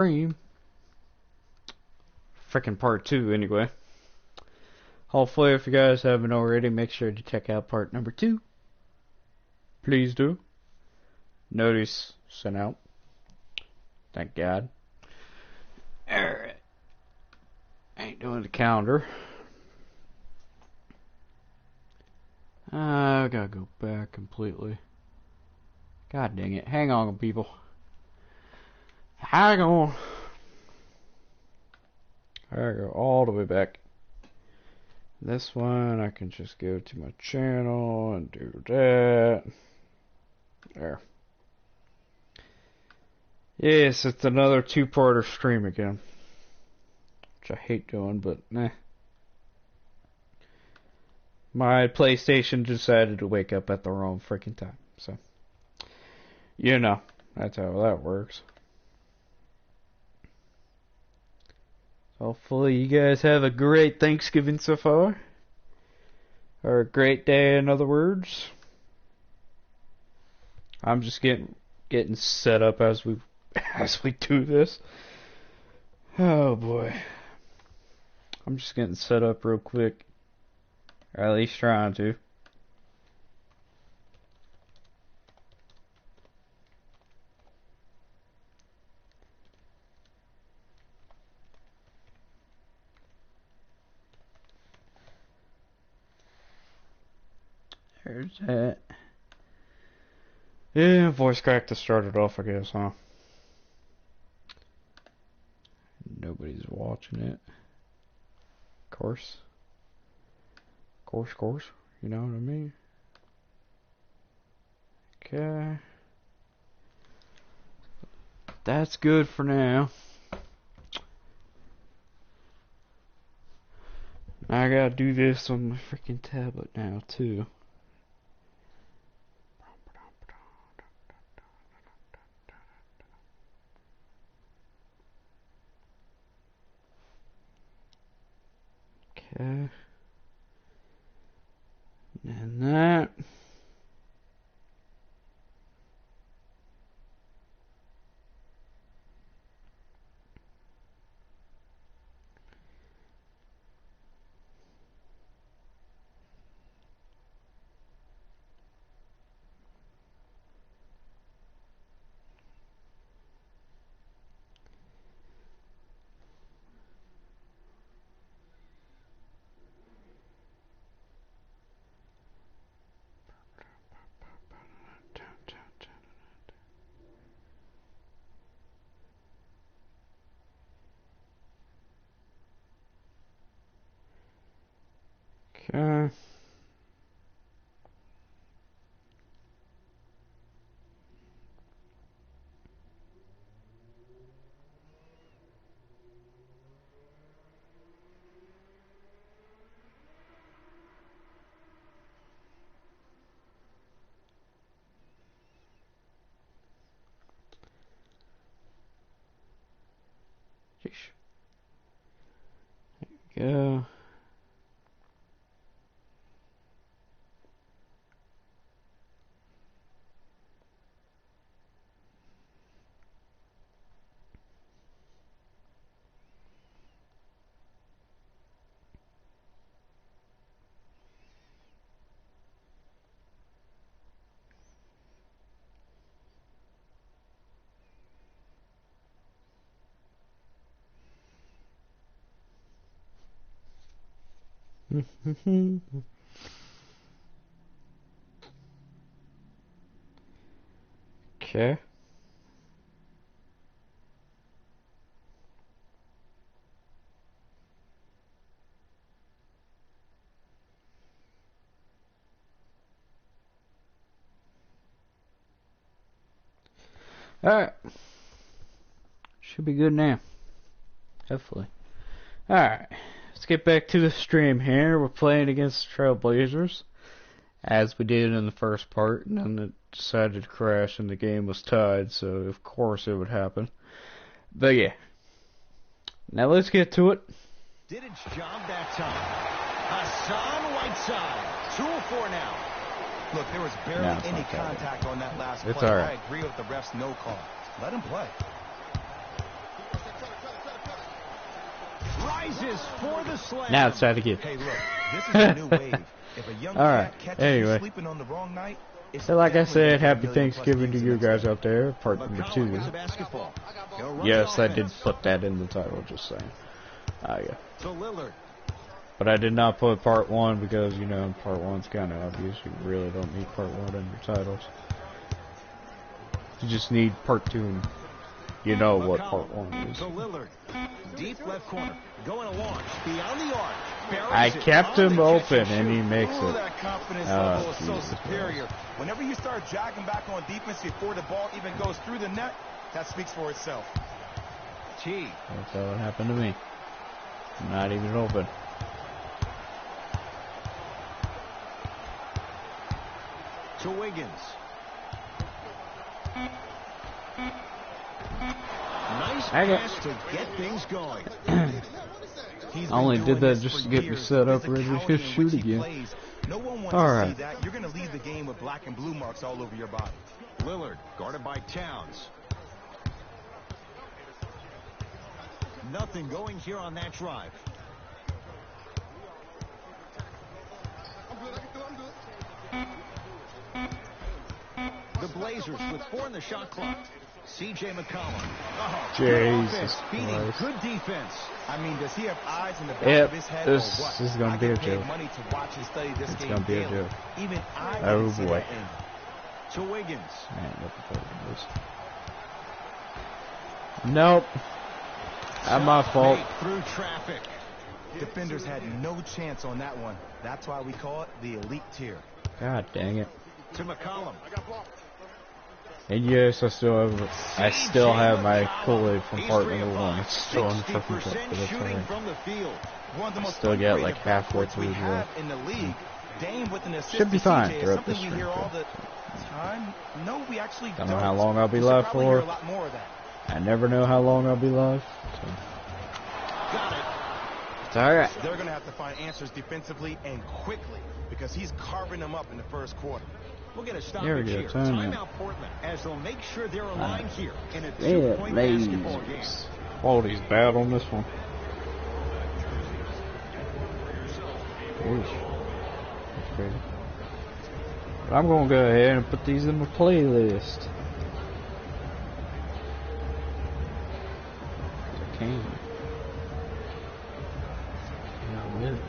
stream. Frickin' part 2 anyway. Hopefully if you guys haven't already, make sure to check out part number 2. Please do. Notice sent out. Thank God. Alright. Ain't doing the calendar. I gotta go back completely. God dang it. Hang on, people. Hang on. I gotta go all the way back. This one, I can just go to my channel and do that. There. Yes, it's another two-parter stream again. Which I hate doing, but nah. My PlayStation decided to wake up at the wrong freaking time, so. You know, that's how that works. Hopefully you guys have a great Thanksgiving so far. Or a great day, in other words. I'm just getting set up as we do this. Oh boy. I'm just getting set up real quick. Or at least trying to. There's that. Yeah, voice crack to start it off, I guess, huh? Nobody's watching it. Of course. Of course. You know what I mean? Okay. That's good for now. I gotta do this on my freaking tablet now, too. Okay. And that. Okay. Sheesh. There we go. Okay. Alright. Should be good now. Hopefully. Alright. Let's get back to the stream here. We're playing against the Trailblazers. As we did in the first part. And then it decided to crash and the game was tied. So of course it would happen. But yeah. Now let's get to it. Did its job that time. Hassan Whiteside. 2 of 4 now. Look, there was barely any contact on that last play. It's all right. I agree with the ref's no call. Let him play. rises for the slam. Now it's time to get. Hey, look, this is a new wave. If a young cat catches you sleeping on the wrong night, so like I said, happy Thanksgiving to you guys out there. Part number 2. Yes, I did put that in the title. Just saying. Yeah. But I did not put part 1 because, you know, part 1's kind of obvious. You really don't need part 1 in your titles. You just need part 2, and you know what part 1 is. Deep left corner, going to launch beyond the arc. I kept him open, and he makes it. That confidence level is so superior. Whenever you start jogging back on defense before the ball even goes through the net, that speaks for itself. That's how it happened to me. Not even open. To Wiggins. Nice pass to get things going. I only did that just to get me set up ready to shoot again. No one wants to see that. You're going to leave the game with black and blue marks all over your body. Lillard guarded by Towns. Nothing going here on that drive. The Blazers with 4 in the shot clock. C.J. McCollum. Jesus Christ. Good defense. I mean, does he have eyes in the back of his head this or what? Is going to be a joke. Money to watch and study this it's game going to be a joke. Even I oh boy. To Wiggins. Nope. Not my fault. Through traffic. Defenders had no chance on that one. That's why we call it the elite tier. God dang it. To McCollum. And yes, I still have my Kool-Aid from part number 1. It's still in the fucking cup, but it's alright. Still got like halfway through the should be fine throughout this stream. Don't know how long I'll be live for. I never know how long I'll be live. So. It's alright. They're going to have to find answers defensively and quickly because he's carving them up in the first quarter. We'll get a stoppage here. Timeout Portland as they'll make sure they're aligned here in a 2-point basketball game. Quality's bad on this one. That's crazy. But I'm going to go ahead and put these in my playlist. I can. Yeah, really.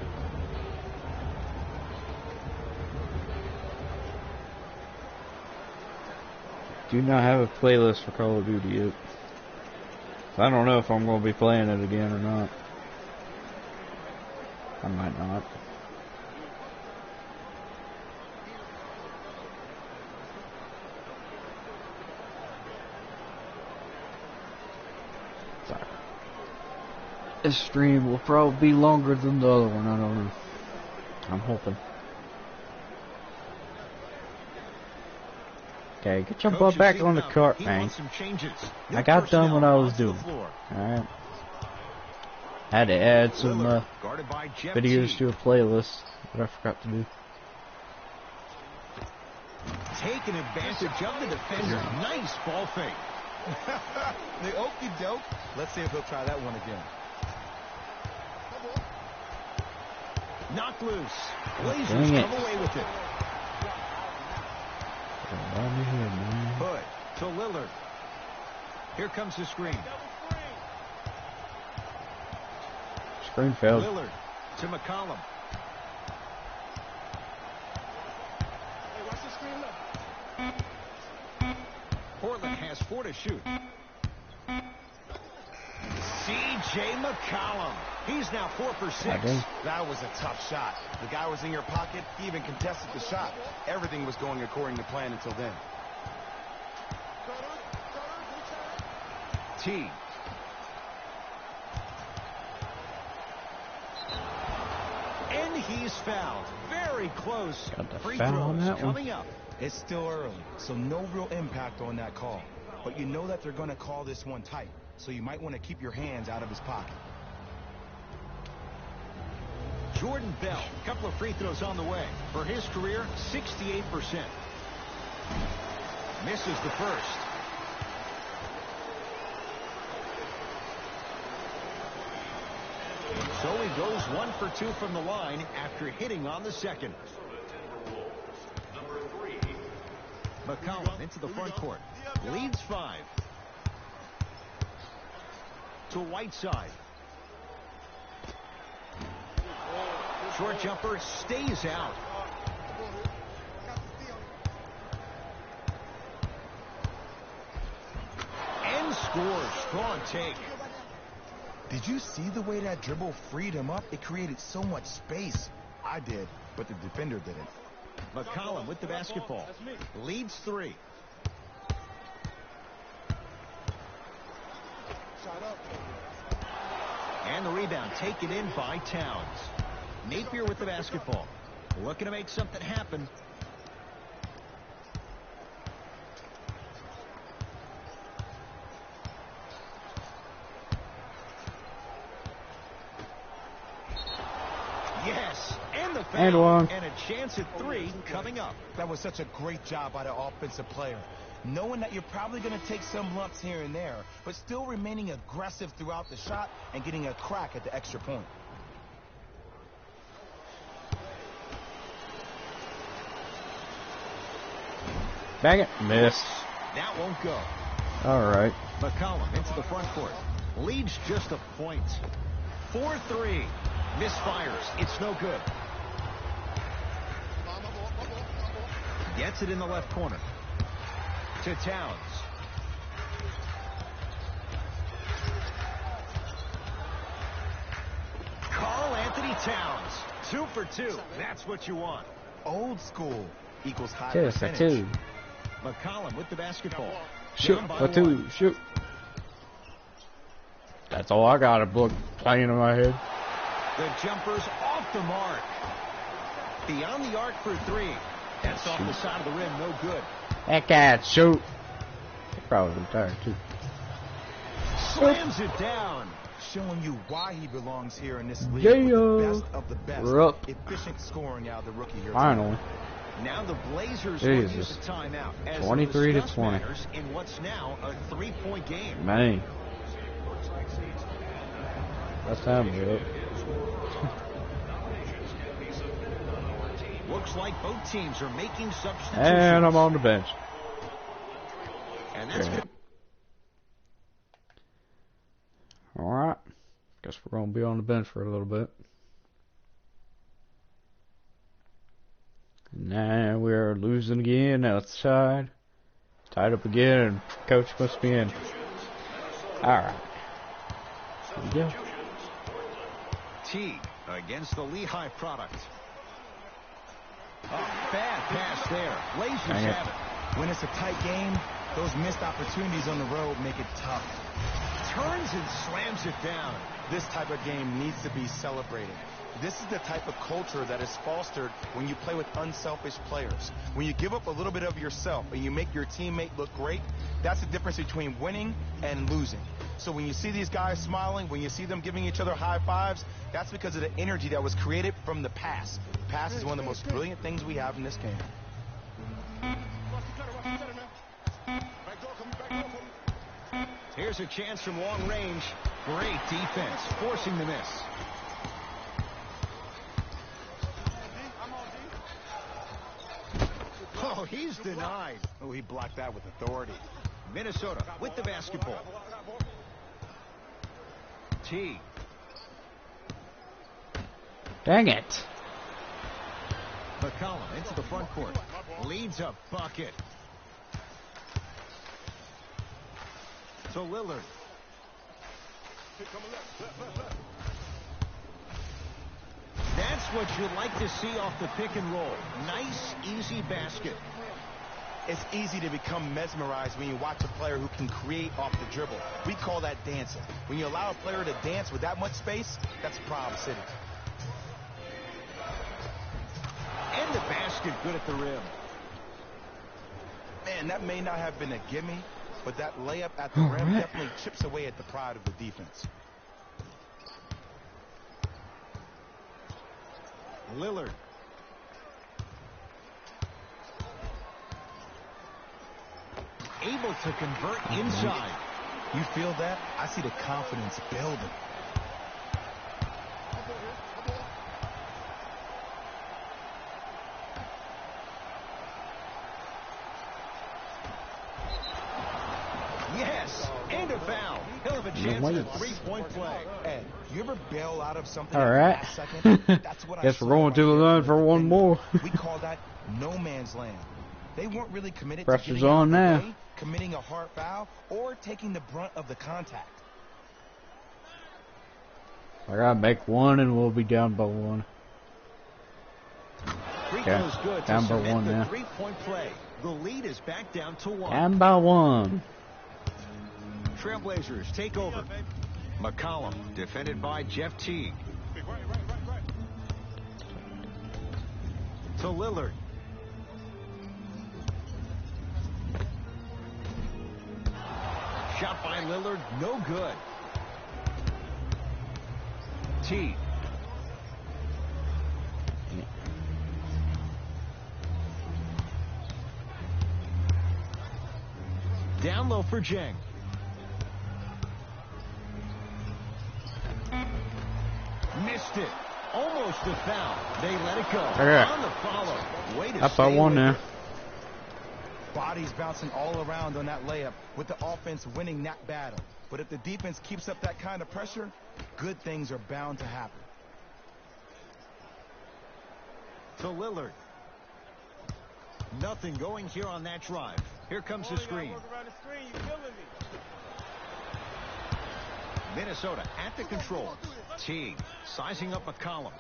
Do not have a playlist for Call of Duty yet. I don't know if I'm going to be playing it again or not. I might not. Sorry. This stream will probably be longer than the other one. I don't know. I'm hoping. Okay, get your butt back on the court, man. I got done what I was doing. Alright. Had to add some videos to a playlist that I forgot to do. Taking advantage of the defender. Nice ball fake. The okie doke. Let's see if he'll try that one again. Knocked loose. Blazers come away with it. Hood to Lillard. Here comes the screen. Screen failed. Lillard to McCollum. Hey, watch the screen left. Portland has 4 to shoot. C.J. McCollum. He's now 4 for 6. That was a tough shot. The guy was in your pocket. He even contested the shot. Everything was going according to plan until then. T. And he's fouled. Very close. Free throws coming up. It's still early, so no real impact on that call. But you know that they're going to call this one tight, so you might want to keep your hands out of his pocket. Jordan Bell, a couple of free throws on the way. For his career, 68%. Misses the first. So he goes 1 for 2 from the line after hitting on the second. McCollum into the front court. Leads 5. To Whiteside. Short jumper stays out. And scores. Strong take. Did you see the way that dribble freed him up? It created so much space. I did, but the defender didn't. McCollum with the basketball. Leads 3. And the rebound taken in by Towns. Napier with the basketball. Looking to make something happen. Yes, and the foul. And one. And a chance at 3 coming up. That was such a great job by the offensive player. Knowing that you're probably going to take some lumps here and there, but still remaining aggressive throughout the shot and getting a crack at the extra point. Bang it. Miss. That won't go. All right. McCollum into the front court. Leads just a point. 4-3. Misfires. It's no good. Gets it in the left corner. To Towns. Karl Anthony Towns. 2 for 2. That's what you want. Old school equals high 2 for 2. McCollum with the basketball. Shoot for 2. Shoot. That's all I got. A book playing in my head. The jumper's off the mark. Beyond the arc for 3. That's off the side of the rim. No good. That guy shoot. He probably retired too. Slams it down. Showing you why he belongs here in this league. Yeah. With the best of the best. We're up. Efficient scoring out of the rookie here. Finally. Now the Blazers will use a timeout as 23 to 20 in what's now a 3-point game. Man. That's time we're up. Looks like both teams are making substitutions. And I'm on the bench. And that's good. Alright. Guess we're going to be on the bench for a little bit. Now we're losing again outside. Tied up again, and coach must be in. Alright. Here we go. Teague against the Lehigh product. Oh, bad pass there. Blazers have it. When it's a tight game, those missed opportunities on the road make it tough. Turns and slams it down. This type of game needs to be celebrated. This is the type of culture that is fostered when you play with unselfish players. When you give up a little bit of yourself and you make your teammate look great, that's the difference between winning and losing. So when you see these guys smiling, when you see them giving each other high fives, that's because of the energy that was created from the pass. Pass is one of the most brilliant things we have in this game. Here's a chance from long range. Great defense, forcing the miss. Oh, he's denied. Oh, he blocked that with authority. Minnesota with the basketball. T. Dang it. McCollum into the front court. Leads a bucket. To Lillard. That's what you'd like to see off the pick and roll. Nice, easy basket. It's easy to become mesmerized when you watch a player who can create off the dribble. We call that dancing. When you allow a player to dance with that much space, that's Problem City. And the basket good at the rim. Man, that may not have been a gimme, but that layup at the rim definitely chips away at the pride of the defense. Lillard. Able to convert inside. You feel that? I see the confidence building. chance at a three-point play. Ed, you ever bail out of something all at right. the last second? That's what Guess we're going to the line for one more. We call that no man's land. They weren't really committed Pressure's to getting out on of the now. way, committing a hard foul, or taking the brunt of the contact. I gotta make one and we'll be down by one. Okay, good down by one now. Three-point play. The lead is back down to one. Down by one. Trailblazers take over. McCollum defended by Jeff Teague. To Lillard. Shot by Lillard, no good. Teague. Down low for Jeng. Missed it. Almost a foul. They let it go. Okay. On the follow. Way to Up by one now. Bodies bouncing all around on that layup with the offense winning that battle. But if the defense keeps up that kind of pressure, good things are bound to happen. To Lillard. Nothing going here on that drive. Here comes the screen. Minnesota at the control. Teague sizing up McCollum.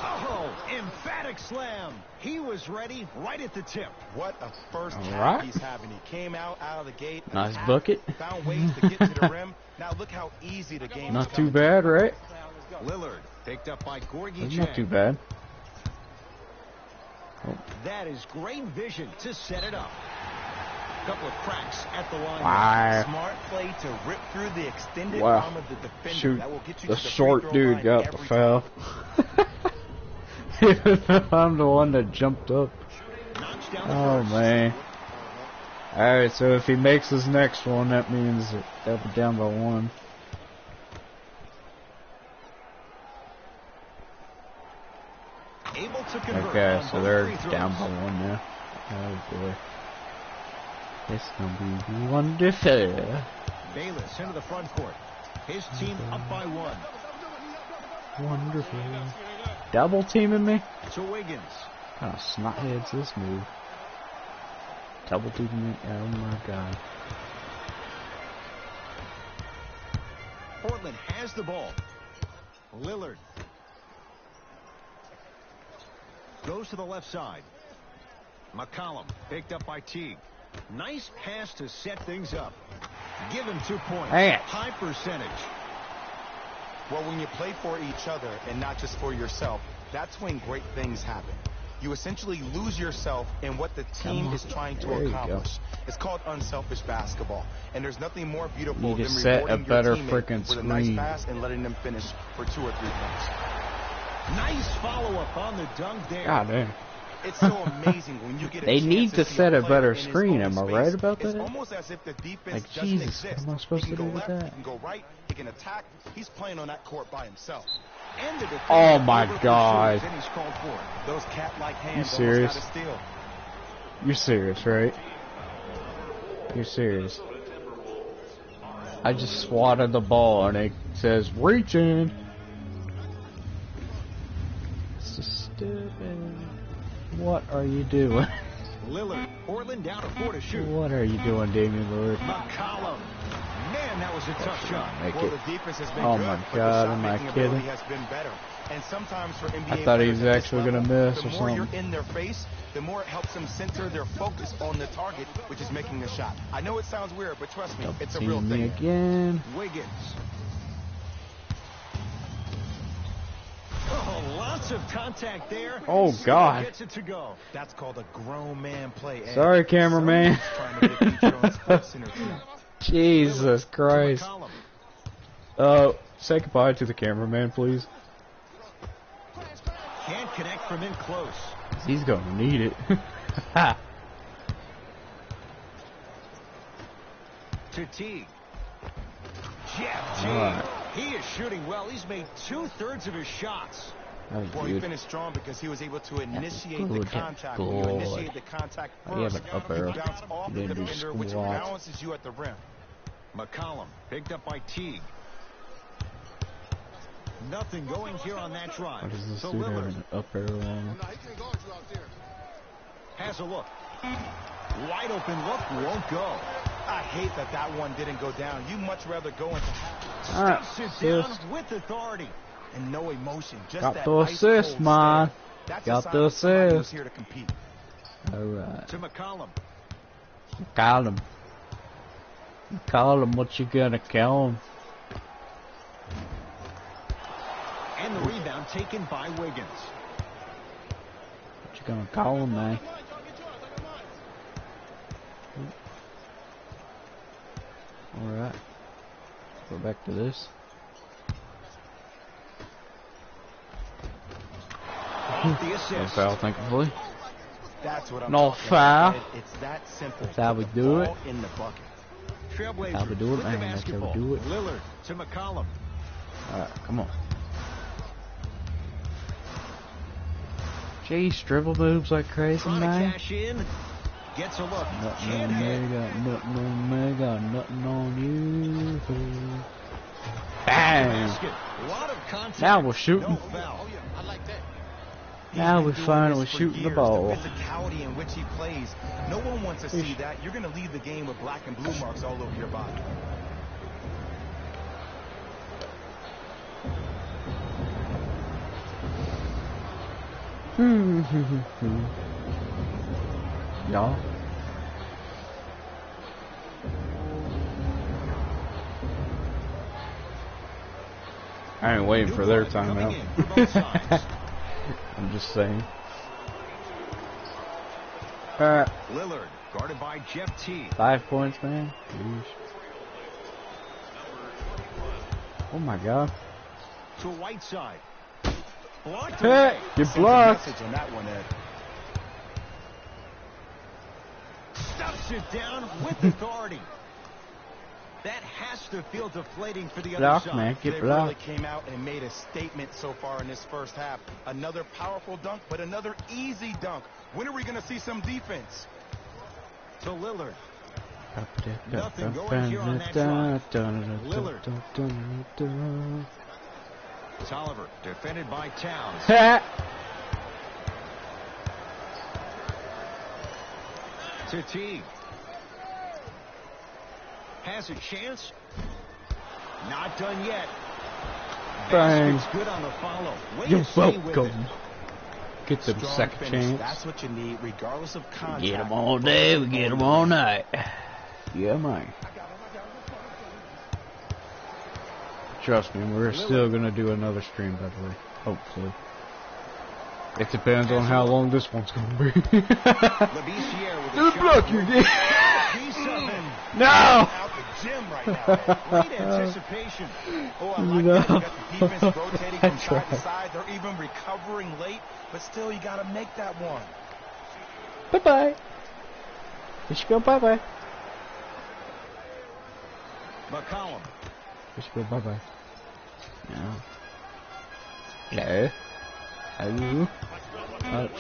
Oh, emphatic slam. He was ready right at the tip. What a first All half right. he's having. He came out of the gate. Nice attacked, bucket. Found ways to get to the rim. Now look how easy the game is. Not too bad, right? Lillard picked up by Gorgie That's Jang. not too bad. That is great vision to set it up. Couple of cracks at the line. Wow. Smart play to rip through the extended Wow. arm of the defender. Shoot, That will get you the to the short free throw dude line got the every foul. time. Even if I'm the one that jumped up. Knocks down the Oh, first. man. Alright, so if he makes his next one, that means that they'll be down by one. Able to convert Okay, on so both they're free throws. down by one now. Oh, boy. It's gonna be wonderful. Bayless into the front court. His team up by one. Wonderful. Double teaming me? To Wiggins. What kind of snothead's this move? Double teaming me? Oh my god. Portland has the ball. Lillard. Goes to the left side. McCollum picked up by Teague. Nice pass to set things up. Give him 2 points. Dang it. High percentage. Well, when you play for each other and not just for yourself, that's when great things happen. You essentially lose yourself in what the team is trying to There you accomplish. It's called unselfish basketball, and there's nothing more beautiful You than just set a rewarding better your teammate frickin' with a nice screen. pass and letting them finish for 2 or 3 points. Nice follow-up on the dunk there. God damn. It's so amazing when you get a They chance need to see set a player better in his screen, own am I space. right about It's that? almost as if the defense Like, doesn't Jesus, exist. what am I supposed He to can do go with left, that? he can go right, he can attack. He's playing on that court by himself. And the defender Oh my over God. pursues, and he's called for it. Those cat-like hands serious? almost got a steal. You're serious, right? You're serious. I just swatted the ball and it says reaching. So stupid. What are you doing? Lillard. Portland down to 4 to shoot. What are you doing, Damian Lillard? McCollum. Man, that was a tough shot. Make Well, it. the defense has been Oh good, my but God, the am I shot-making ability kidding? has been better. And sometimes for NBA I thought he was players at this actually gonna level, miss the or more you're something. in their face, the more it helps them center their focus on the target, which is making a shot. I know it sounds weird, but trust me, it's a real Team me thing. again. Wiggins. Oh, lots of contact there. Oh, Still God. Gets it to go. That's called a grown man play. Ed. Sorry, cameraman. Someone's trying to get featured on SportsCenter too. Jesus Christ. McCollum. Say goodbye to the cameraman, please. Can't connect from in close. He's gonna need it. To Teague. Jeff All Teague. right. He is shooting well. He's made 2/3 of his shots. Well, he finished strong because he was able to initiate the contact. When you initiate the contact first, you bounce off the defender, which balances you at the rim. McCollum picked up by Teague. Nothing going here on that drive. What does this So dude have Lillard an up arrow on? has a look. Wide open look, won't go. I hate that that one didn't go down. You much rather go into half. Alright, Steps it down with authority. And no emotion, just got that the assist, ice-cold man. stare. That's Got a sign the that somebody was assist. here to compete. Alright. To McCollum. Call him. Call him. What you gonna call him? And the rebound taken by Wiggins. What you gonna call him, man? Alright. Go back to this. Off the No assist. foul, thankfully. That's what I'm No talking foul. about. It's that simple. That's how we Put the do ball it. in the bucket. Trailblazers How we do it, with the man. That's how we basketball. do it. Lillard to McCollum. Alright, come on. Jeez, dribble moves like crazy, Trying to man. cash in. Gets a look. Nothing Can't on hit. me, got nothing on me, got nothing on you. Bang! Basket. A lot of contact. Now we're shooting. No foul. He's Now been we're doing finally this for shooting the years. ball. The physicality in which he plays. No one wants to see that. You're going to leave the game with black and blue marks all over your body. Y'all. I ain't waiting for their timeout. Coming in for both sides. I'm just saying. Alright, Lillard guarded by Jeff Teague. 5 points, man. Jeez. Oh my god. To Whiteside. Blocked Hey, away. you Sends a blocked. message on that one, Ed. Stuffs it down with authority. That has to feel deflating for the other Block, side. man. They Get really blocked. came out and made a statement so far in this first half. Another powerful dunk, but another easy dunk. When are we going to see some defense? To Lillard. Nothing going here on that Lillard. Tolliver defended by Towns. To Teague. Has a chance. Not done yet. Bang. Basket's good on the follow. Way You're to stay with welcome. it. Get some Strong second finish. chance. That's what you need, regardless of contact. Get them all day, we get them all night. Yeah, man. Trust me, we're still gonna do another stream, by the way. Hopefully. It depends on how long this one's gonna be. Labissiere with a Good shot. luck, you get. No! Out the gym right now. Great anticipation. Oh, I like that. You got the defense rotating from side to side. They're even recovering late, but still, you got to make that one. Bye bye. You should go bye bye. McCollum. You should go bye bye. No. Hello. Hello.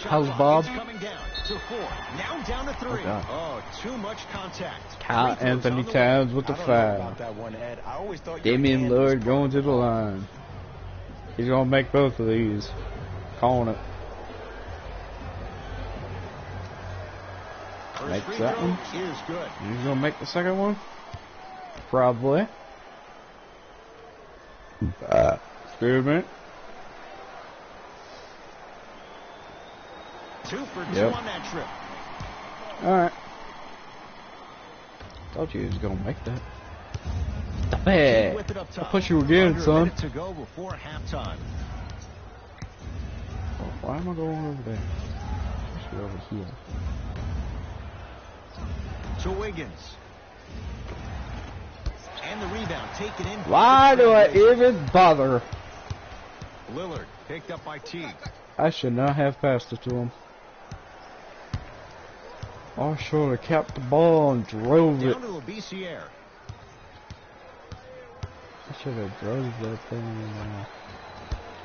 How's Bob? Coming down to 4. Now down to 3. God. Oh, too much contact. Kyle Free throws Anthony on the way. Towns with the I don't know foul. about that one, Ed. I always thought your Damian hand was Lillard going to the line. He's gonna make both of these. Calling it. First Makes free that throw one. is good. He's gonna make the second one? Probably. Excuse me. 2 for 2 Yep. on that trip. Alright. Told you he was gonna make that. Stop it. With it up top. I'll push you again, Under a son. minute to go before halftime. Oh, why am I going over there? I should go over here. To Wiggins. And the rebound taken in. Why do I even bother? Lillard picked up by Teague. I should not have passed it to him. I should have kept the ball and drove it. Down to Labissiere. I should have drove that thing.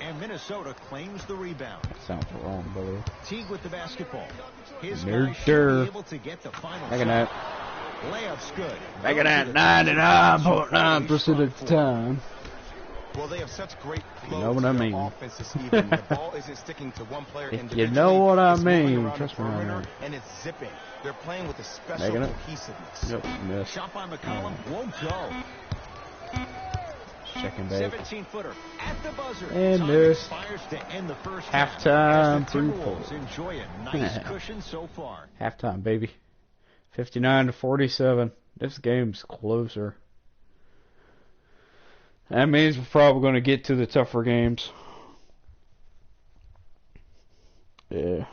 And Minnesota claims the rebound. Sounds wrong, brother. Teague with the basketball. His Nerd guy should sure. be able to get the final Making shot. that. Layup's good. Making that 99.9% of the time. Well, they have such great flow You know what to I their mean. offense this evening. The ball isn't sticking to one player If individually. you know what I It's moving mean, around trust the me on perimeter, that. and it's zipping. They're playing with a special Making it. cohesiveness. Yep, miss. Shot by McCollum won't go. Second base. 17-footer at the buzzer. And Time there's expires to end the first halftime half. As the three Timberwolves points. enjoy a nice cushion so far. Halftime, baby. 59-47. This game's closer. That means we're probably going to get to the tougher games. Yeah.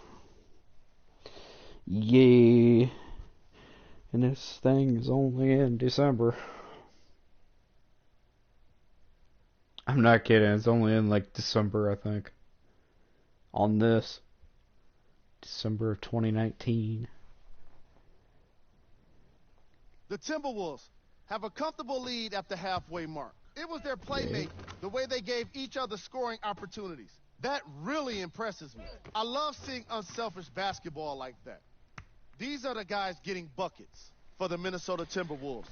Yeah. And this thing is only in December. I'm not kidding. It's only in like December, I think. On this. December of 2019. The Timberwolves have a comfortable lead at the halfway mark. It was their playmaking, the way they gave each other scoring opportunities. That really impresses me. I love seeing unselfish basketball like that. These are the guys getting buckets for the Minnesota Timberwolves.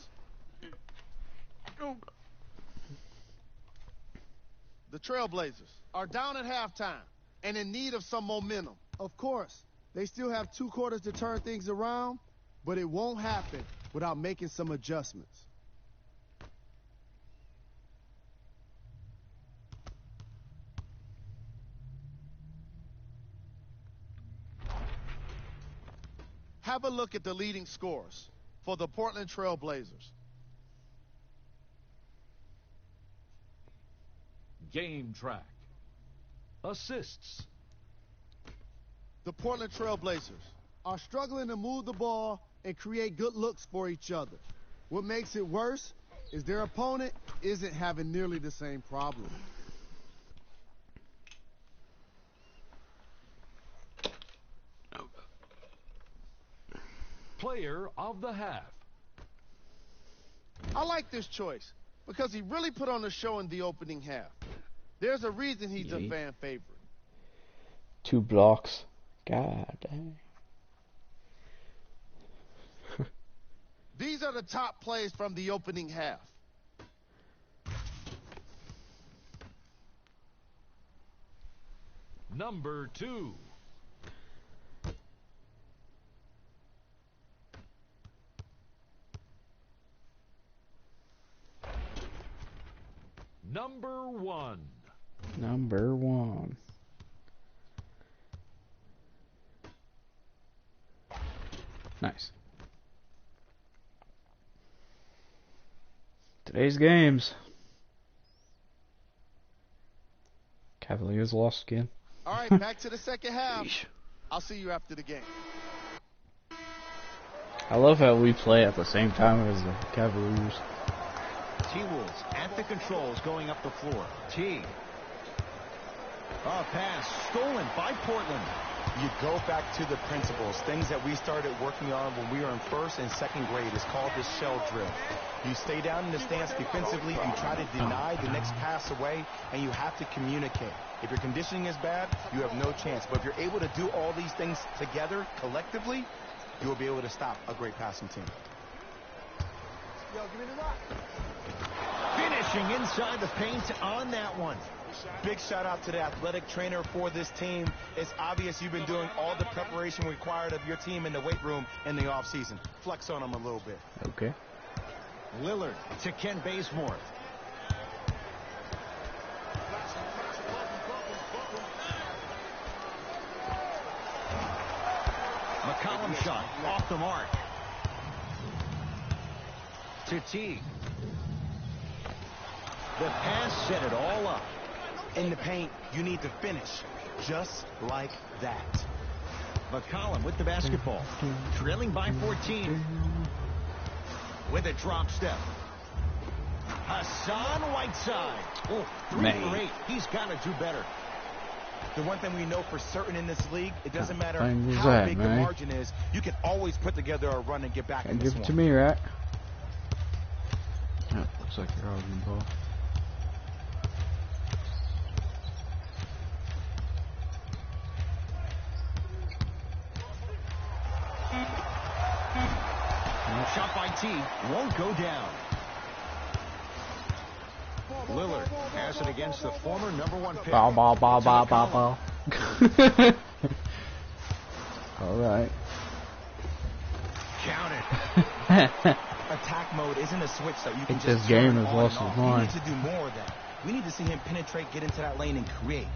The Trailblazers are down at halftime and in need of some momentum. Of course, they still have 2 quarters to turn things around, but it won't happen without making some adjustments. Have a look at the leading scorers for the Portland Trailblazers. Game track. Assists. The Portland Trailblazers are struggling to move the ball and create good looks for each other. What makes it worse is their opponent isn't having nearly the same problem. Player of the half. I like this choice because he really put on a show in the opening half. There's a reason he's a fan favorite. 2 blocks. God dang. These are the top plays from the opening half. Number 2. Number 1. Number 1. Nice. Today's games. Cavaliers lost again. All right, back to the second half. I'll see you after the game. I love how we play at the same time as the Cavaliers. T-Wolves at the controls going up the floor. Teague. A pass stolen by Portland. You go back to the principles, things that we started working on when we were in 1st and 2nd grade. It's called the shell drill. You stay down in the stance defensively, you try to deny the next pass away, and you have to communicate. If your conditioning is bad, you have no chance. But if you're able to do all these things together, collectively, you will be able to stop a great passing team. Yo, give me the rock. Finishing inside the paint on that one. Big shout out to the athletic trainer for this team. It's obvious you've been doing all the preparation required of your team in the weight room in the offseason. Flex on them a little bit. Okay. Lillard to Ken Bazemore. McCollum shot off the mark. To Teague. The pass set it all up. In the paint, you need to finish just like that. McCollum with the basketball. Trailing by 14. With a drop step. Hassan Whiteside. Oh, 3 for 8. He's got to do better. The one thing we know for certain in this league, it doesn't matter thing is how that, big the man? margin is, you can always put together a run and get back in And this give it one. to me, right? Oh, looks like you're holding the ball. shot by T won't go down. Lillard has it against the former #1 pick. Ball. All right. Count it. Attack mode isn't a switch that you can This just game turn has on lost and its off. You mind. need to do more of that. We need to see him penetrate, get into that lane, and create.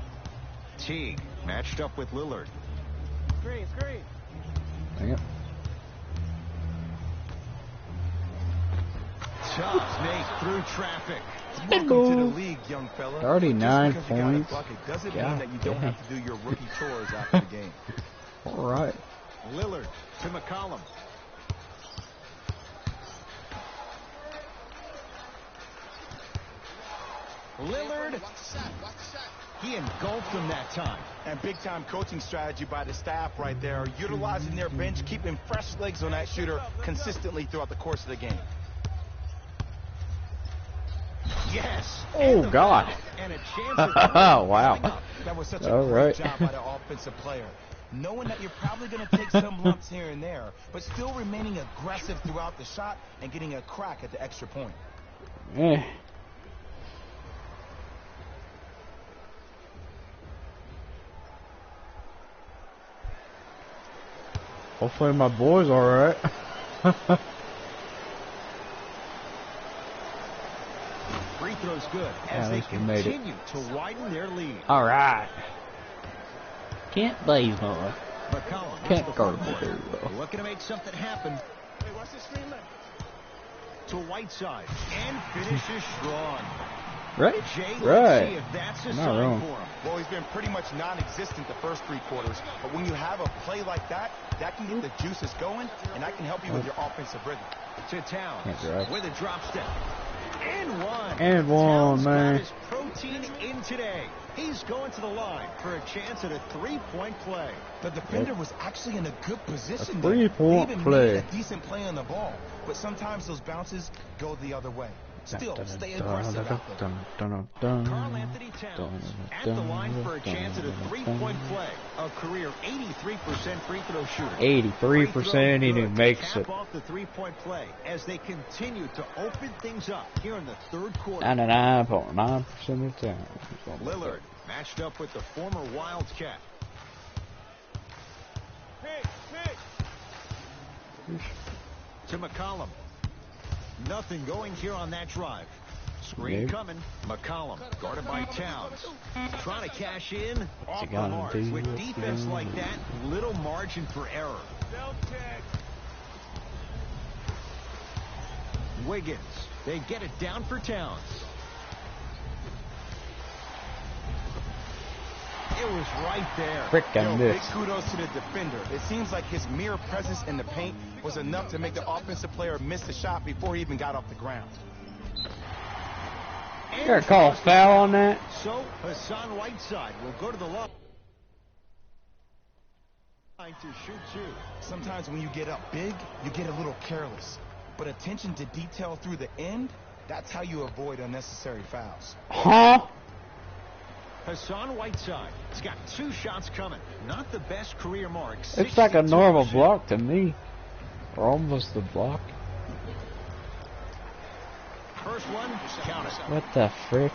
Teague matched up with Lillard. Screen. Dang it. Tough snake through traffic. Welcome to the league, young fella. 39 Just because you got a points. bucket doesn't God mean that you don't dang. have to do your rookie chores after the game. All right. Lillard to McCollum. Lillard. He engulfed him that time. And big-time coaching strategy by the staff right there, utilizing their bench, keeping fresh legs on that shooter consistently throughout the course of the game. Yes. Oh, God. And a chance Oh, wow. That was such a All great right. job by the offensive player. Knowing that you're probably going to take some lumps here and there, but still remaining aggressive throughout the shot and getting a crack at the extra point. Eh. Hopefully my boy's all right. free throws good Yeah, as at they least we made it. continue to widen their lead. All right. Can't blaze boy. McCollum Can't to the guard front the court. dude. Looking to make something happen. Hey, watch this screen left. To Whiteside and finishes strong. Right? Jay, let's Right. see if that's a Not sign wrong. for him. Well, he's been pretty much non-existent the first 3 quarters, but when you have a play like that, that can get the juices going, and that can help you with your offensive rhythm. To Towns Can't drive. with a drop step. And one. And one, Towns man. got his protein in today. He's going to the line for a chance at a 3-point play. The defender was actually in a good position. A there. 3-point He even play. made a decent play on the ball, but sometimes those bounces go the other way. Still, stay aggressive out there. Karl Anthony Towns at the line for a chance at a 3-point play. A career 83% free throw shooter. 83% and he makes it. Cap off the 3-point play as they continue to open things up here in the third quarter. 99.9% of the time. Lillard matched up with the former Wildcat. To McCollum. Nothing going here on that drive. Screen Yep. coming. McCollum guarded by Towns. Trying to cash in off the got mark. him, With dude. defense like that, little margin for error. Wiggins. They get it down for Towns. It was right there. Frickin' Big this. kudos to the defender. It seems like his mere presence in the paint was enough to make the offensive player miss the shot before he even got off the ground. You gotta call a foul on that? So Hassan Whiteside will go to the line to shoot 2. Sometimes when you get up big, you get a little careless. But attention to detail through the end, that's how you avoid unnecessary fouls. Huh? Hassan Whiteside. He's got 2 shots coming. Not the best career mark. It's like a normal 62%. block to me. Or almost a block. First one, count it. What the frick?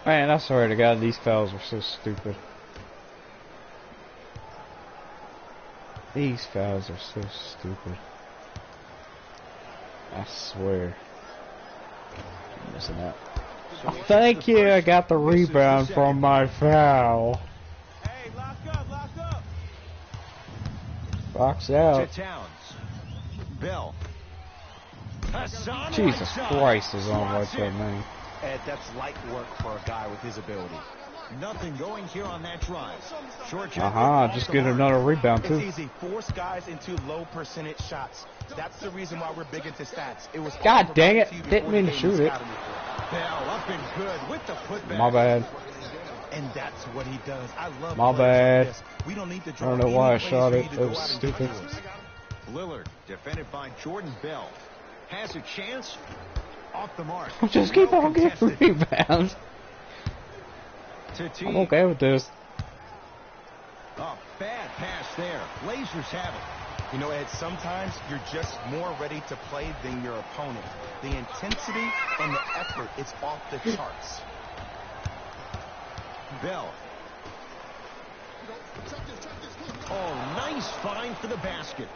Man, I swear to God, these fouls are so stupid. These fouls are so stupid. I swear. I'm missing out. So he Thank gets the you, I first, got the misses the rebound second. from my foul. Hey, lock up. Box To out. Towns. Bell. Hassan Jesus Whiteside Christ is on slots like that, in. man. Ed, that's light work for a guy with his ability. Nothing going here on that drive. Short Just get another rebound It's too. easy. Force guys into low percentage shots. That's the reason why we're big into stats. It was all God dang it. provided to you Didn't before mean the to game shoot was it. scouted for. Bell up and good with the putback. My bad. And that's what he does. I love My players bad. like this. We don't need to I draw don't know any why I plays shot for it. you to It go was out and get stupid. yours. Lillard, defended by Jordan Bell, has a chance off the mark. Just keep Well on getting contested. rebounds. To T. I'm okay with this. Oh, Blazers have it. You know, Ed, sometimes you're just more ready to play than your opponent. The intensity and the effort is off the charts. Bell. Oh, nice find for the basket.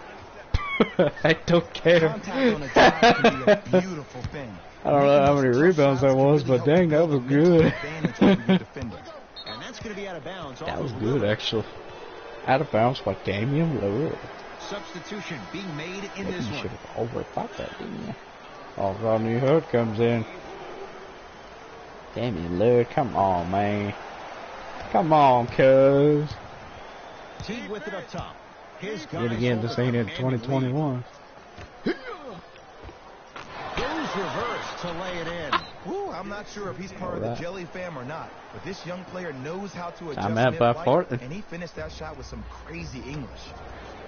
I don't care. Contact on a drive can be a beautiful thing. I don't know how many rebounds that was, but dang, that was good. And that's going to be out of bounds. That was good, actually. Out of bounds by Damian Lillard. Substitution being made in this You one. should have overthought that, didn't you? Oh, Rodney Hood comes in. Damian Lillard, come on, man. Come on, cuz. Teague with it up top. His Yet again, this ain't in 2021. Goes reverse to lay it in. Ooh, I'm not sure if he's part of the Jelly fam or not, but this young player knows how to adjust I'm at by mid-flight, Portland. and he finished that shot with some crazy English.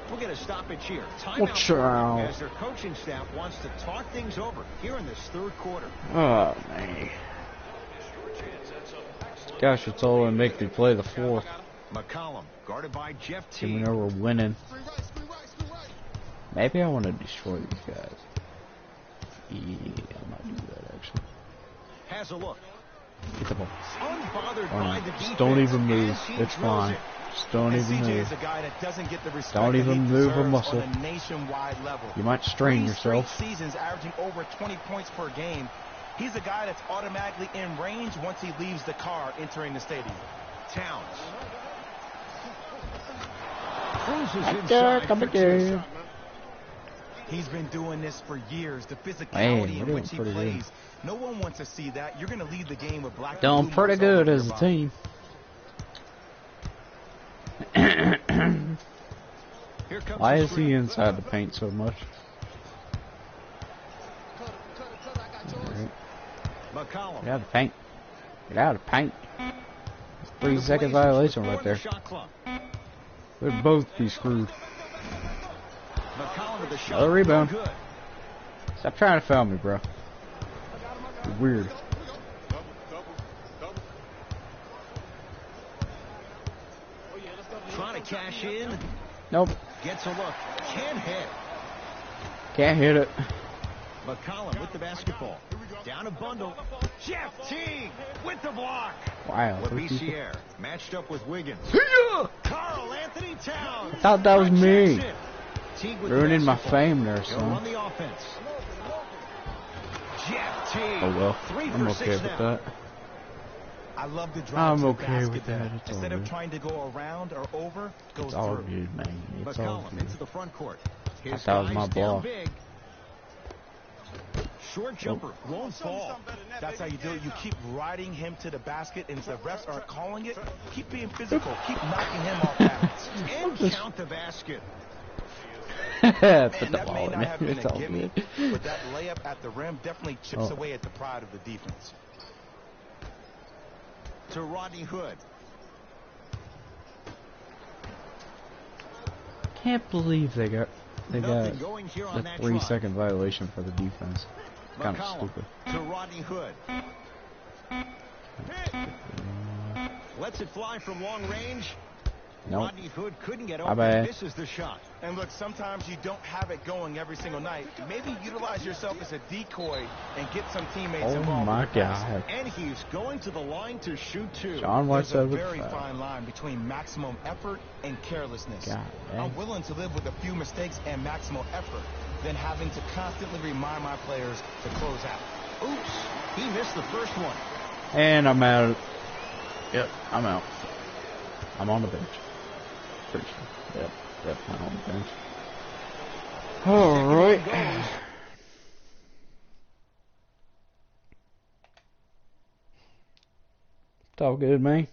We'll get a stoppage here. Watch Timeout out. as their coaching staff wants to talk things over here in this third quarter. Oh, man. Gosh, it's all to make me play the fourth. McCollum guarded by Jeff And we Teague. know we're winning. Maybe I want to destroy these guys. Yeah, I might do that, actually. Has a look. Get the ball. Unbothered by Fine. the Just don't defense even move. as he It's drills fine. it. Just don't And even CJ move. is a guy that doesn't get the respect Don't that even he move a deserves muscle. on a nationwide level. You might strain 3 straight yourself. seasons averaging over 20 points per game. He's a guy that's automatically in range once he leaves the car entering the stadium. Towns. Cruises There, inside come for again. two. He's been doing this for years. The Man, physicality we're in doing which he pretty good. plays. No one wants to see that. You're going to lead the game with black and Doing blue pretty marks all good over as your a body. team. Here comes Why the is he screen. inside the paint so much? Alright. McCollum. Get out of the paint. Get out of the paint. That's a 3-second Blazers violation with right four in there. the shot clock. We'd both be screwed. McCollum with the shot. Another rebound. No good. Stop trying to foul me, bro. You're weird. Trying to cash in. Nope. Gets a look. Can't hit. Can't hit it. McCollum with the basketball. Down a bundle. Jeff Teague with the block. Wow. Labissiere matched up with Wiggins. Carl Anthony Towns. I thought that was me. Checks in. Teague with the Ruining my basketball. fame there, He'll run son. the offense. Jeff Teague. Oh well. 3 I'm for okay 6 with now. that. I love the drive I'm to the okay basket with there. that. It's all Instead of good. trying to go around or over, goes It's all through. good, man. It's all McCollum good. into the front court. His thought it was guys my down ball. big. Short jumper won't fall. That's how you do it. You keep riding him to the basket, and if the refs aren't calling it, keep being physical. Keep knocking him off balance. And count the basket. Put Man, the that ball may in not there. have been It's a all gimme, good. but that layup at the rim definitely chips Oh. away at the pride of the defense. To Rodney Hood. Can't believe they got Nothing going here on the that 3-second violation for the defense. drive. Kind of McCollum stupid. to Rodney Hood. Lets it fly from long range. Nope. Rodney Hood couldn't get My open. bad. Misses the shot. And look, sometimes you don't have it going every single night. Maybe utilize yourself as a decoy and get some teammates Oh involved. my with the pass. God. And he's going to the line to shoot two. John There's a Whiteside with very the foul. fine line between maximum effort and carelessness. God, man. I'm willing to live with a few mistakes and maximal effort than having to constantly remind my players to close out. Oops. He missed the first one. And I'm out. Yep, I'm out. I'm on the bench. Pretty sure. Yep, definitely on the bench. Alright. It's all good, man.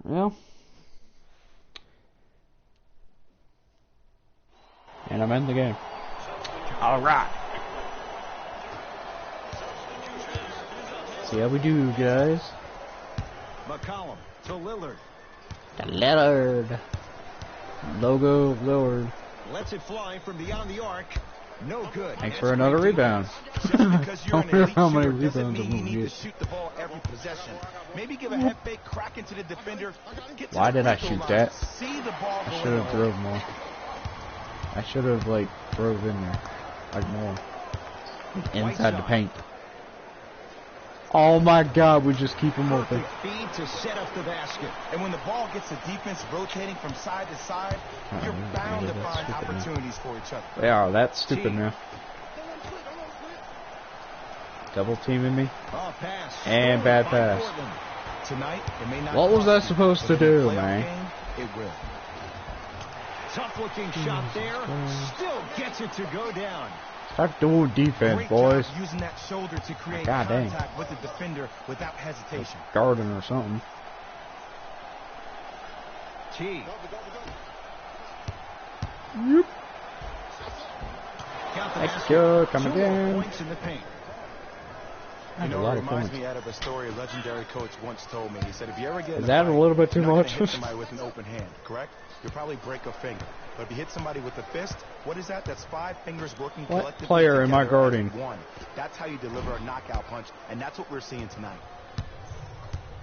Well. And I'm in the game. Alright. See how we do, guys. McCollum to Lillard. The Lillard. Logo of Lillard. Lets it fly from beyond the arc. No good. Thanks for another rebound. Just because you're an Wonder elite how many shooter doesn't rebounds mean I'm you gonna need to get. shoot the ball every possession. Maybe give a head fake, crack into the defender. Get to Why the did I free throw shoot line, that? See the ball I go should in the have hole. drove more. I should have like drove in there, like more, like inside the paint. Oh my God, we just keep them open. Perfect feed to set up the basket. And when the ball gets the defense rotating from side to side, you're bound to find opportunities for each other. Yeah, that's stupid now. Double teaming me. Oh, pass. And bad By pass. Portland. Tonight, it may not What was cost I you, supposed but to in a do, playoff man? game, it will. Tough looking shot there. Still gets it to go down. Start doing defense, Great boys. job using that shoulder to create God dang. contact with the defender without hesitation. Garden or something. T. Yep. Count the Thank basket. you. Come 2 more again. points in the paint. You A know, lot it of reminds points. me out of a story a legendary coach once told me. He said, if you ever get in Is that a fight, little bit too you're not gonna much? hit somebody with an open hand, correct? You'll probably break a finger. But if you hit somebody with a fist, what is that? That's 5 fingers working What collectively player am I together as guarding? one. That's how you deliver a knockout punch, and that's what we're seeing tonight.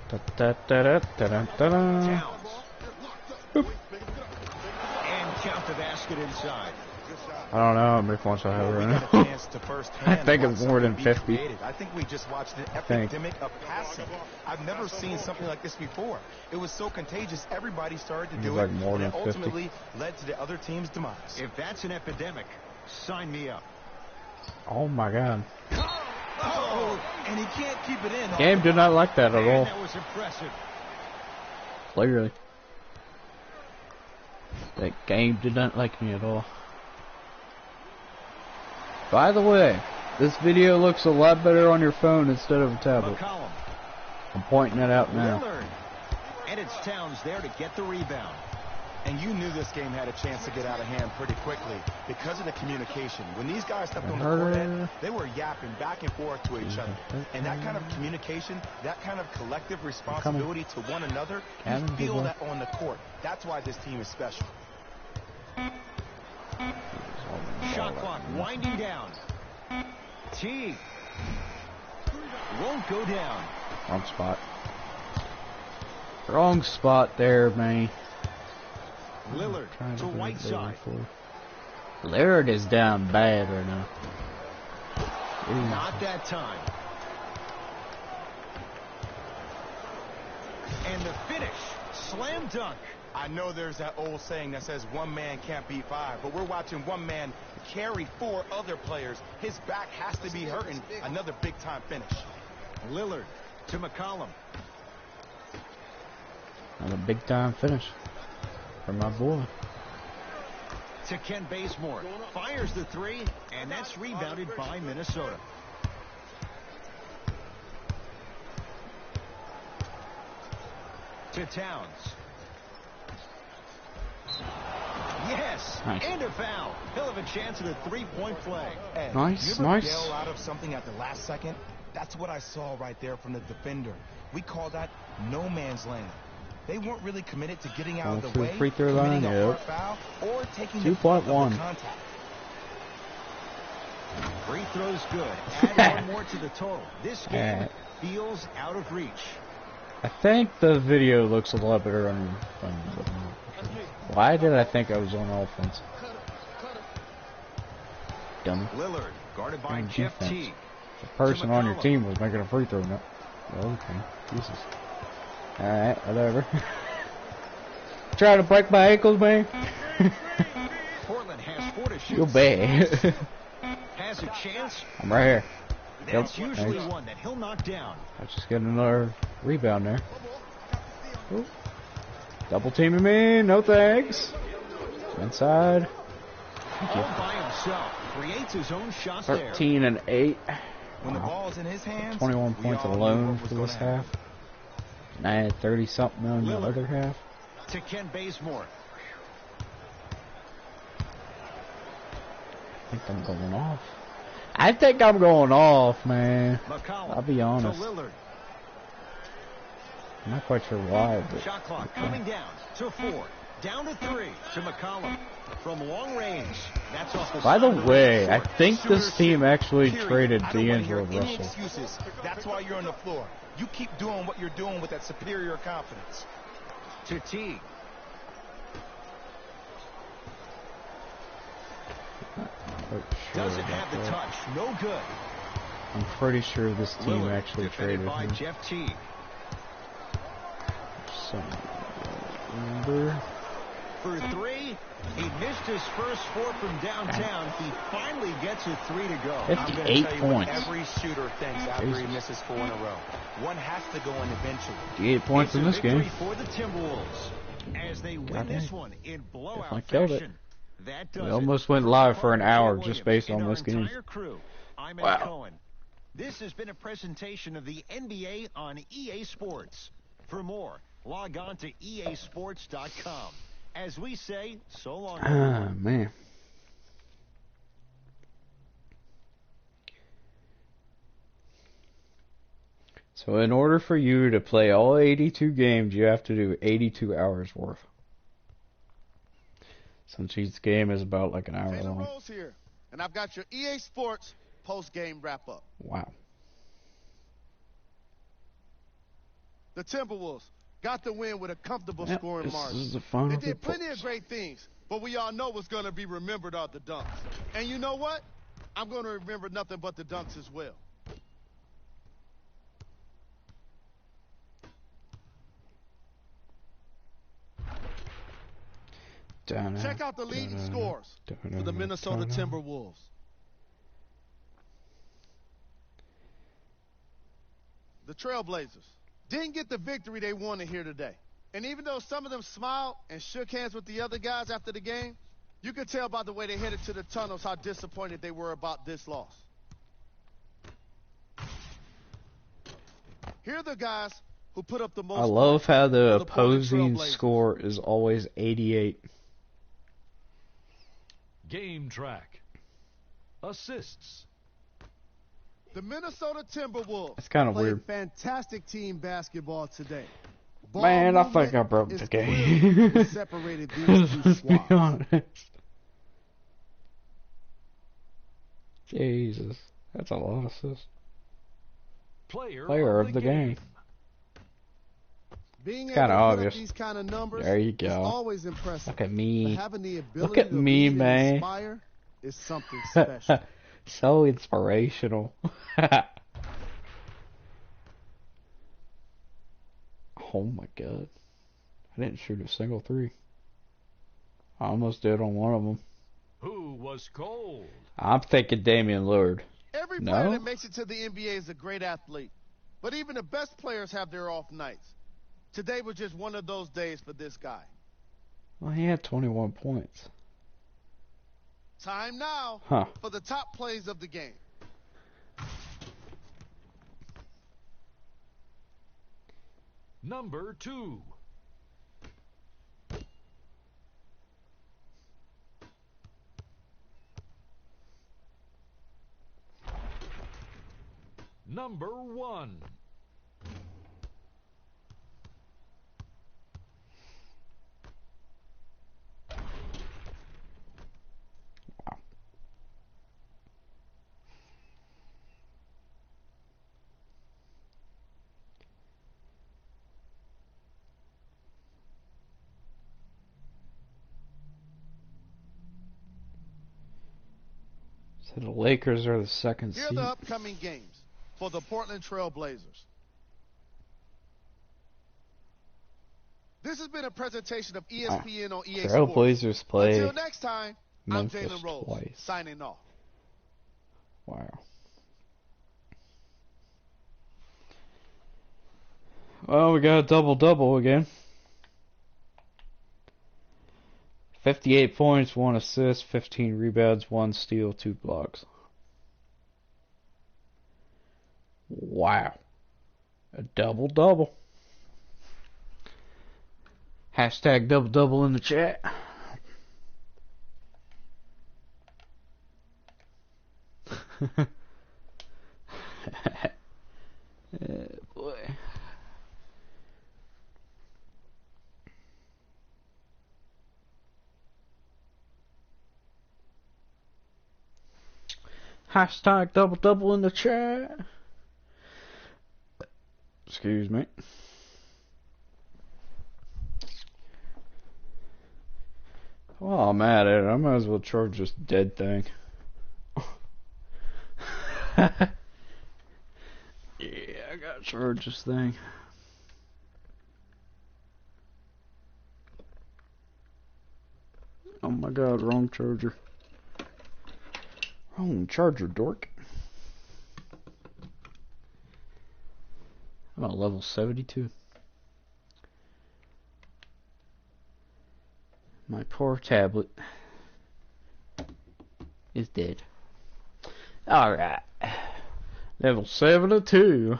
Da, da, da, da, da, da, da. Towns. And count the basket inside. I don't know how many points I have We right got a now. chance to firsthand I think watch it's more than something be 50. created. I think we just watched an think. epidemic of passing. I've never seen something like this before. It was so contagious, everybody started to It's do like it, more and than it 50. ultimately led to the other team's demise. If that's an epidemic, sign me up. Oh my God. Oh, and he can't keep it in. Game did not like that at Man, all. that was impressive. Clearly. That game did not like me at all. By the way, this video looks a lot better on your phone instead of a tablet. McCollum. I'm pointing it out now. Lillard. And it's Towns there to get the rebound. And you knew this game had a chance to get out of hand pretty quickly because of the communication. When these guys stepped on the court, Ed, they were yapping back and forth to each other. And that kind of communication, that kind of collective responsibility to one another, you feel that on the court. That's why this team is special. Shot clock winding down. T. Won't go down. Wrong spot. Wrong spot there, man. Lillard to Whiteside. Lillard is down bad right now. Not that time. And the finish. Slam dunk. I know there's that old saying that says one man can't beat 5, but we're watching one man carry 4 other players. His back has to be hurting. Another big-time finish. Lillard to McCollum. Another big time finish for my boy. To Ken Bazemore. Fires the 3, and that's rebounded by Minnesota. To Towns. Yes, Nice. and a foul. He'll have a chance at a 3-point play. Ed, Nice, you ever nice. bail out of something at the last second? That's what I saw right there from the defender. We call that no man's land. They weren't really committed to getting out Going of to the the way, free throw line, committing a hard yep. foul, or taking 2.1. the contact. Free throws good. Add one more to the total. This game Alright. feels out of reach. I think the video looks a lot better on your phone. Why did I think I was on offense? Dummy. Lillard guarded by On Jeff defense. Teague. The person on your team was making a free throw. No. Okay. Jesus. Alright, whatever. Trying to break my ankles, man. Portland has 4 to shoot. Feel bad. Has a chance. I'm right here. That's Yep, usually thanks. one that he'll knock down. I just get another rebound there. Ooh. Double teaming me, no thanks. Inside. Thank All you. by himself. Creates his own shot there. 13 and 8. When the Wow. ball's in his hands, 21 we points all knew alone what was for gonna this happen. half. And I had 30 something on the Lillard. other half. To Ken Bazemore. I think I'm going off. I think I'm going off, man. McCollum. I'll be honest. To Lillard. I'm not quite sure why, but Shot clock coming down to 4. Down to 3 to McCollum. From long range. That's off the By the side of way, I red court. think this team actually Period. traded I don't want to hear D'Angelo any Russell. excuses. That's why you're on the floor. You keep doing what you're doing with that superior confidence. To Teague. Doesn't have the touch. No good. I'm pretty sure this team Lillard, actually defended traded by him. Jeff Teague. So, remember? For 3, he missed his first 4 from downtown. He finally gets a 3 to go. I'm gonna 58 tell you what points. every shooter thinks after he misses 4 in a row. One has to go in eventually. 58 points in It's this a victory game. for the Timberwolves as they win this one in blowout Definitely killed it. fashion. That does We it. almost went For live for an Parker hour J. just based Williams on and this our game. entire crew, I'm Ed Wow. Cohen. This has been a presentation of the NBA on EA Sports. For more, log on to easports.com. As we say, so long. Ah, man. So in order for you to play all 82 games, you have to do 82 hours worth. Since each game is about like an hour Taylor long. Rose here, and I've got your EA Sports post-game wrap-up. Wow. The Timberwolves got the win with a comfortable Yep, scoring this margin. is the final They did plenty reports. of great things, but we all know what's going to be remembered are the dunks. And you know what? I'm going to remember nothing but the dunks as well. Check out the leading scores for the Minnesota Timberwolves. The Trailblazers didn't get the victory they wanted here today. And even though some of them smiled and shook hands with the other guys after the game, you could tell by the way they headed to the tunnels how disappointed they were about this loss. Here are the guys who put up the most. I love how the for the Portland opposing Trailblazers. score is always 88. Game track. Assists. The Minnesota Timberwolves It's kinda played weird. fantastic team basketball today. Ball Man, I think movement I broke is the clearly game. what separated these two Let's be squads. honest. Jesus. That's a lot of assists. Player of the game. Being It's able kinda to put obvious. up these kind of numbers There you is go. always impressive. Look at But me. having the ability Look at to me, lead and man. inspire is something special. So inspirational. Oh my god. I didn't shoot a single 3. I almost did on one of them. Who was cold? I'm thinking Damian Lillard. Every No? player that makes it to the NBA is a great athlete. But even the best players have their off nights. Today was just one of those days for this guy. Well, he had 21 points. Time now Huh. for the top plays of the game. Number 2. Number 1. So the Lakers are the second Here are seed. the upcoming games for the Portland Trail Blazers. This has been a presentation of ESPN on EA Sports. Trailblazers play Until next time, Memphis I'm Jalen Rose, twice. signing off. Wow. Well, we got a double-double again. 58 points, 1 assist, 15 rebounds, 1 steal, 2 blocks. Wow. A double-double. Hashtag double-double in the chat. Boy. Hashtag double double in the chat. Excuse me. Well, I'm at it. I might as well charge this dead thing. Yeah, I gotta charge this thing. Oh my god, wrong charger. Wrong charger, dork. I'm at level 72. My poor tablet is dead. Alright. Level 72.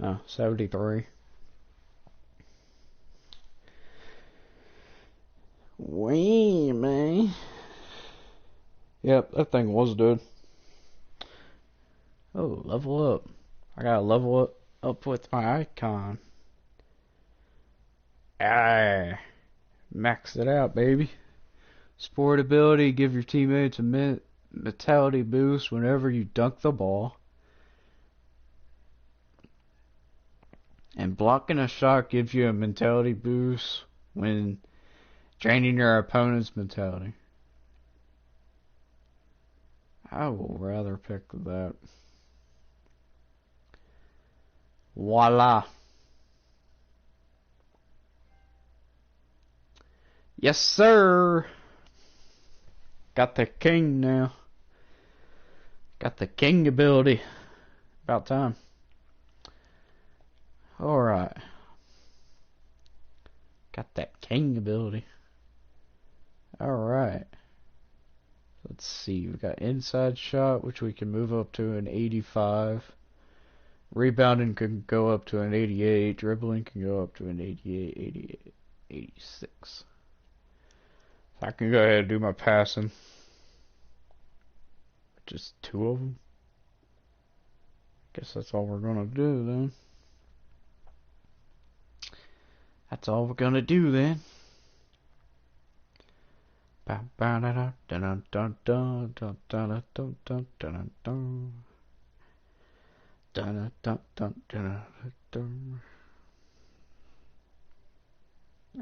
Oh, 73. Wee, man. Yep, that thing was dead. Oh, level up. I gotta level up with my icon. Ah, max it out, baby. Sport ability, give your teammates a mentality boost whenever you dunk the ball. And blocking a shot gives you a mentality boost when draining your opponent's mentality. I will rather pick that. Voila. Yes, sir. Got the king now. Got the king ability. About time. Alright. Got that king ability. Alright. Let's see. We've got inside shot, which we can move up to an 85. Rebounding can go up to an 88. Dribbling can go up to an 88, 88, 86. I can go ahead and do my passing. Just 2 of them. Guess that's all we're gonna do then. That's all we're gonna do then.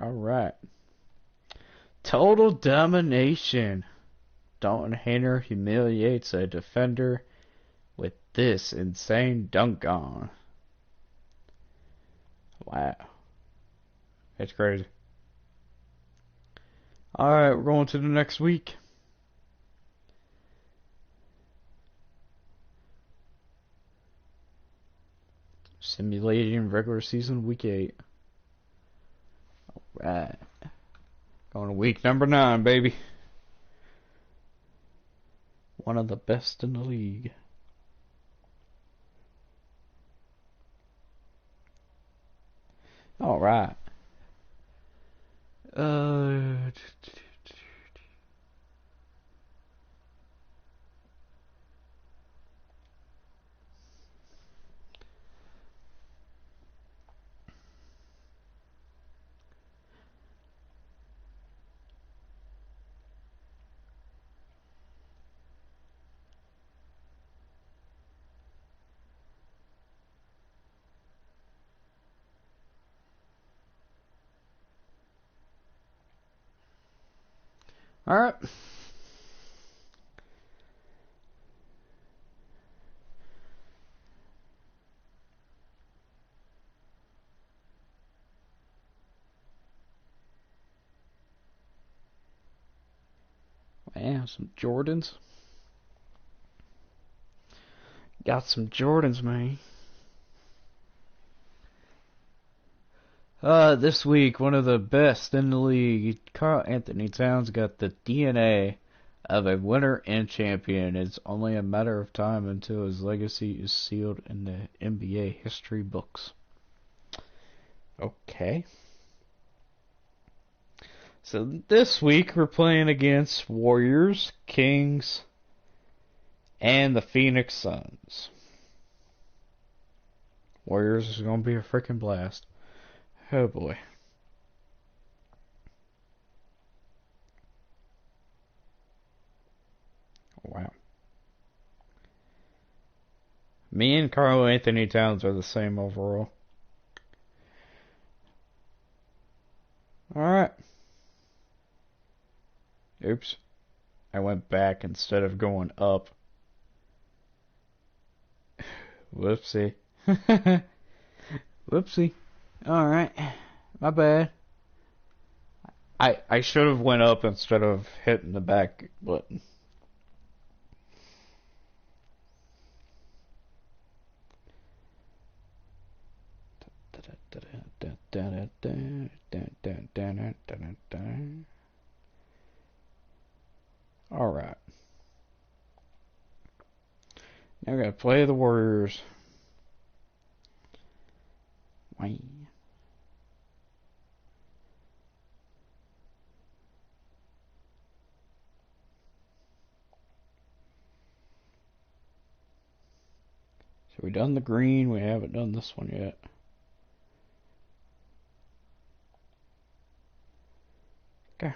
Alright. Total domination. Dalton Hayner humiliates a defender with this insane dunk on. Wow. That's crazy. Alright, we're going to the next week. Simulating regular season week 8. Alright. Going to week number 9, baby. One of the best in the league. Alright. Alright. Man, some Jordans. Got some Jordans, man. This week, one of the best in the league, Karl Anthony Towns got the DNA of a winner and champion. It's only a matter of time until his legacy is sealed in the NBA history books. Okay. So this week, we're playing against Warriors, Kings, and the Phoenix Suns. Warriors is going to be a freaking blast. Oh boy. Wow. Me and Karl Anthony Towns are the same overall. Alright. Oops. I went back instead of going up. Whoopsie. Whoopsie. Alright. My bad. I should have went up instead of hitting the back button. Alright. Now we gotta play the Warriors. Why? So we done the green, we haven't done this one yet. Okay.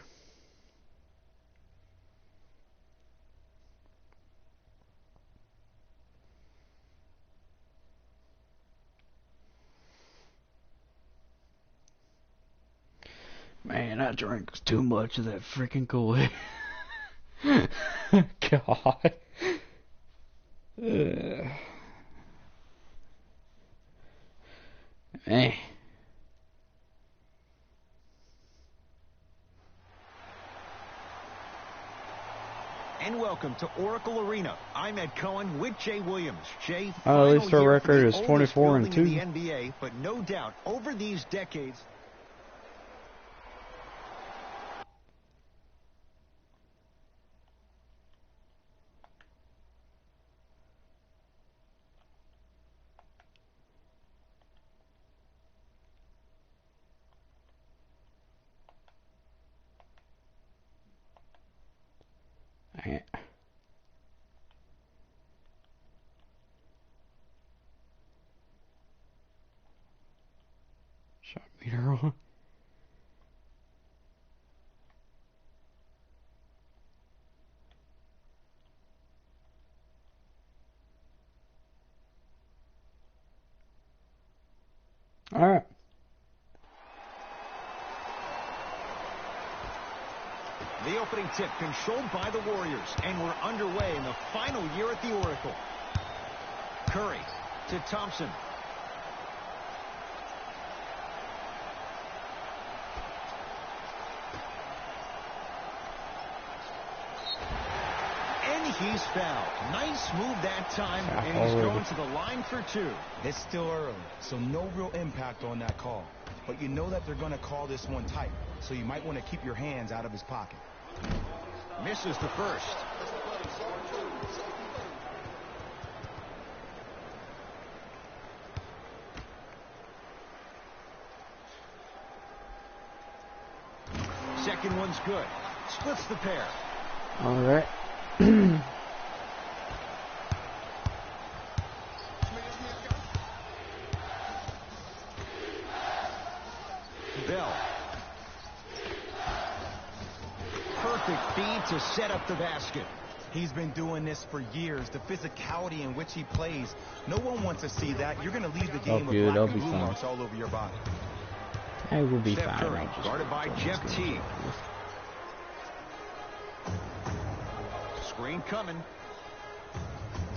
Man, I drank too much of that freaking Kool-Aid. God. Man. And welcome to Oracle Arena. I'm Ed Cohen with Jay Williams. Jay, At least our record is 24-2. The NBA, but no doubt over these decades. Shot meter on. All right. The opening tip controlled by the Warriors, and we're underway in the final year at the Oracle. Curry to Thompson. And he's fouled. Nice move that time, and he's going to the line for two. It's still early, so no real impact on that call. But you know that they're going to call this one tight, so you might want to keep your hands out of his pocket. Misses the first. Second one's good. Splits the pair. All right. Bell. Perfect feed to set up the basket. He's been doing this for years. The physicality in which he plays, no one wants to see that. You're going to leave the game with black and blue marks all over your body. I will be Steph fine. Curry, guarded by Jeff Teague. Screen coming.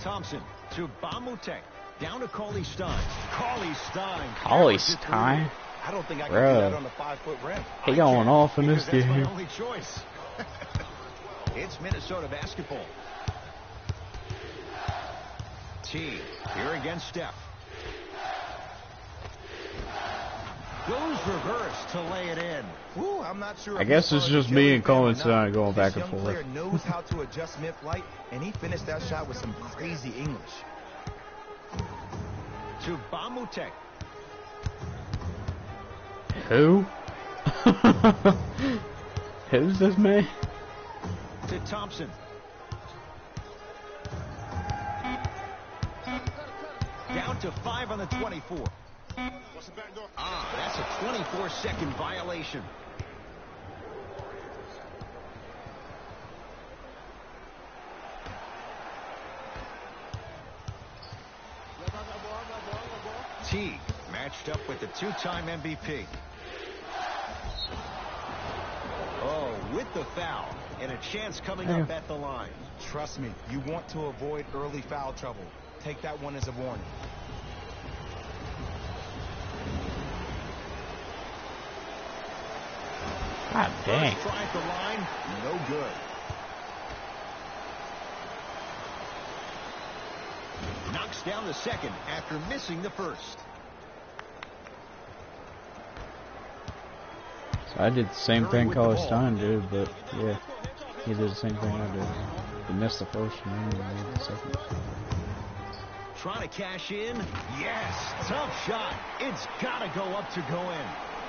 Thompson to Bamutek. Down to Cauley Stein. Cauley Stein. Cauley Stein? I don't think I can do that on the 5-foot rim. He going off in this That's game. my only choice. It's Minnesota basketball. Teague here against Steph. Goes reverse to lay it in. Ooh, I'm not sure. I guess it's just me and Colin Stein going back and forth. This young player knows how to adjust mid-flight, and he finished that shot with some crazy English. To Bamutek. Who? Who's this man? To Thompson. Down to 5 on the 24. That's a 24-second violation. Teague matched up with the two-time MVP. Oh, with the foul. And a chance coming up at the line. Trust me, you want to avoid early foul trouble. Take that one as a warning. God dang. First try at the line, no good. Knocks down the second after missing the first. So I did the same thing college time, dude, but yeah, he did the same thing I did. He missed the first one and made the second. Trying to cash in. Yes, tough shot. It's got to go up to go in.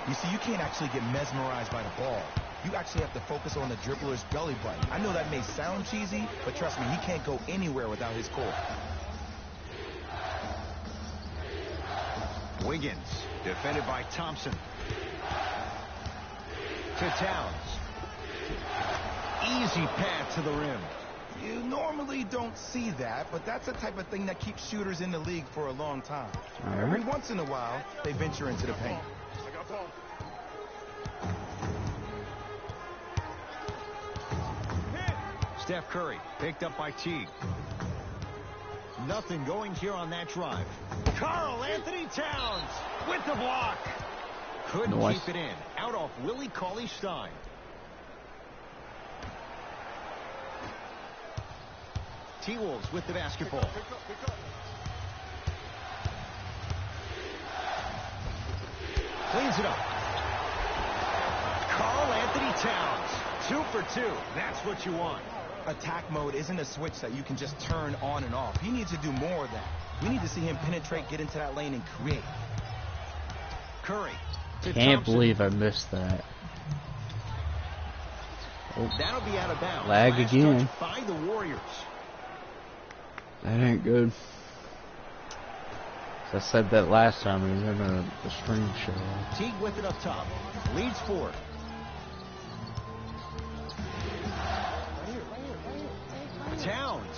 You see, you can't actually get mesmerized by the ball. You actually have to focus on the dribbler's belly button. I know that may sound cheesy, but trust me, he can't go anywhere without his core. Wiggins, defended by Thompson. To Towns. Easy path to the rim. You normally don't see that, but that's the type of thing that keeps shooters in the league for a long time. Every once in a while, they venture into the paint. Steph Curry, picked up by Teague. Nothing going here on that drive. Karl Anthony Towns with the block. Couldn't keep it in. Out off Willie Cauley-Stein. T-Wolves with the basketball. Cleans it up. Karl Anthony Towns. 2 for 2. That's what you want. Attack mode isn't a switch that you can just turn on and off. He needs to do more of that. We need to see him penetrate, get into that lane, and create. Curry. Can't believe I missed that. Oh. That'll be out of bounds. Lag again. By the Warriors. That ain't good. I said that last time. He was in a stream show. Teague with it up top. Leads 4. Towns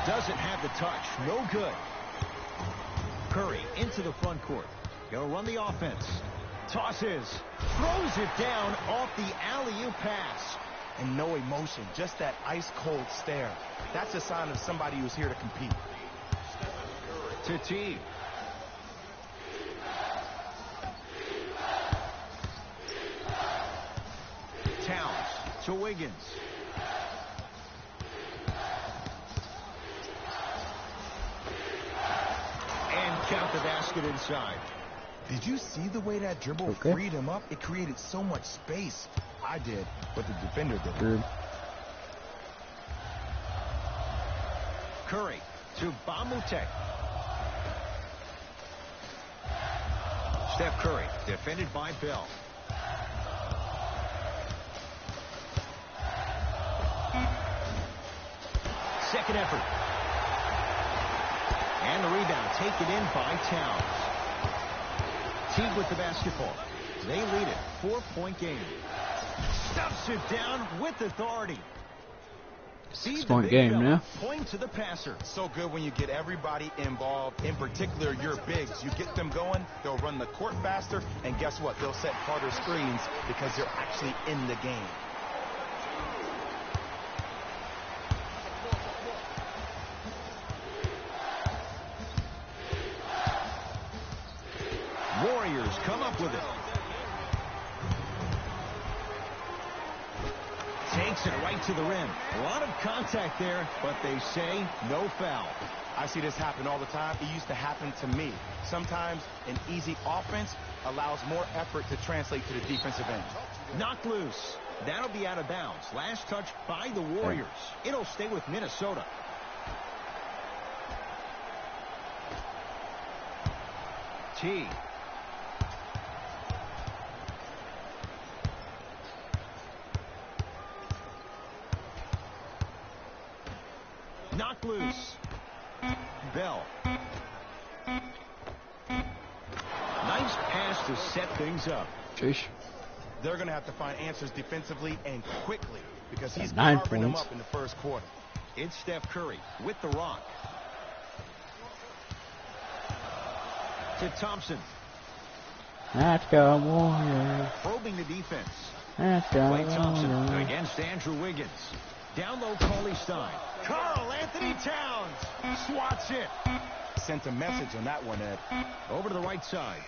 doesn't have the touch. No good. Curry into the front court. Gonna run the offense. Tosses. Throws it down off the alley-oop pass. And no emotion. Just that ice-cold stare. That's a sign of somebody who's here to compete. To Teague. Towns to Wiggins. And count the basket inside. Did you see the way that dribble freed him up? It created so much space. I did, but the defender did. Curry to Bamutek. Steph Curry, defended by Bell. Second effort. And the rebound taken in by Towns. Teague with the basketball. They lead it. 4-point game. Stuffs it down with authority. 6-point game now. Point to the passer. So good when you get everybody involved. In particular, your bigs. You get them going, they'll run the court faster, and guess what? They'll set harder screens because they're actually in the game. Warriors come up with it. Takes it right to the rim. A lot of contact there, but they say no foul. I see this happen all the time. It used to happen to me. Sometimes an easy offense allows more effort to translate to the defensive end. Knocked loose. That'll be out of bounds. Last touch by the Warriors. It'll stay with Minnesota. Teague. Knocked loose. Bell. Nice pass to set things up. Sheesh. They're going to have to find answers defensively and quickly because he's 9 carving them points. up in the first quarter. It's Steph Curry with the rock. To Thompson. Let's go, Warriors. Probing the defense. Let's go, Klay Thompson Warriors. against Andrew Wiggins. Down low, Cauley Stein. Karl Anthony Towns swats it. Sent a message on that one, Ed. Over to the right side.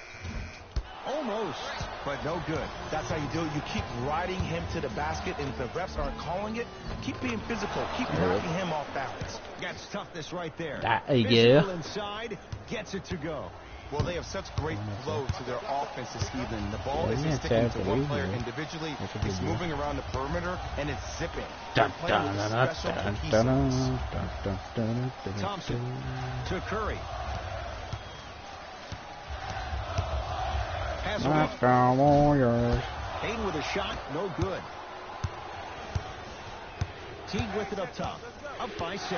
Almost, but no good. That's how you do it. You keep riding him to the basket, and if the refs aren't calling it, keep being physical. Keep knocking him off balance. That's toughness right there. Yeah. Physical inside, gets it to go. Well, they have such great flow to their offense this evening. The ball isn't sticking to one player individually. It's moving around the perimeter, and it's zipping. Dun, They're playing with a special cohesiveness. Thompson to Curry. Has a Let's go, Warriors. Hayden with a shot, no good. Teague with it up top. Up by 6.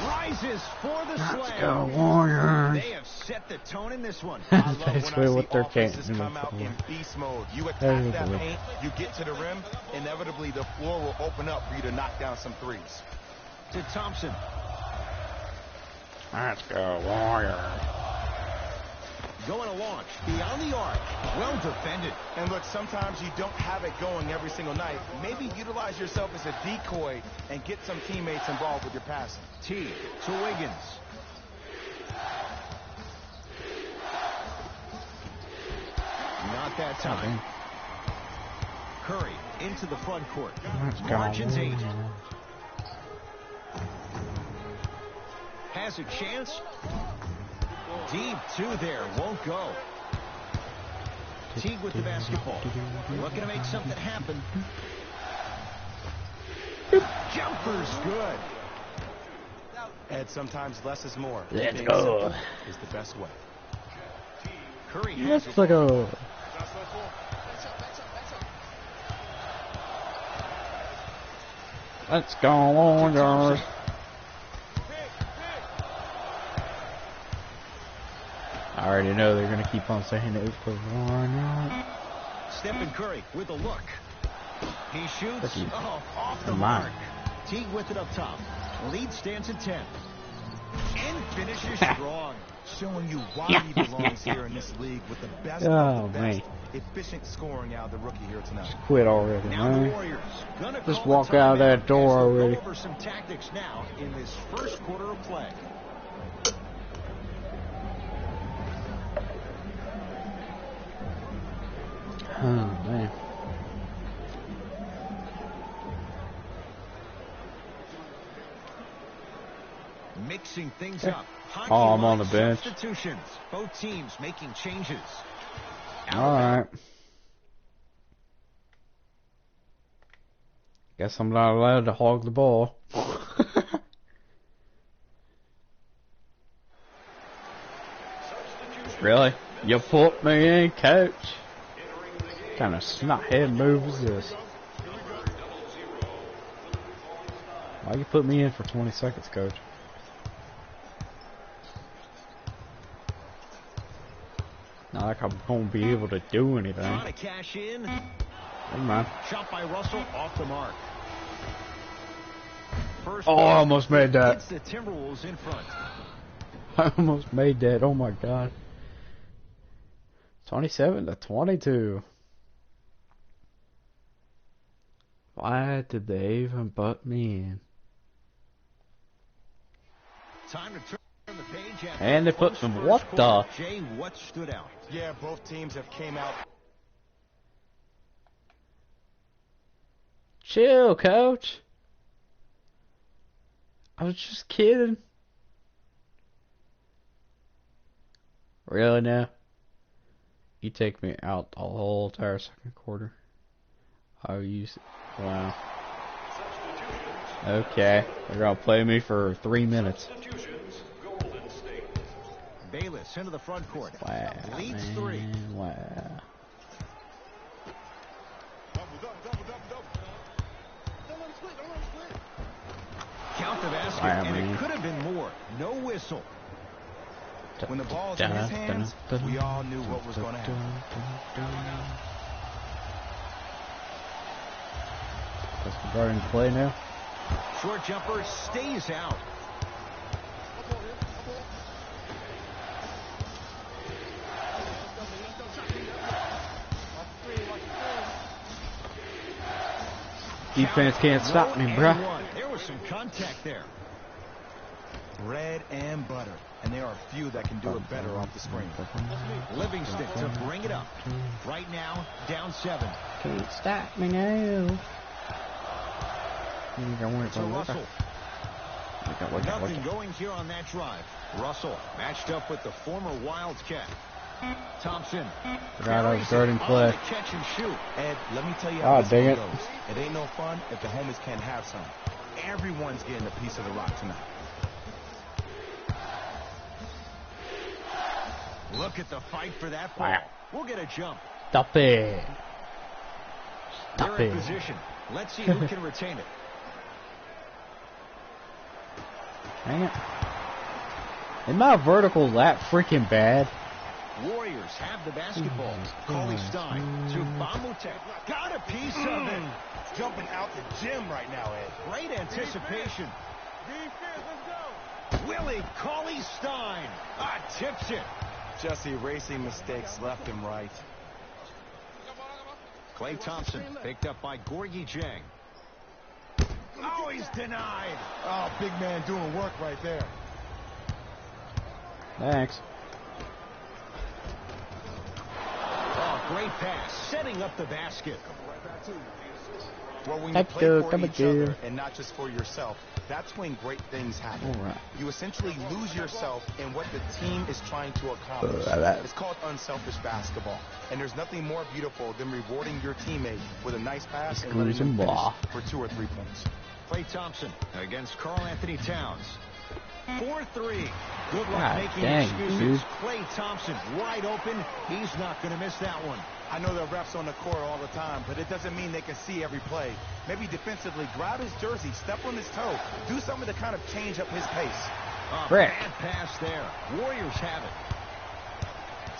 Rises for the slam. Let's go, Warriors. They have set the tone in this one. I love Basically when I what see they're offenses capable come out of. in beast mode. You attack that paint, you get to the rim, inevitably the floor will open up for you to knock down some threes. To Thompson. Let's go, Warriors. Going to launch beyond the arc. Well defended. And look, sometimes you don't have it going every single night. Maybe utilize yourself as a decoy and get some teammates involved with your passing. T to Wiggins. Not that time. Curry into the front court. Margins 8. Has a chance. Deep 2 there. Won't go. Teague with the basketball. Looking to make something happen. Jumper's good. And sometimes less is more. Let's Being go. simple is the best way. Curry has Let's it. go. Let's go, Warriors. I already know they're going to keep on saying it for Warriors. Stephen Curry with a look. He shoots. Ricky. Oh, off the Come mark. on. Teague with it up top. Lead stands at 10. And finishes strong. Showing you why he belongs here in this league with the best Oh, of the best. man. Efficient scoring out of the rookie here tonight. Quit already, Now the man. Warriors gonna Just call a walk out of that timeout door as they'll already. Go over some tactics now in this first quarter of play. Oh, man. Mixing things up. Hockey Oh, I'm on line the bench. Substitutions. Both teams making changes. All right. Guess I'm not allowed to hog the ball. Really? You put me in, coach? What kind of snot-head move is this? Why you put me in for 20 seconds, coach? Not like I'm gonna be able to do anything. Trying to cash in. Never mind. Shot by Russell off the mark. First Oh, I almost made that. It's the Timberwolves in front. I almost made that. Oh my god. 27-22. Why did they even butt me in? Time to turn the page. After And they put close some first what the? quarter. Jay, what stood out? Yeah, both teams have came out. Chill, coach. I was just kidding. Really now? You take me out the whole entire second quarter. I'll use it. Wow. Okay. They're gonna play me for 3 minutes. Bayless into the front court. Wow. Leads Man. 3. Wow. Count the basket, Wow, and man. it could have been more. No whistle. When the ball's in his hands, we all knew what was going to happen. That's regarding the play now. Short jumper stays out. defense can't stop me, bruh. There was some contact there. Bread and butter. And there are few that can do it better off the screen. Livingston to bring it up. Right now, down 7. Can't stop me now. To Russell. Nothing going here on that drive. Russell matched up with the former Wildcat. Thompson. Forgot I was guarding play. Catch and shoot. Ed, let me tell you how this dang one it. goes. It ain't no fun if the homies can't have some. Everyone's getting a piece of the rock tonight. Look at the fight for that ball. We'll get a jump. Stop it. Stop They're in it. position. Let's see who can retain it. Dang it. Is my vertical that freaking bad? Warriors have the basketball. Cauley Stein to Bamutek. Got a piece of it. It's jumping out the gym right now, Ed. Great anticipation. Defense, let's go. Willie Cauley Stein. Tips it. Just erasing mistakes left and right. Klay Thompson picked up by Gorgie Jang. Oh, he's denied. Oh, big man doing work right there. Thanks. Oh, great pass. Setting up the basket. Well, when you Heck, play dude, for come each here. other and not just for yourself, that's when great things happen. All right. You essentially lose yourself in what the team is trying to accomplish. It's called unselfish basketball. And there's nothing more beautiful than rewarding your teammate with a nice pass and letting them finish for 2 or 3 points. Klay Thompson against Karl Anthony Towns. 4-3. Good luck God making dang, excuses. dude. Klay Thompson wide open. He's not going to miss that one. I know the refs on the court all the time, but it doesn't mean they can see every play. Maybe defensively, grab his jersey, step on his toe, do something to kind of change up his pace. Frick. Bad pass there. Warriors have it.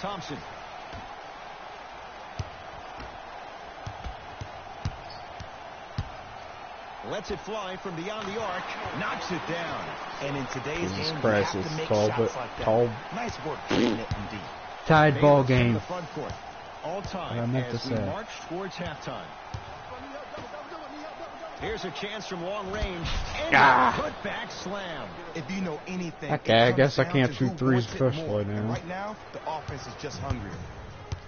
Thompson. Lets it fly from beyond the arc. Knocks it down. And in today's Jesus game, you Christ, have to it's make tall, shots but like that. tall. Nice work getting it indeed. Tied ball Bayless in game. the front court. All What I time meant to as we say. march towards halftime. Here's a chance from long range. And a put-back slam. If you know anything, Okay, it I comes guess I down can't to shoot who threes wants it officially more. now. And right now, the offense is just hungrier.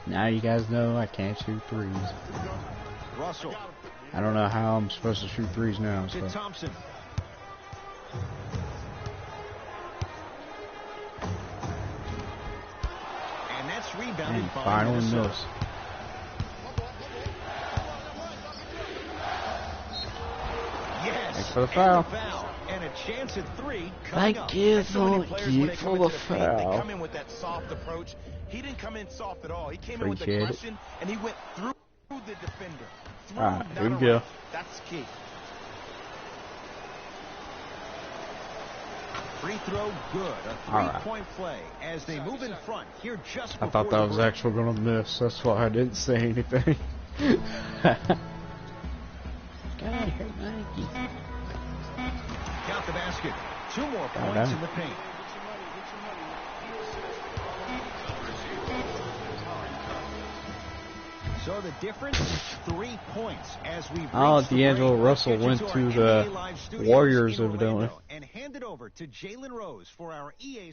Now you guys know I can't shoot threes. Russell I don't know how I'm supposed to shoot threes now. to So. Thompson. And that's rebounded And by finally Minnesota. miss. Yes. Thanks for the and foul. And a chance at 3 coming up. Thank you And so many for players, when they come the into the paint, they foul. come in with that soft approach. He didn't come in soft at all. He came in with Appreciate it. aggression, and he went through the defender. Through, All right, here not we go. around. That's key. Free throw good. A All right. three-point play as they move in front here just I before thought that the was break. actually going to miss. That's why I didn't say anything. God, hurt Mikey. Count the basket. 2 more points done. in the paint. So the difference, 3 points as we Oh, reach the D'Angelo break. Russell Let's get went you to our the NBA Live studios Warriors, in Orlando evidently. and hand it over to Jalen Rose for our EA.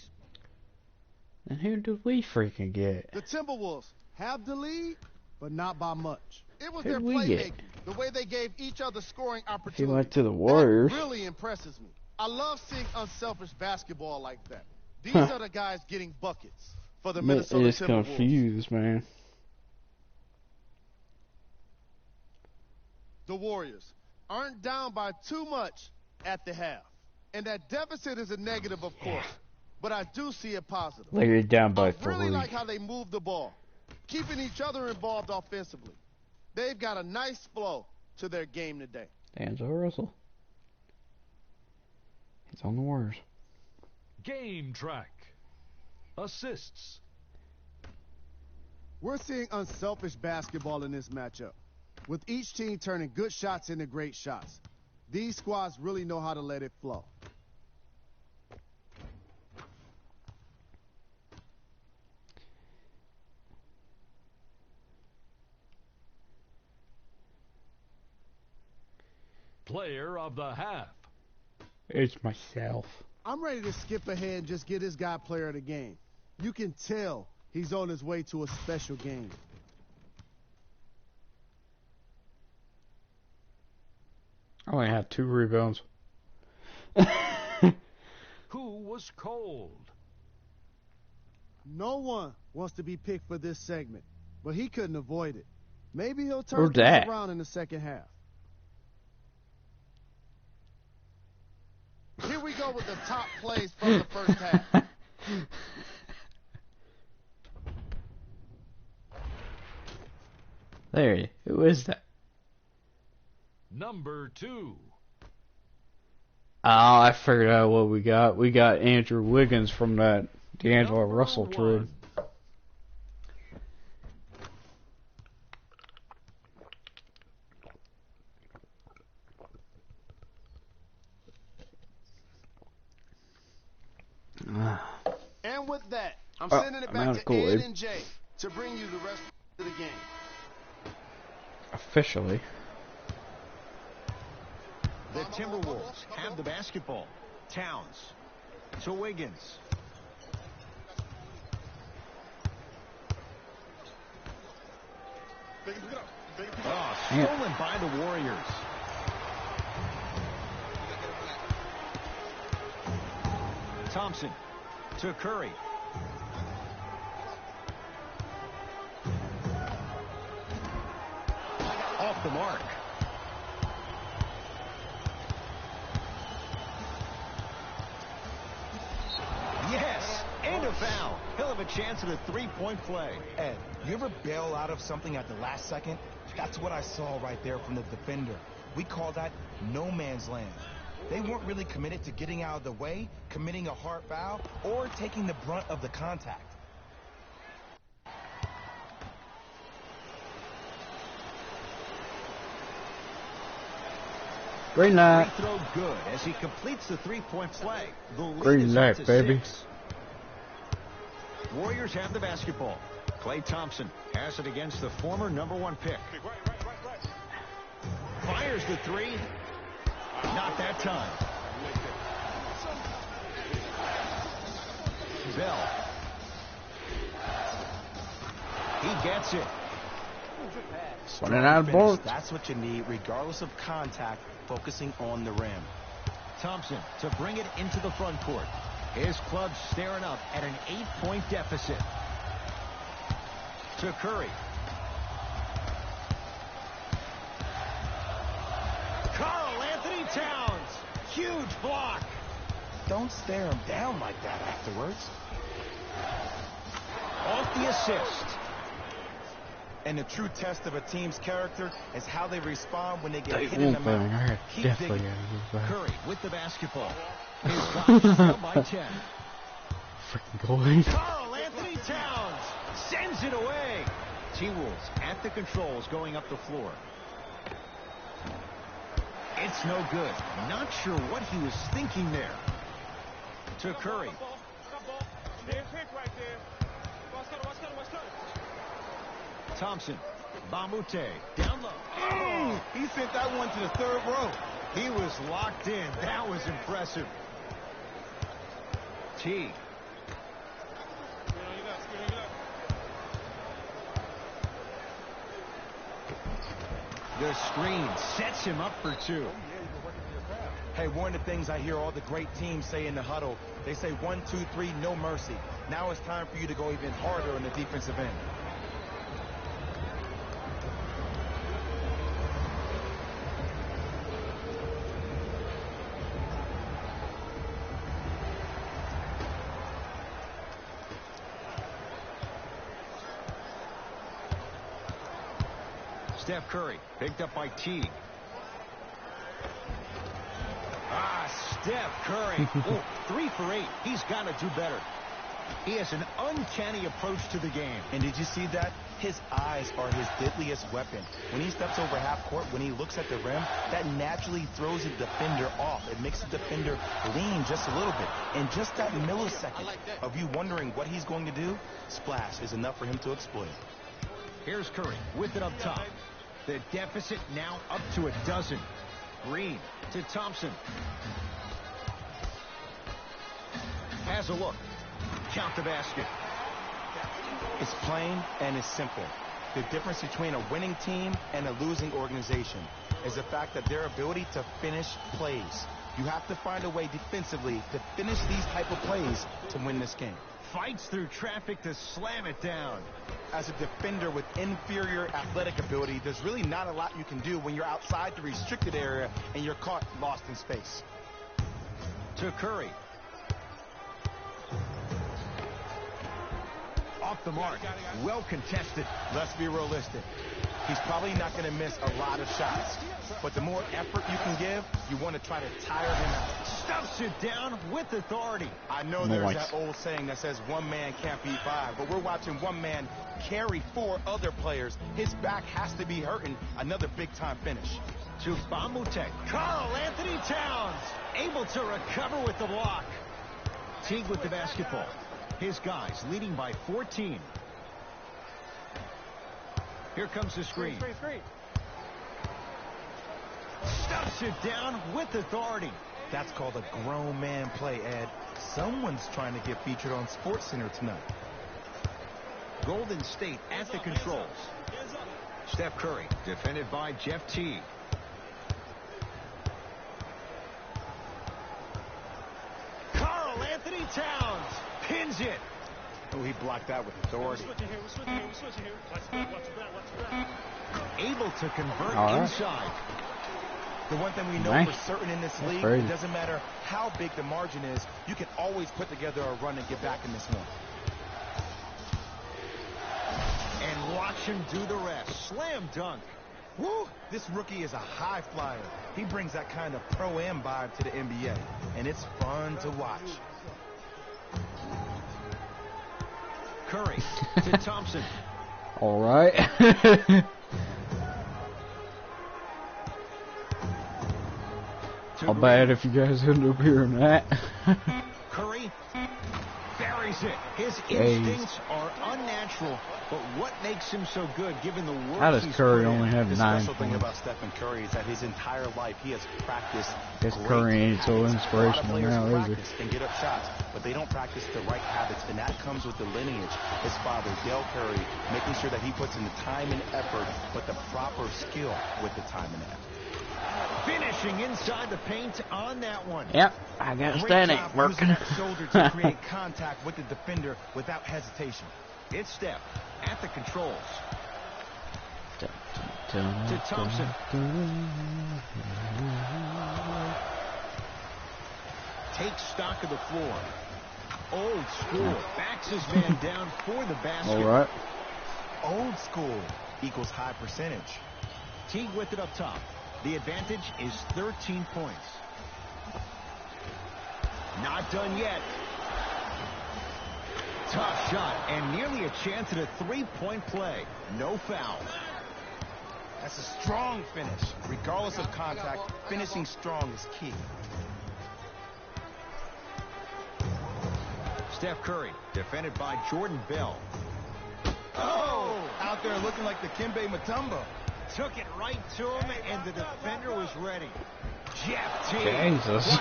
And who did we freaking get? The Timberwolves have the lead, but not by much. It was Who'd their we get? playmaking, the way they gave each other scoring He opportunities. went to the Warriors. That really impresses me. I love seeing unselfish basketball like that. These Huh. are the guys getting buckets for the It Minnesota is Timberwolves. confused, man. The Warriors aren't down by too much at the half. And that deficit is a negative, of course. But I do see it positive. Laid it down by I really 3. like how they move the ball, keeping each other involved offensively. They've got a nice flow to their game today. D'Angelo Russell. He's on the Warriors. Game track. Assists. We're seeing unselfish basketball in this matchup, with each team turning good shots into great shots. These squads really know how to let it flow. player of the half. It's myself. I'm ready to skip ahead and just get this guy player of the game. You can tell he's on his way to a special game. I only had 2 rebounds. Who was cold? No one wants to be picked for this segment, but he couldn't avoid it. Maybe he'll turn Where's things that? around in the second half. Here we go with the top plays from the first half. There, who is that? Number 2. Oh, I figured out what we got. We got Andrew Wiggins from that D'Angelo Number Russell 1. trade. And with that, I'm Oh, sending it I'm back out to of Kool-Aid. Ed and Jay to bring you the rest of the game. Officially. The Timberwolves have the basketball. Towns to Wiggins. Oh, stolen by the Warriors. Thompson to Curry. Off the mark. Yes, and a foul. He'll have a chance at a three-point play. Ed, you ever bail out of something at the last second? That's what I saw right there from the defender. We call that no man's land. They weren't really committed to getting out of the way, committing a hard foul, or taking the brunt of the contact. Green light. Free throw good as he completes the three-point play. The lead Green is light, up to baby. 6. Warriors have the basketball. Klay Thompson has it against the former #1 pick. Fires the 3. Not that time. Bell. He gets it. Running out of boards. That's what you need, regardless of contact, focusing on the rim. Thompson to bring it into the front court. His club staring up at an 8-point deficit. To Curry. Karl Anthony Towns. Huge block. Don't stare him down like that afterwards. Off the assist. And the true test of a team's character is how they respond when they get They hit in the won't play. mouth. I Keep definitely digging. gotta Curry with the basketball. His Bucks trail by 10. freaking going. Karl Anthony Towns sends it away. T-Wolves at the controls going up the floor. It's no good. Not sure what he was thinking there. To Curry. Thompson. Bamute. Down low. Oh, He sent that one to the third row. he was locked in. That was impressive. T. The screen sets him up for 2. Hey, one of the things I hear all the great teams say in the huddle, they say 1, 2, 3, no mercy. Now it's time for you to go even harder on the defensive end. Steph Curry picked up by Teague. Steph Curry. Oh, 3 for 8. He's got to do better. He has an uncanny approach to the game. And did you see that? His eyes are his deadliest weapon. When he steps over half court, when he looks at the rim, that naturally throws the defender off. It makes the defender lean just a little bit. And just that millisecond of you wondering what he's going to do, splash is enough for him to exploit. Here's Curry with it up top. The deficit now up to a dozen. Green to Thompson. Has a look. Count the basket. It's plain and it's simple. The difference between a winning team and a losing organization is the fact that their ability to finish plays. You have to find a way defensively to finish these type of plays to win this game. Fights through traffic to slam it down. As a defender with inferior athletic ability, there's really not a lot you can do when you're outside the restricted area and you're caught lost in space. To Curry. Off the mark. Well contested. Let's be realistic. He's probably not going to miss a lot of shots. But the more effort you can give, you want to try to tire him out. Stuffs it down with authority. I know there's that old saying that says one man can't beat five, but we're watching one man carry 4 other players. His back has to be hurting. Another big-time finish. To Bamutek. Karl Anthony Towns able to recover with the block. Teague with the basketball. His guys leading by 14. Here comes the screen. Stuffs it down with authority. That's called a grown man play, Ed. Someone's trying to get featured on SportsCenter tonight. Golden State at the controls. Steph Curry defended by Jeff Teague. Karl Anthony Towns pins it. Oh, he blocked that with authority. Able to convert inside. The one thing we know for certain in this league, it doesn't matter how big the margin is, you can always put together a run and get back in this one. And watch him do the rest. Slam dunk. Woo! This rookie is a high flyer. He brings that kind of pro-am vibe to the NBA, and it's fun to watch. Curry to Thompson. All right. How bad if you guys end up hearing that. Curry buries it. His instincts are unnatural, but what makes him so good given the work How does Curry only have 9 The special thing points? about Stephen Curry is that his entire life he has practiced. Guess Curry ain't so inspirational now, is he? And get up shots, but they don't practice the right habits, and that comes with the lineage. His father, Dale Curry, making sure that he puts in the time and effort, but the proper skill with the time and effort. Finishing inside the paint on that one. Yep, I guess that ain't working. That shoulder to create contact with the defender without hesitation. It's Steph at the controls. To Thompson. Takes stock of the floor. Old school. Backs his man down for the basket. All right. Old school equals high percentage. Teague with it up top. The advantage is 13 points. Not done yet. Tough shot and nearly a chance at a three-point play. No foul. That's a strong finish. Regardless of contact, finishing strong is key. Steph Curry, defended by Jordan Bell. Oh! Out there looking like the Kimbe Mutombo. Took it right to him, and the defender was ready. Jeff Teague. Jesus.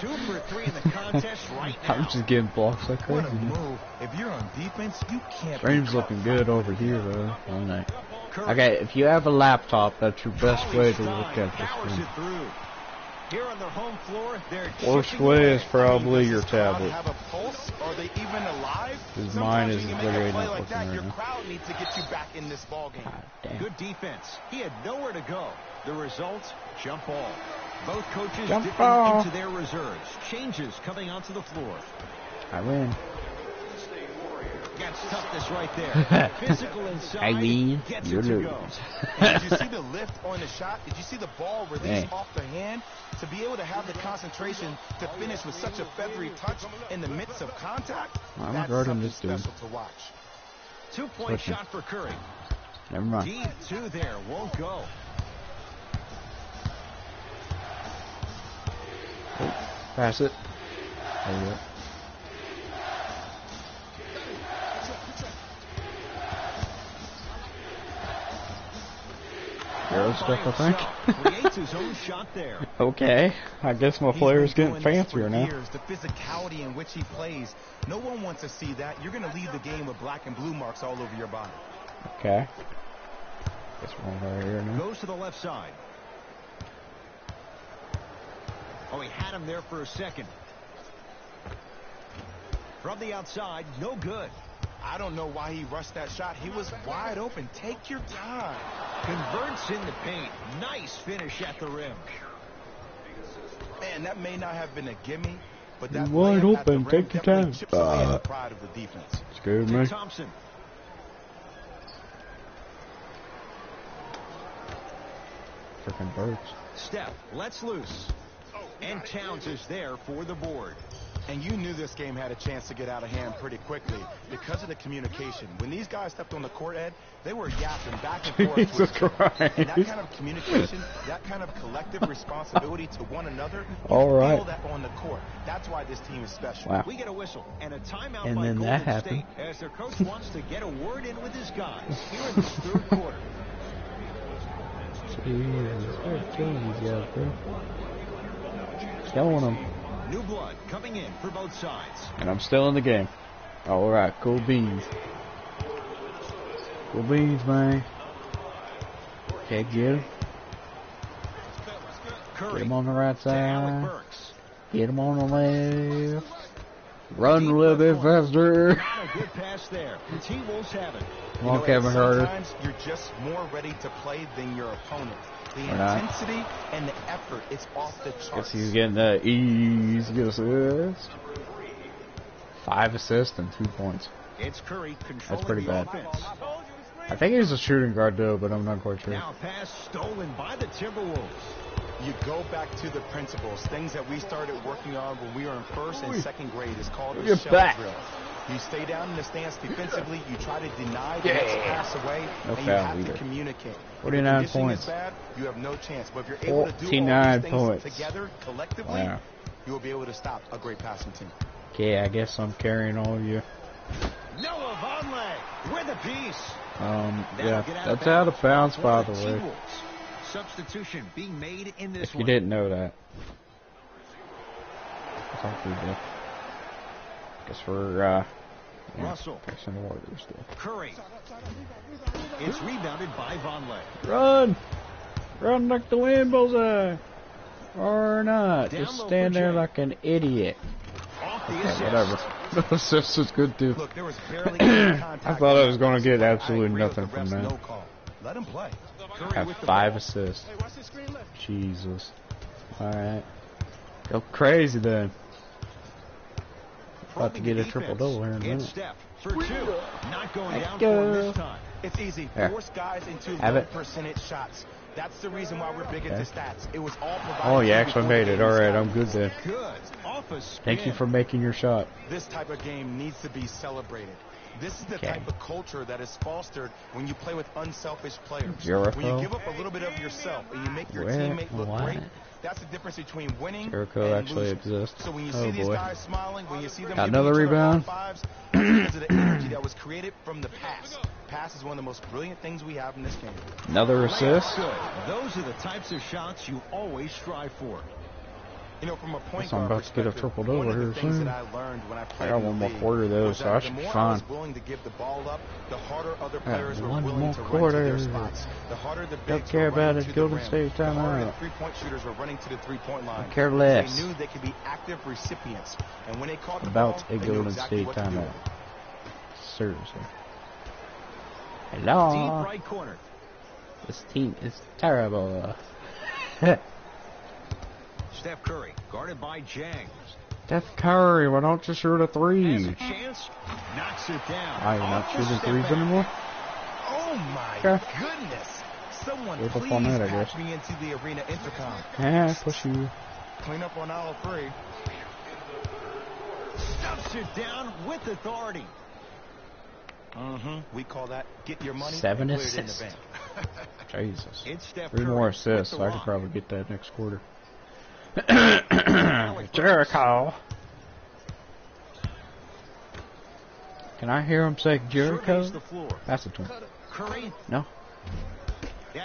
2 for 3 in the contest right now. I'm just getting blocks like What crazy. a move. If you're on defense, you can't. Stream's looking good over here, though. All night. Okay, if you have a laptop, that's your best way to look at this thing. Here on their home floor, they're Worst way is probably your tablet. Have a pulse? Are they even alive? Because mine is Sometimes when you literally make a play not like looking that, right your now. crowd needs to get you back in this ball game. God damn. Good defense. He had nowhere to go. The result, jump ball. Both coaches Jump dipping ball. into their reserves. Changes coming onto the floor. I win. Got toughness right there. Physical inside. I mean, gets you it to lose. go. And did you see the lift on the shot? Did you see the ball release Hey. off the hand? To be able to have the concentration to finish with such a feathery touch in the midst of contact, I'm that's guarding something this dude. special to watch. 2-point Switching. shot for Curry. Never mind. Deep 2 there. Won't go. Pass it. There you go. There we and stuff, I think. Creates his own shot there. Okay, I guess my player's getting fancier now. The physicality in which he plays, no one wants to see that. You're going to leave the game with black and blue marks all over your body. Okay. Guess we're right here now. Goes to the left side. Oh, he had him there for a second. From the outside, no good. I don't know why he rushed that shot. He was wide open. Take your time. Converts in the paint. Nice finish at the rim. Man, that may not have been a gimme, but that wide layup at the open. rim Take your definitely time. chips away at the pride of the defense. It's good, man. Thompson. Freaking birds. Steph lets loose. And Towns is there for the board. And you knew this game had a chance to get out of hand pretty quickly because of the communication. When these guys stepped on the court, Ed, they were yapping back and forth. Jesus Christ. And that kind of communication, that kind of collective responsibility to one another, All right. feel that on the court. That's why this team is special. Wow. We get a whistle and a timeout And by then Golden that happened. State as their coach wants to get a word in with his guys here in this third quarter. Jesus, they're killing these guys, bro. Killing them. New blood coming in for both sides. And I'm still in the game. All right, cool beans. Cool beans, man. Okay, get him. Curry Get him on the right to Alec side. Burks. Get him on the left. Run a little bit faster. Not a good pass there. The T-Wolves have it. Come on, Kevin Herter. Sometimes you're just more ready to play than your opponent. The We're not. intensity and the effort, it's off the charts. Guess he's getting the easy assist. 5 assists and 2 points. It's Curry controlling That's pretty the bad. offense. I think he's a shooting guard though, but I'm not quite sure. Now a pass stolen by the Timberwolves. You go back to the principles, things that we started working on when we were in first and second grade. It's called the You're shell back. drill. You stay down in the stance defensively, you try to deny the next pass away, No and you foul have either. to communicate. 49 If the conditioning points. is bad, you have no chance. But if you're able to do all 49 these things points. together, collectively, Wow. you will be able to stop a great passing team. Okay, I guess I'm carrying all of you. Noah Vonleh with a piece. Yeah, that's out of bounds, by the way. T-Wolves. Substitution being made in this If you one. didn't know that. I thought we did. Guess we're, Russell. fixing the Warriors still. Curry. It's rebounded by Vonleh. Run! Run like the wind, bullseye! Or not. Down Just low stand for there Jay. like an idiot. Off the Yeah, assist. whatever. The assist is good too. Look, there was barely any contact. I thought I was on going that to get pass. I absolutely agree with nothing the from refs, that. No call. Let him play. Curry Have with the 5 ball. assists. Jesus. Alright. Go crazy then. About to Probing get the a triple defense. double here in a It's minute. Steph for 2. Not going Let's down go. for him this time. It's easy. There. Force guys into Have low it. percentage shots. That's the reason why we're big into Okay. stats. It was all provided. Oh, you to actually before made the it. game Alright, started. I'm good then. Good. Off a spin. Thank you for making your shot. This type of game needs to be celebrated. This is the Okay. type of culture that is fostered when you play with unselfish players. Jericho? When you give up a little bit of yourself and you make your Where? teammate look What? great, that's the difference between winning Jericho and actually losing. exists. So when you Oh, see these boy. guys smiling, when you see them Got giving another each other rebound. high fives, it's because of the energy that was created from the pass. Pass is one of the most brilliant things we have in this game. Another assist. Good. Those are the types of shots you always strive for. You know, from a point Guess I'm guard about to get a perspective, triple-double one of the here things soon. that I learned when I played got in the one more league quarter, though, was so that I the should be more I fine. was willing to give the ball up, the harder other Yeah, players were one willing more to run quarter. to their spots. The harder the bigs care were about running his to the Golden rim, State the harder the timeout. three-point shooters were running to the three-point line. care Because less They knew they could be active recipients, and when they caught the about ball, a they knew Golden exactly State what to do. timeout. Seriously. Deep Hello. right corner. This team is terrible. Steph Curry guarded by Jang. Steph Curry, why don't you shoot a Has a three? chance. Knocks it down. Are you not Off the shooting step threes back. anymore? Oh my Okay. goodness! Someone Give up please on that, I patch guess. me into the arena intercom. Yeah, push you. Clean up on aisle 3. Stuffs it down with authority. We call that get your money 7 and put it in the assists. bank. Jesus. It's Steph 3 Curry more with assists, the so I could rock. probably get that next quarter. Alec Jericho. Can I hear him say Jericho? Surveys the floor. That's a twin. Curry No.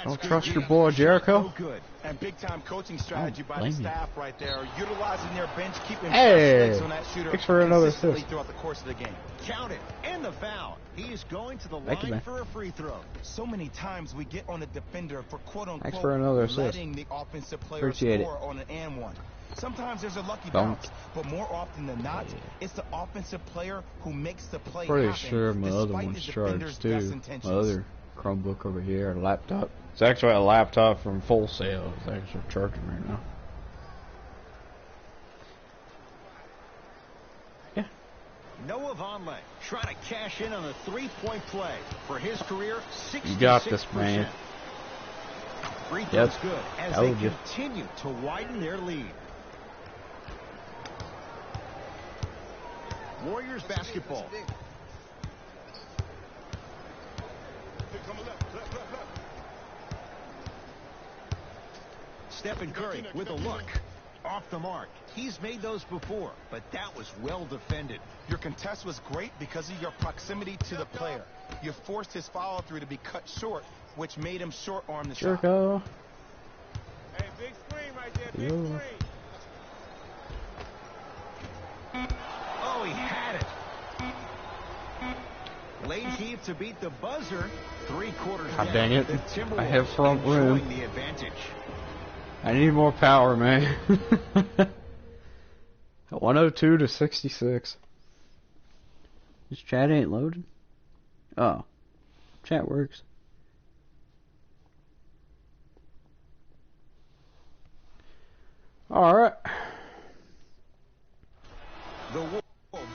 Don't trust your boy Jericho. Good. And big-time coaching strategy by the staff right there, utilizing their bench, keeping hey, legs on that shooter thanks for another consistently assist throughout the course of the game. Count it, and the foul. He's going to the line for a free throw. So many times we get on a defender for quote-unquote thanks for another assist. letting the offensive player Appreciate score it. on an and one. Sometimes there's a lucky bounce, but more often than not, it's the offensive player who makes the play Pretty happen. sure my other one's charged too. My other Chromebook over here, a laptop. It's actually a laptop from Full Sail. It's actually charging right now. Yeah. Noah Vonleh trying to cash in on a three-point play. For his career, 66%. You got this, man. Free throw's good as they continue to widen their lead. Warriors basketball. Stephen Curry with a look. Off the mark. He's made those before, but that was well defended. Your contest was great because of your proximity to the player. You forced his follow-through to be cut short, which made him short-arm the shot. Jericho. Hey, big screen right there, big screen. Oh, he had it. Late heave to beat the buzzer. 3/4 God down. dang it. I have front room. The advantage. I need more power, man. 102 to 66. This chat ain't loaded? Oh. Chat works. Alright. The Wolves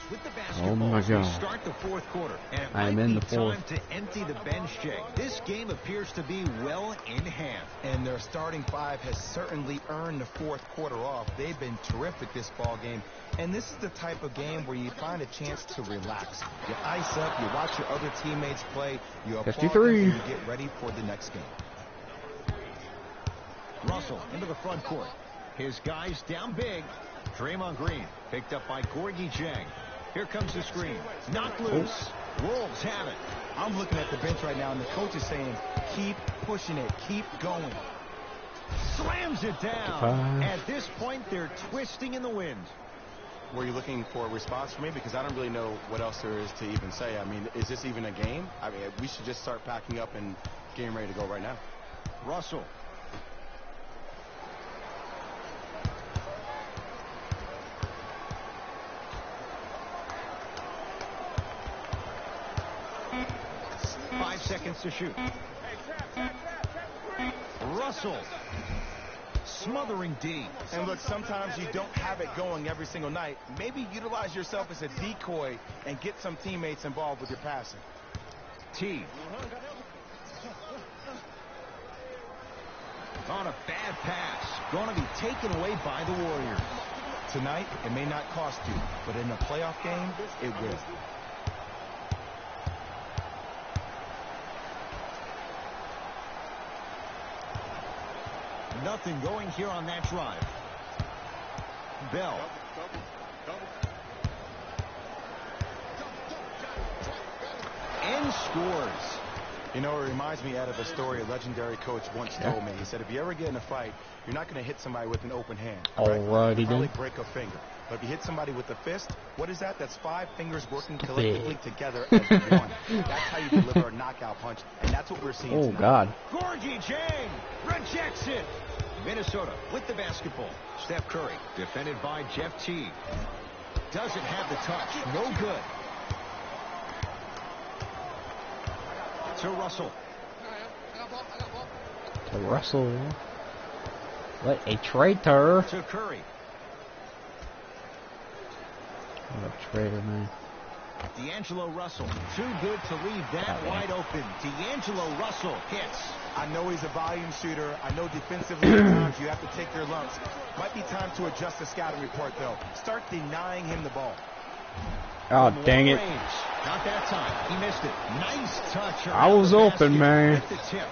with the basketball. Oh my God. Start the fourth quarter. And it I am might in be the fourth. time to empty the bench, Jay. This game appears to be well in hand. And their starting five has certainly earned the fourth quarter off. They've been terrific this ball game. And this is the type of game where you find a chance to relax. You ice up, you watch your other teammates play, you applaud 53. them, and you get ready for the next game. Russell into the front court. His guys down big. Draymond Green picked up by Gorgie Jang. Here comes the screen. Knocked loose. Wolves have it. I'm looking at the bench right now, and the coach is saying, keep pushing it, keep going. Slams it down. At this point, they're twisting in the wind. Were you looking for a response from me? Because I don't really know what else there is to even say. I mean, is this even a game? I mean, we should just start packing up and getting ready to go right now. Russell. Seconds to shoot. Russell smothering D. And look, sometimes you don't have it going every single night. Maybe utilize yourself as a decoy and get some teammates involved with your passing. T. On a bad pass. Going to be taken away by the Warriors. Tonight, it may not cost you, but in a playoff game, it will. Nothing going here on that drive. Bell. And scores. You know, it reminds me out of a story a legendary coach once told me. He said, if you ever get in a fight, you're not going to hit somebody with an open hand. Alrighty then. Probably then. break a finger. But if you hit somebody with a fist, what is that? That's 5 fingers working collectively together as one. That's how you deliver a knockout punch, and that's what we're seeing tonight. God. Gorgie Jang rejects it. Minnesota with the basketball. Steph Curry defended by Jeff T. Doesn't have the touch. No good. To Russell. To Russell. What a traitor. To Curry. What a traitor, man. D'Angelo Russell. Too good to leave that wide open. D'Angelo Russell hits. I know he's a volume shooter. I know defensively at times you have to take your lumps. Might be time to adjust the scouting report, though. Start denying him the ball. Oh, dang it. Not that time. He missed it. Nice touch. I was open, man. With the tip.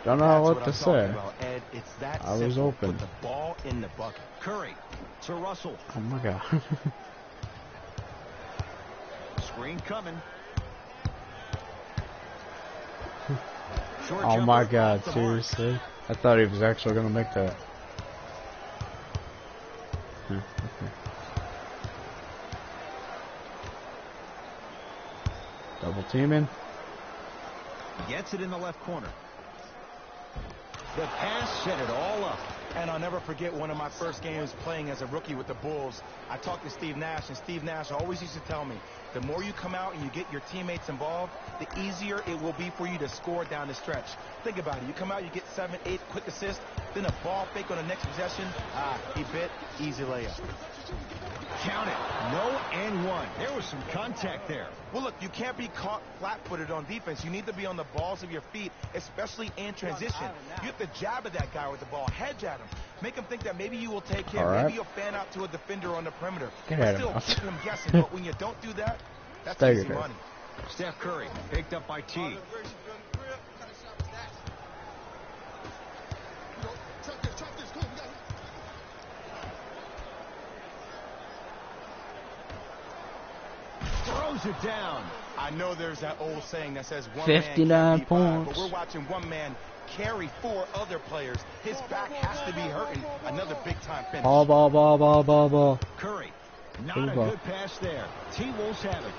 Don't know what to say. Ed, it's that I was open. Put the ball in the bucket. Curry to Russell. Oh, my God. Screen coming. Oh my God, seriously? I thought he was actually going to make that. Okay. Double teaming. Gets it in the left corner. The pass set it all up. And I'll never forget one of my first games playing as a rookie with the Bulls. I talked to Steve Nash, and Steve Nash always used to tell me, the more you come out and you get your teammates involved, the easier it will be for you to score down the stretch. Think about it. You come out, you get 7, 8 quick assists, then a ball fake on the next possession. He bit, easy layup. Count it. No and one. There was some contact there. Well, look, you can't be caught flat-footed on defense. You need to be on the balls of your feet, especially in transition. You have to jab at that guy with the ball, hedge at him, make him think that maybe you will take him. Right. Maybe you'll fan out to a defender on the perimeter. Get but at still him. keep him guessing. But when you don't do that, that's Stagger easy her. money. Steph Curry picked up by T. Throws it down. I know there's that old saying that says one 59 man can't beat five, points. but we're watching one man carry 4 other players. His back has to be hurting. Another big-time finish. Ball. Curry. Not Good a ball. good pass there. T-Wolves have it.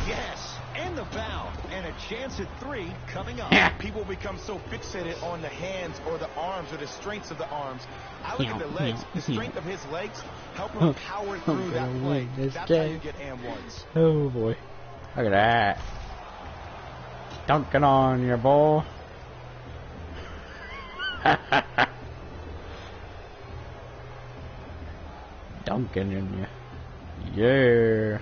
Yes. And the foul. And a chance at 3 coming up. People become so fixated on the hands or the arms or the strengths of the arms. I look at the legs. The strength of his legs help him power through that play. That's how you get and ones. Oh boy. Look at that. Dunking on your ball. Dunking in you. Yeah.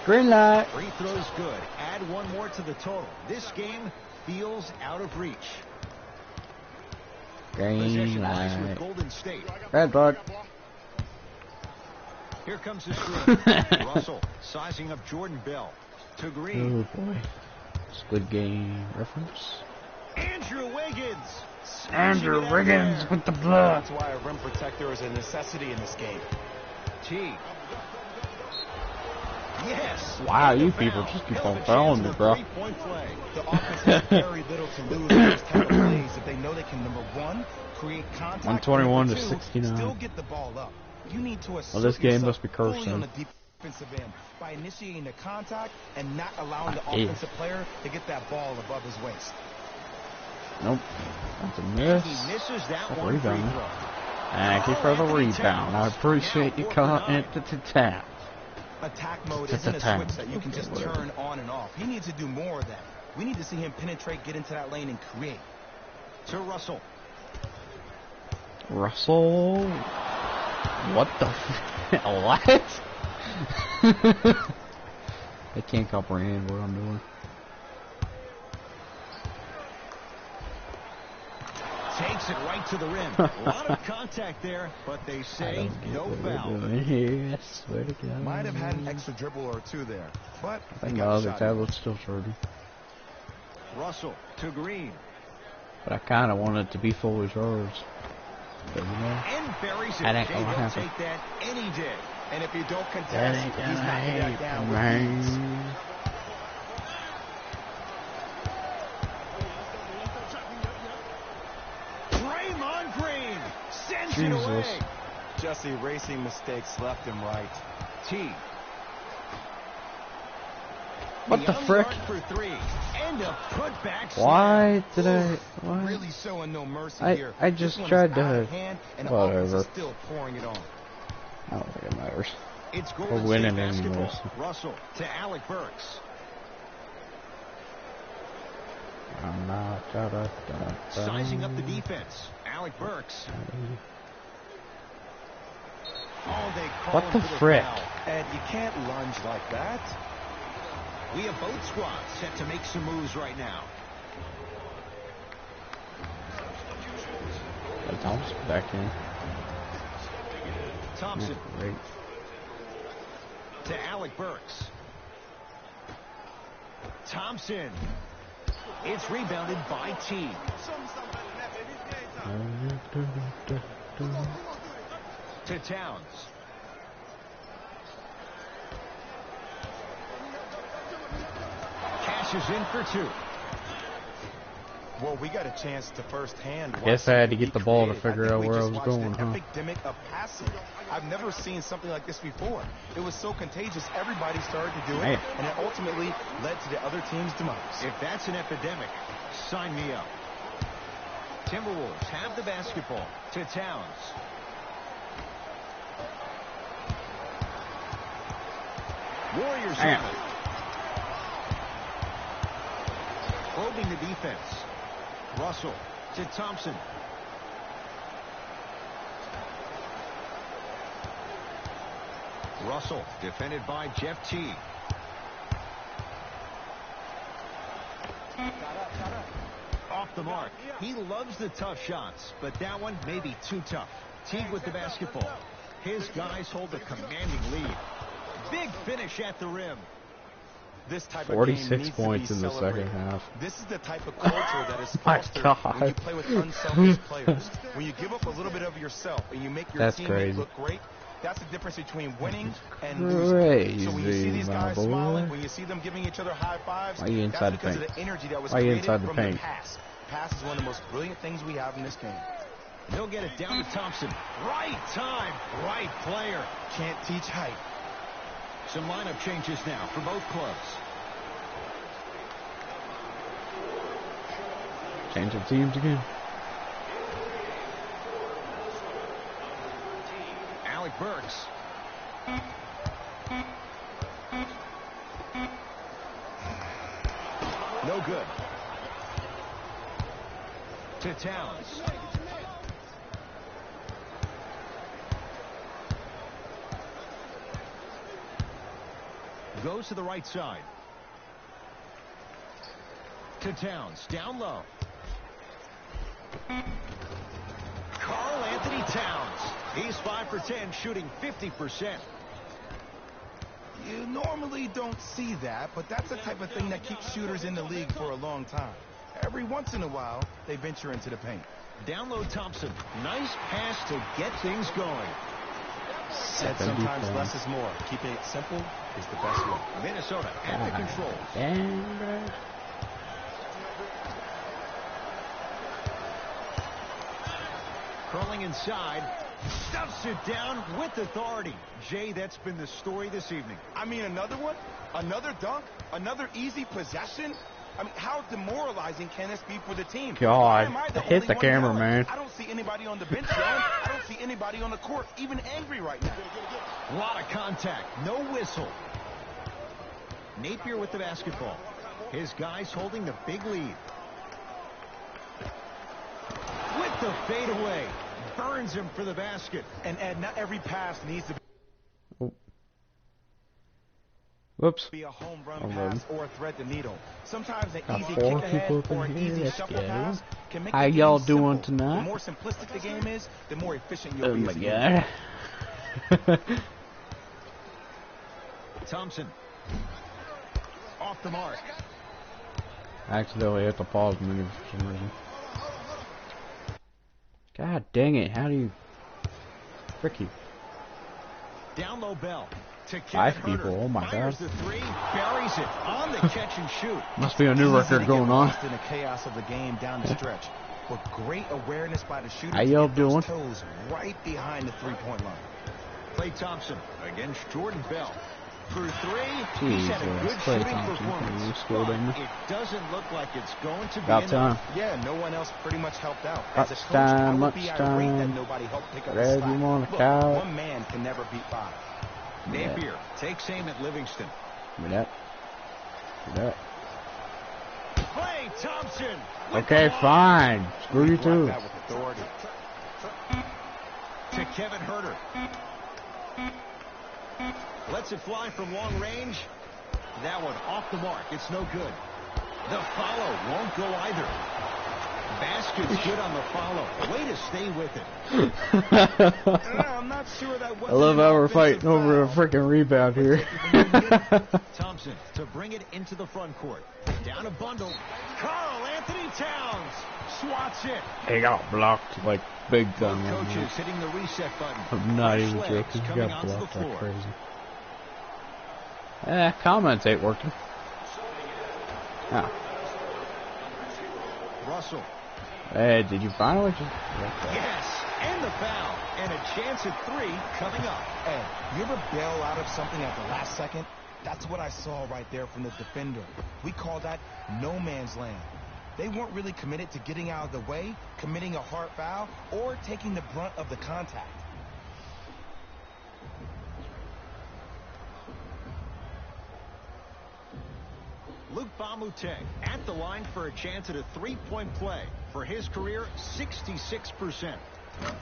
Green light. Free throws good. Add one more to the total. This game feels out of reach. Green Possession lies with light. Golden State. Red blood. Here comes the screen. Russell sizing up Jordan Bell to Green. Oh boy. Squid Game reference. Andrew Wiggins. Andrew Wiggins with the blood. That's why a rim protector is a necessity in this game. T. Yes. Wow, And you the people foul. just keep He'll on have a fouling chance me, at a bro. three-point play. The offense has very little to lose in those type of plays if they know they can, number one, create contact. 121 and to number two, 69. Still get the ball up. You need to assert Well, this game yourself must be cursed, fully on then. the defensive end by initiating the contact and not allowing the Yeah. offensive player to get that ball above his waist. Nope. That's a miss. He misses that That's a one free rebound. throw. Thank you for the Anthony rebound. I Towns. appreciate you Now 4 for coming 9. into the tap. Attack mode Just isn't a attack. switch that you can Okay, just whatever. turn on and off. He needs to do more of that. We need to see him penetrate, get into that lane, and create. To Russell. Russell. What the what? I can't comprehend what I'm doing. Takes it right to the rim. A lot of contact there, but they I say don't get no what we're foul. doing here. I swear to God. Might have had an extra dribble or two there, but I think they my got the other shot in. tablet's still shorty. Russell to Green. But I kind of want it to be full as yours. But, you know, And buries it. That ain't Jay gonna will happen. take that any day. And if you don't that contest, ain't he's gonna knocking that down with ease. happen. Draymond Green sends it Jesus. away. Just erasing mistakes left and right. T. What the Young frick? yard for 3. And a putback Why did I? Oof, Why? Really showing no mercy I- here. I This just one is tried out to- of hand, and the whatever. offense is still pouring it on. I don't think it matters. It's We're Golden winning State basketball. anyways. Russell to Alec Burks. Sizing up the defense. Alec Burks. Oh, they call What him the for frick? foul. And you can't lunge like that. We have both squads set to make some moves right now. Thompson back in. Thompson Great. to Alec Burks. Thompson. It's rebounded by T. To Towns. Cashes in for 2. Well, we got a chance to firsthand. I guess I had to get the ball to figure out where I was going, huh? Epidemic of passing. I've never seen something like this before. It was so contagious, everybody started to do it, and it ultimately led to the other team's demise. If that's an epidemic, sign me up. Timberwolves have the basketball. To Towns. Warriors have it. Probing the defense. Russell to Thompson. Russell defended by Jeff T. Off the mark. He loves the tough shots, but that one may be too tough. Teague with the basketball. His guys hold a commanding lead. Big finish at the rim. This type of 46 game needs points to be in the celebrated. second half. This is the type of culture that is My fostered God. when you play with unselfish players. When you give up a little bit of yourself and you make your That's teammate crazy. look great, that's the difference between winning and losing. So when you see these guys my boy. smiling, when you see them giving each other high fives, Why you inside that's the because paint? of the energy that was Why you created inside the from paint? the pass. Pass is one of the most brilliant things we have in this game. They'll get it down to Thompson. Right time, right player. Can't teach height. Some lineup changes now for both clubs. Change of teams again. Alec Burks. No good. To Towns. Goes to the right side. To Towns. Down low. Karl Anthony Towns. He's 5 for 10, shooting 50%. You normally don't see that, but that's the type of thing that keeps shooters in the league for a long time. Every once in a while, they venture into the paint. Down low Thompson. Nice pass to get things going. Said sometimes less is more. Keeping it simple is the best way. Minnesota at the controls. Dang, bro. Curling inside. Stuffs it down with authority. Jay, that's been the story this evening. I mean, another one? Another dunk? Another easy possession? I mean, how demoralizing can this be for the team? God, Why am I hit only the one camera, yelling? man. I don't see anybody on the bench yelling. I don't see anybody on the court even angry right now. A lot of contact. No whistle. Napier with the basketball. His guys holding the big lead. With the fadeaway. Burns him for the basket. And Ed, not every pass needs to Whoops. be a home run pass or a thread the needle. Sometimes an easy kick 4 ahead people or up an in here. easy Let's shuffle go. pass can make How the game y'all simple. doing tonight? The more simplistic the game is, the more efficient you'll Oh be my as a unit. God. Thompson. Off the mark. I accidentally hit the pause menu for some reason. God dang it, how do you... Frick you. Down low Bell. To 5 Kevin people, Herter. oh my Fires God. the three, buries it on the catch and shoot. Must be a new Easy record to going get on. lost in the chaos of the game down the stretch. With great awareness by the shooter How to y'all get those doing? toes right behind the three-point line. Klay Thompson against Jordan Bell. For 3, Jesus, he's had a good Klay shooting Thompson, performance. you scored But him. it doesn't look like it's going to be About enough. time. Yeah, no one else pretty much helped out. Much As a coach, time, I would much be irate that time. nobody helped pick up the Whatever slack. you wanna Look, call it. one man can never beat 5. Napier takes aim at Livingston. Give me that. Give me that. Klay Thompson. with Okay, the block. fine. Screw you Block too. that with authority. To Kevin Herter. Lets it fly from long range. That one off the mark. It's no good. The follow won't go either. Basket's good on the follow. Way to stay with it. I'm not sure that I love how we're fighting over a freaking rebound here. Thompson to bring it into the front court. Down a bundle. Karl Anthony Towns swats it. He got blocked like big time. Coaches hitting the reset button. I'm not even joking. He got blocked like crazy. Comments ain't working. Oh. Russell. Hey, did you finally just... Yes, and the foul. And a chance at 3 coming up. Hey, you ever bail out of something at the last second? That's what I saw right there from the defender. We call that no man's land. They weren't really committed to getting out of the way, committing a hard foul, or taking the brunt of the contact. Luke Bamute at the line for a chance at a 3-point play. For his career, 66%.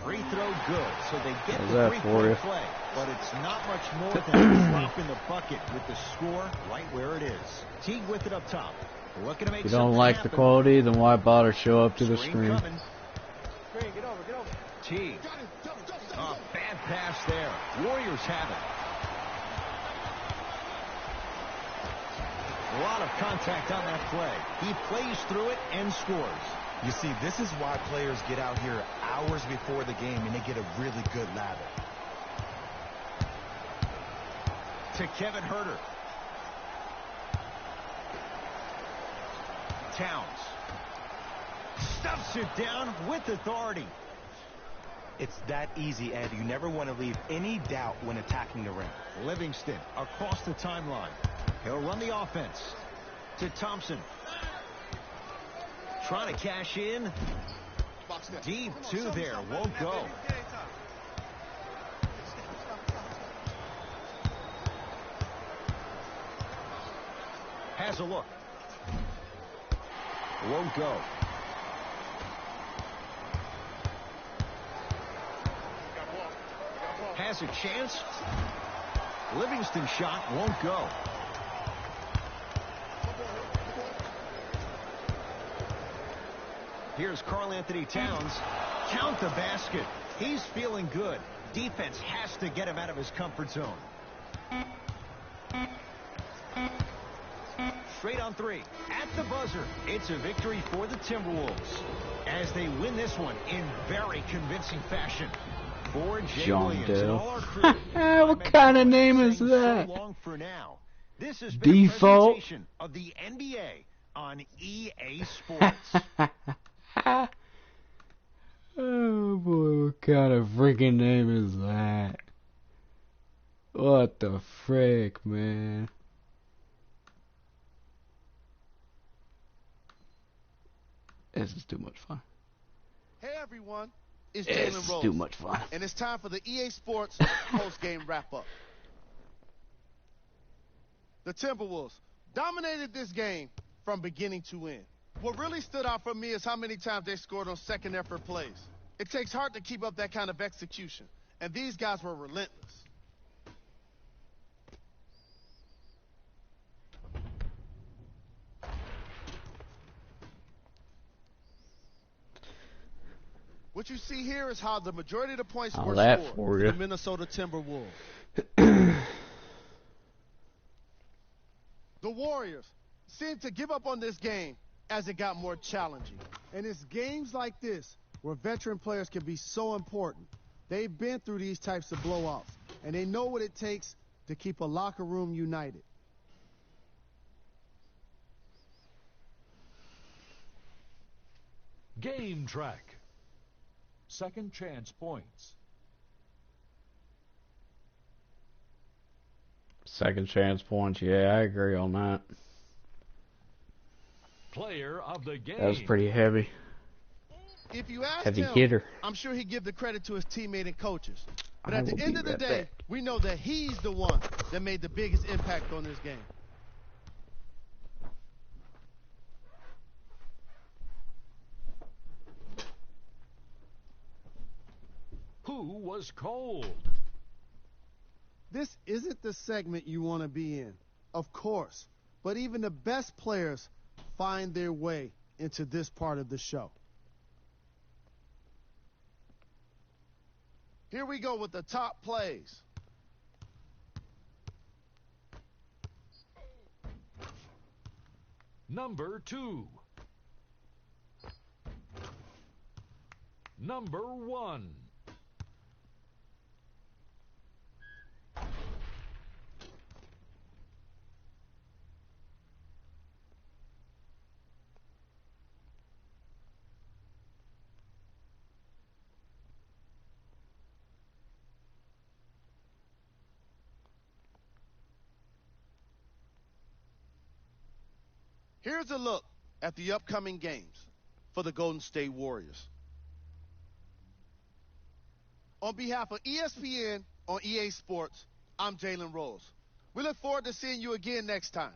Free throw good, so they get the 3-point play. But it's not much more than a drop in the bucket with the score right where it is. Teague with it up top. Looking to make if you don't like the quality, then why bother show up to the screen? Screen, get over. Teague. Oh, bad pass there. Warriors have it. A lot of contact on that play. He plays through it and scores. You see, this is why players get out here hours before the game and they get a really good lather. To Kevin Huerter. Towns. Stuffs it down with authority. It's that easy, Ed. You never want to leave any doubt when attacking the rim. Livingston across the timeline. He'll run the offense to Thompson. Trying to cash in. Deep 2 there. Won't go. Has a look. Won't go. Has a chance. Livingston shot won't go. Here's Karl Anthony Towns. Count the basket. He's feeling good. Defense has to get him out of his comfort zone. Straight on 3. At the buzzer. It's a victory for the Timberwolves as they win this one in very convincing fashion. For Jay Williams and all our crew. What kind of name is that? So long for now. This has been Default. a presentation of the NBA on EA Sports. Oh boy, what kind of freaking name is that? What the frick, man? This is too much fun. Hey everyone, it's Jalen Rose. Too much fun. And it's time for the EA Sports post-game wrap-up. The Timberwolves dominated this game from beginning to end. What really stood out for me is how many times they scored on second effort plays. It takes heart to keep up that kind of execution, and these guys were relentless. What you see here is how the majority of the points were scored for the Minnesota Timberwolves. The Warriors seemed to give up on this game as it got more challenging. And it's games like this where veteran players can be so important. They've been through these types of blowouts, and they know what it takes to keep a locker room united. Game track. Second chance points. Second chance points, yeah, I agree on that. Player of the game. That was pretty heavy. If you ask Heavy him, hitter. I'm sure he'd give the credit to his teammate and coaches. But at the end of the day, we know that he's the one that made the biggest impact on this game. Who was cold? This isn't the segment you want to be in, of course. But even the best players find their way into this part of the show. Here we go with the top plays. Number 2. Number 1. Here's a look at the upcoming games for the Golden State Warriors. On behalf of ESPN on EA Sports, I'm Jalen Rose. We look forward to seeing you again next time.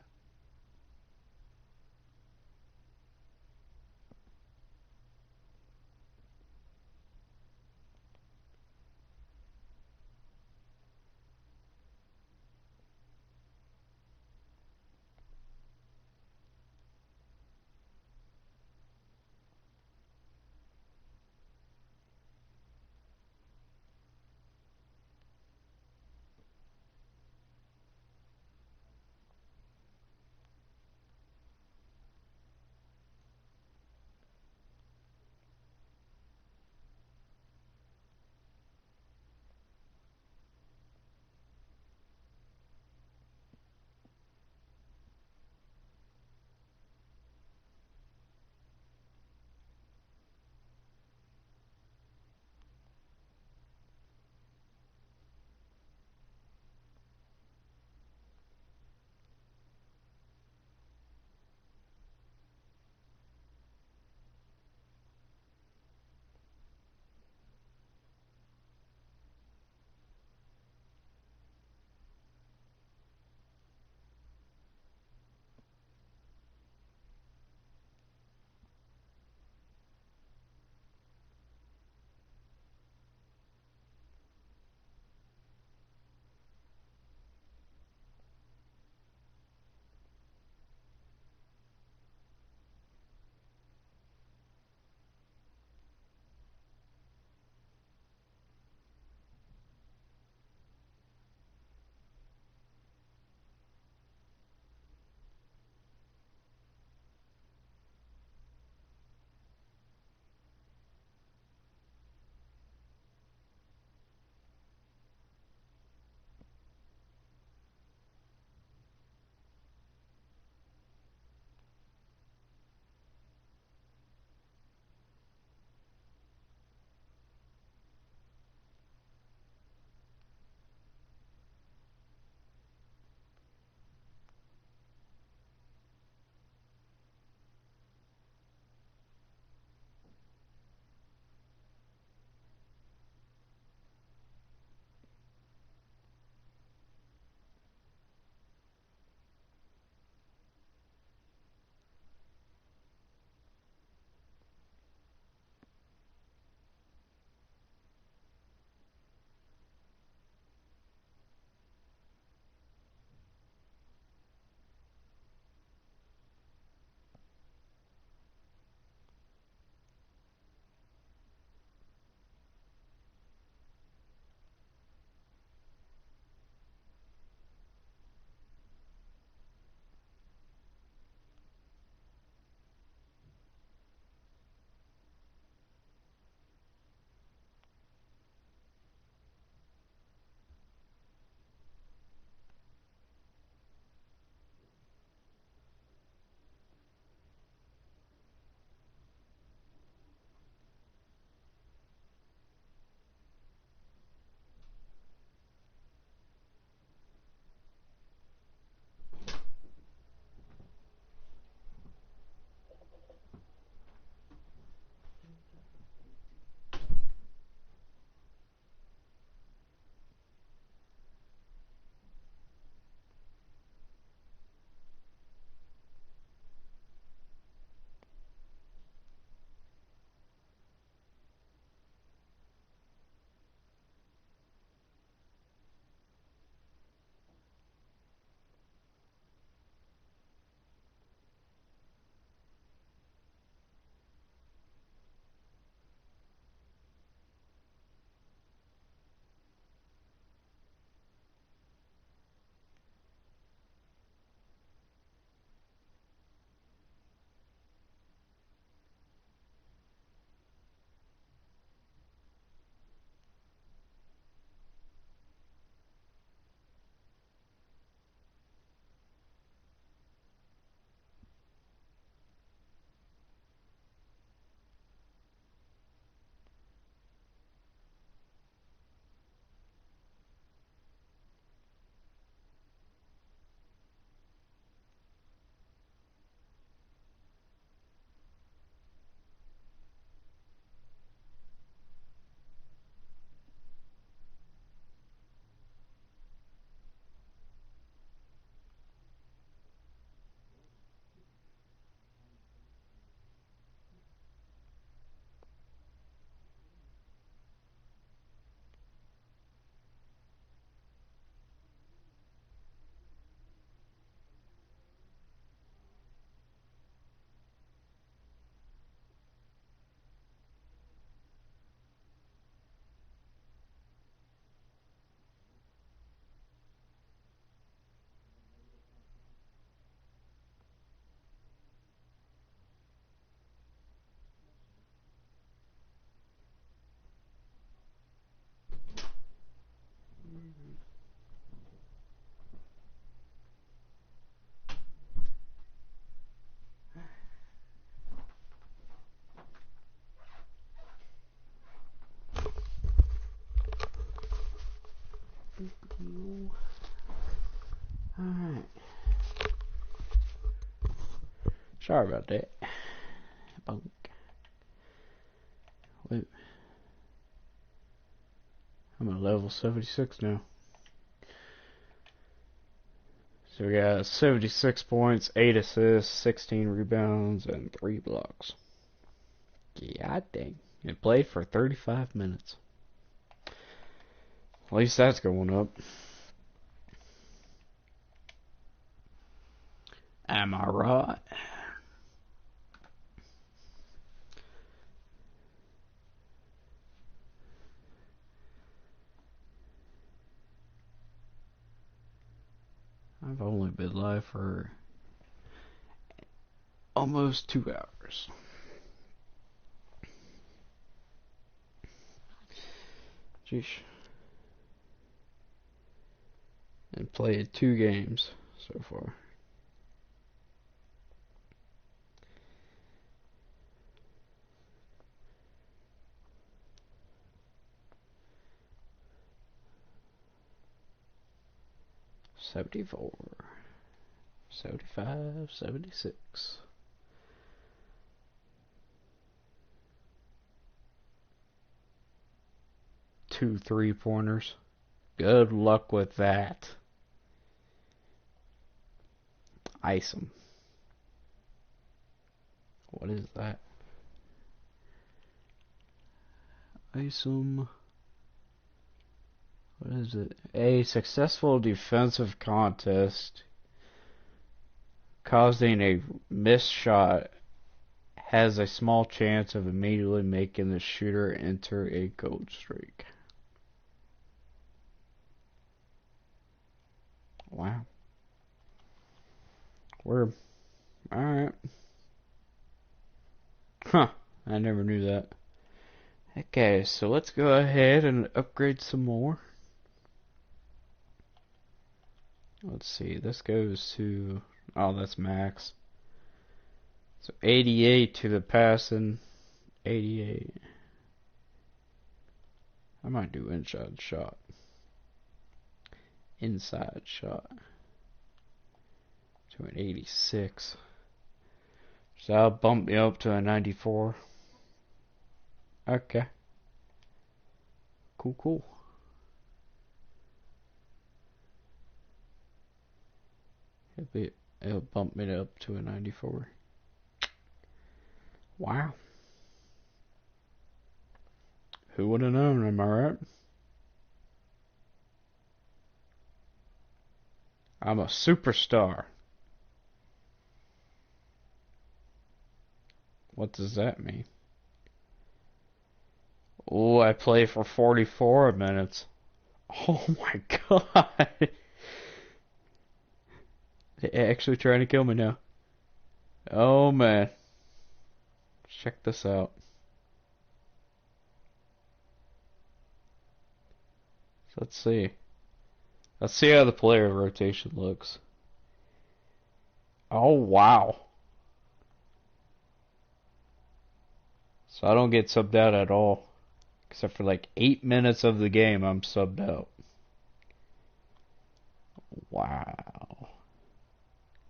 Sorry about that. Bunk. Wait. I'm at level 76 now. So we got 76 points, 8 assists, 16 rebounds, and 3 blocks. God dang. It played for 35 minutes. At least that's going up. Am I right? I've only been live for almost 2 hours. Jeez. And played 2 games so far. $74, $75, $76. 2 3-pointers. Good luck with that. Ice 'em. What is that? Ice 'em. What is it? A successful defensive contest causing a missed shot has a small chance of immediately making the shooter enter a gold streak. Wow. We're alright. Huh. I never knew that. Okay, so let's go ahead and upgrade some more. Let's see, this goes to, oh, that's max. So 88 to the passing, 88. I might do inside shot. Inside shot. To an 86. So that'll bump me up to a 94. Okay. Cool, cool. It'll bump me up to a 94. Wow. Who would have known, am I right? I'm a superstar. What does that mean? Oh, I play for 44 minutes. Oh my god. They're actually trying to kill me now. Oh man. Check this out. So let's see. Let's see how the player rotation looks. Oh wow. So I don't get subbed out at all. Except for like 8 minutes of the game I'm subbed out. Wow.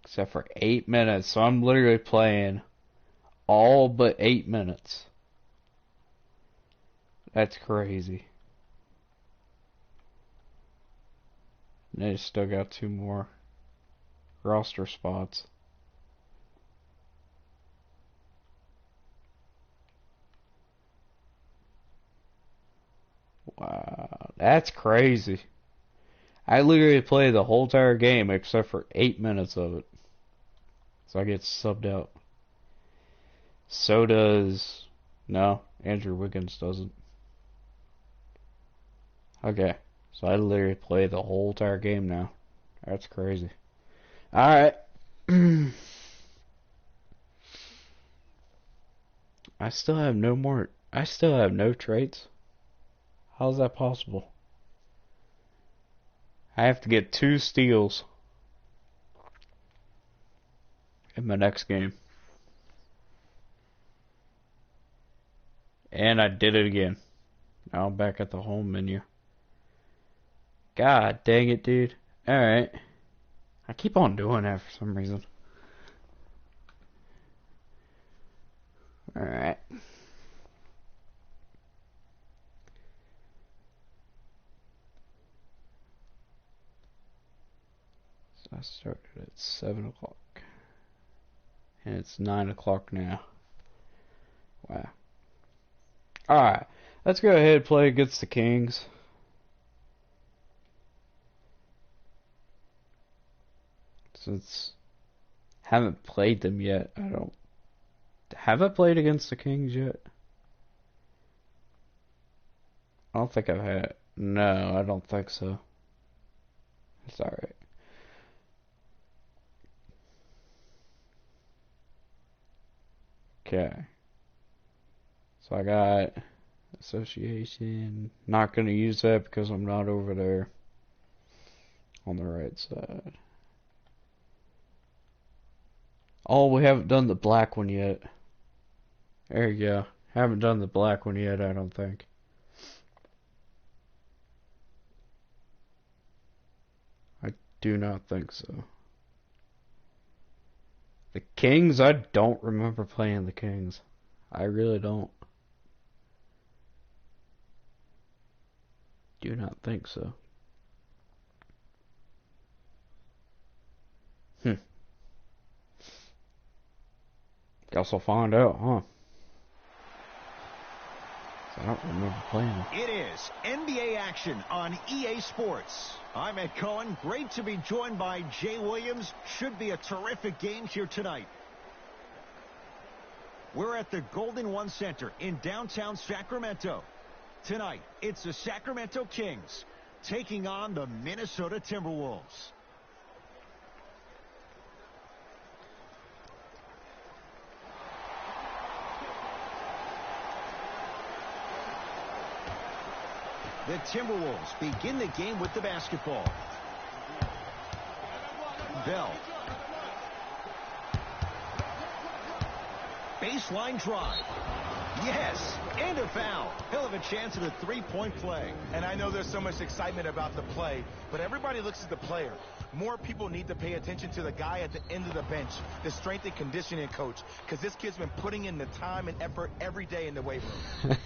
Except for 8 minutes. So I'm literally playing all but 8 minutes. That's crazy. And they still got 2 more roster spots. Wow, that's crazy. I literally played the whole entire game except for 8 minutes of it. So I get subbed out. So does... No, Andrew Wiggins doesn't. Okay, so I literally play the whole entire game now. That's crazy. Alright. I still have no traits. How's that possible? I have to get 2 steals in my next game. And I did it again. Now I'm back at the home menu. God dang it, dude. Alright. I keep on doing that for some reason. Alright. So I started at 7 o'clock. And it's 9 o'clock now. Wow. Alright. Let's go ahead and play against the Kings. Since I haven't played them yet. Have I played against the Kings yet? I don't think I've had. No, I don't think so. It's alright. Okay. So I got association. Not going to use that because I'm not over there on the right side. Oh, we haven't done the black one yet. There you go. Haven't done the black one yet, I don't think. I do not think so. The Kings, I don't remember playing the Kings. I really don't. Do not think so. Guess I'll find out, huh? I don't remember playing it. It is NBA action on EA Sports. I'm Ed Cohen. Great to be joined by Jay Williams. Should be a terrific game here tonight. We're at the Golden One Center in downtown Sacramento. Tonight, it's the Sacramento Kings taking on the Minnesota Timberwolves. The Timberwolves begin the game with the basketball. Bell. Baseline drive. Yes, and a foul. He'll have a chance at a three-point play. And I know there's so much excitement about the play, but everybody looks at the player. More people need to pay attention to the guy at the end of the bench, the strength and conditioning coach, because this kid's been putting in the time and effort every day in the weight room.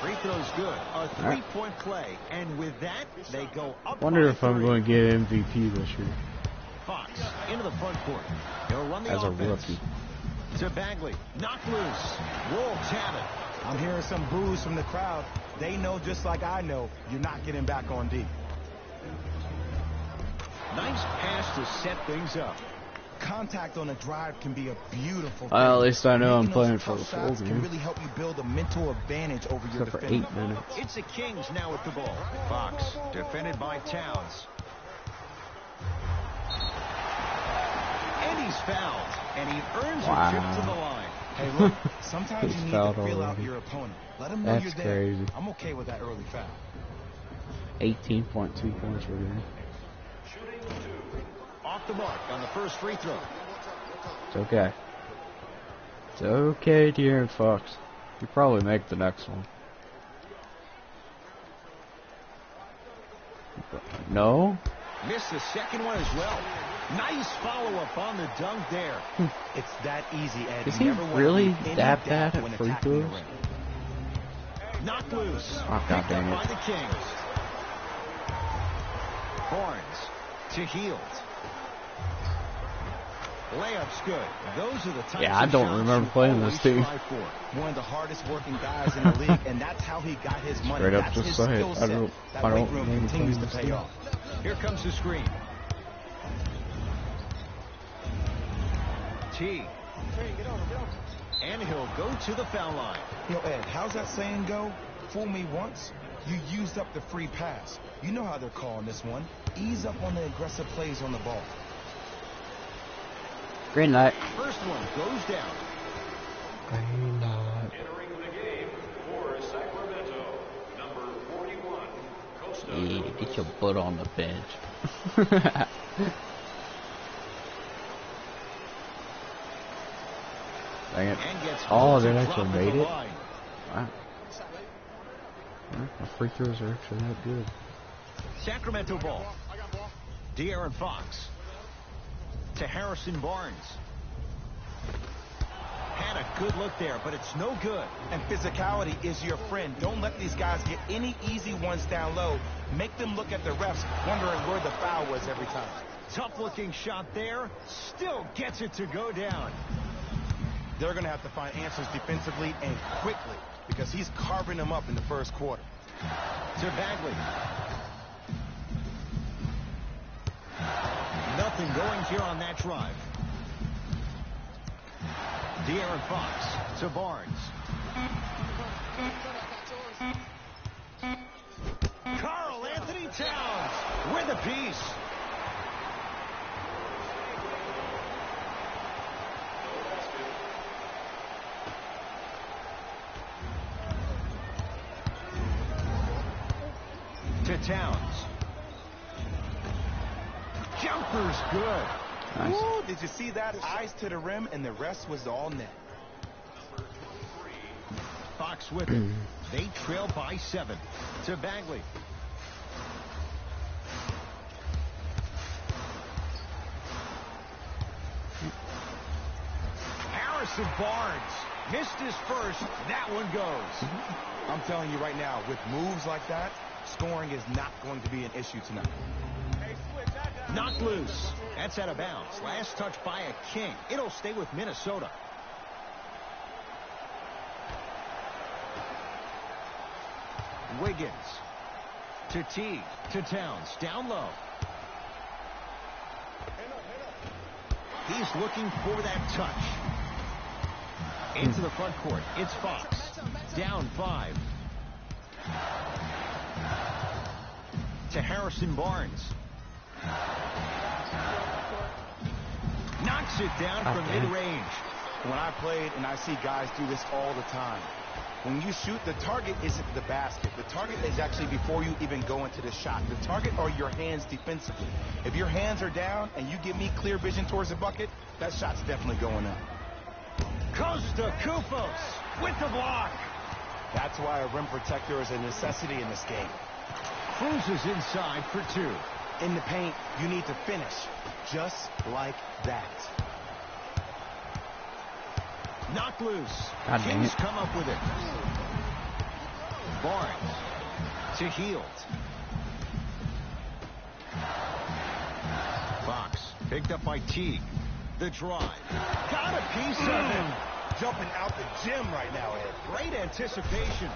Free throw's good. A three-point play. And with that, they go up. Wonder if I'm going to get MVP this year. Fox into the front court. He'll run the as a offense. rookie. To Bagley. Knock loose. Wolves have it. I'm hearing some boos from the crowd. They know just like I know you're not getting back on D. Nice pass to set things up. Contact on a drive can be a beautiful thing. Well, at least I know I'm Making those playing for tough the shots full can game. really help you build a mental advantage over your Except for defender. 8 minutes. It's the Kings now with the ball. Fox defended by Towns. And he's fouled. And he earns a trip to the line. Hey, look, sometimes He's you need to fouled feel out already. your opponent. Let him know That's you're there. crazy. I'm okay with that early foul. 18.2 points per game. Off the mark on the first free throw. It's okay. It's okay, De'Aaron Fox. You probably make the next one. No? Missed the second one as well. Nice follow-up on the dunk there. It's that easy, Ed. Is You he never wanna really leave any that doubt bad when at free attacking the throws? rim. Knocked loose. Oh, God Picked dang up it. by the Kings. Barnes to Hield. Layup's good. Those are the types Yeah, I of don't shots remember you playing always this team. strive for. One of the hardest working guys in the league, and that's how he got his money. Straight up That's just his say it. skill I set. don't- That I weight don't room remember continues to playing this pay team. off. Here comes the screen. T. And he'll go to the foul line. Yo, Ed, how's that saying go? Fool me once, you used up the free pass. You know how they're calling this one. Ease up on the aggressive plays on the ball. Green light. First one goes down. Green light. Entering the game for Sacramento, number 41, Costa. Yeah, get your butt on the bench. Dang it. And gets Oh, they to actually drop at made the it? line. Wow. My free throws are actually that good. Sacramento ball. De'Aaron Fox to Harrison Barnes. Had a good look there, but it's no good. And physicality is your friend. Don't let these guys get any easy ones down low. Make them look at the refs, wondering where the foul was every time. Tough-looking shot there. Still gets it to go down. They're going to have to find answers defensively and quickly because he's carving them up in the first quarter. To Bagley. Nothing going here on that drive. De'Aaron Fox to Barnes. Karl Anthony Towns with a piece. To Towns. Jumper's good. Nice. Woo, did you see that? Eyes to the rim, and the rest was all net. Fox with it. They trail by 7. To Bagley. Harrison Barnes missed his first. That one goes. I'm telling you right now, with moves like that, scoring is not going to be an issue tonight. Knocked loose. That's out of bounds. Last touch by a King. It'll stay with Minnesota. Wiggins to Teague to Towns. Down low. He's looking for that touch. Into the front court. It's Fox. Down 5. To Harrison Barnes. Knocks it down from mid-range. When I played, and I see guys do this all the time, when you shoot, the target isn't the basket. The target is actually before you even go into the shot. The target are your hands defensively. If your hands are down and you give me clear vision towards the bucket, that shot's definitely going up. Costa Koufos with the block. That's why a rim protector is a necessity in this game. Cruises inside for 2. In the paint, you need to finish just like that. Knocked loose. God dang Kings it. come up with it. Barnes to Hield. Fox picked up by Teague. The drive. Got a piece of it. Jumping out the gym right now, Ed. Great anticipation.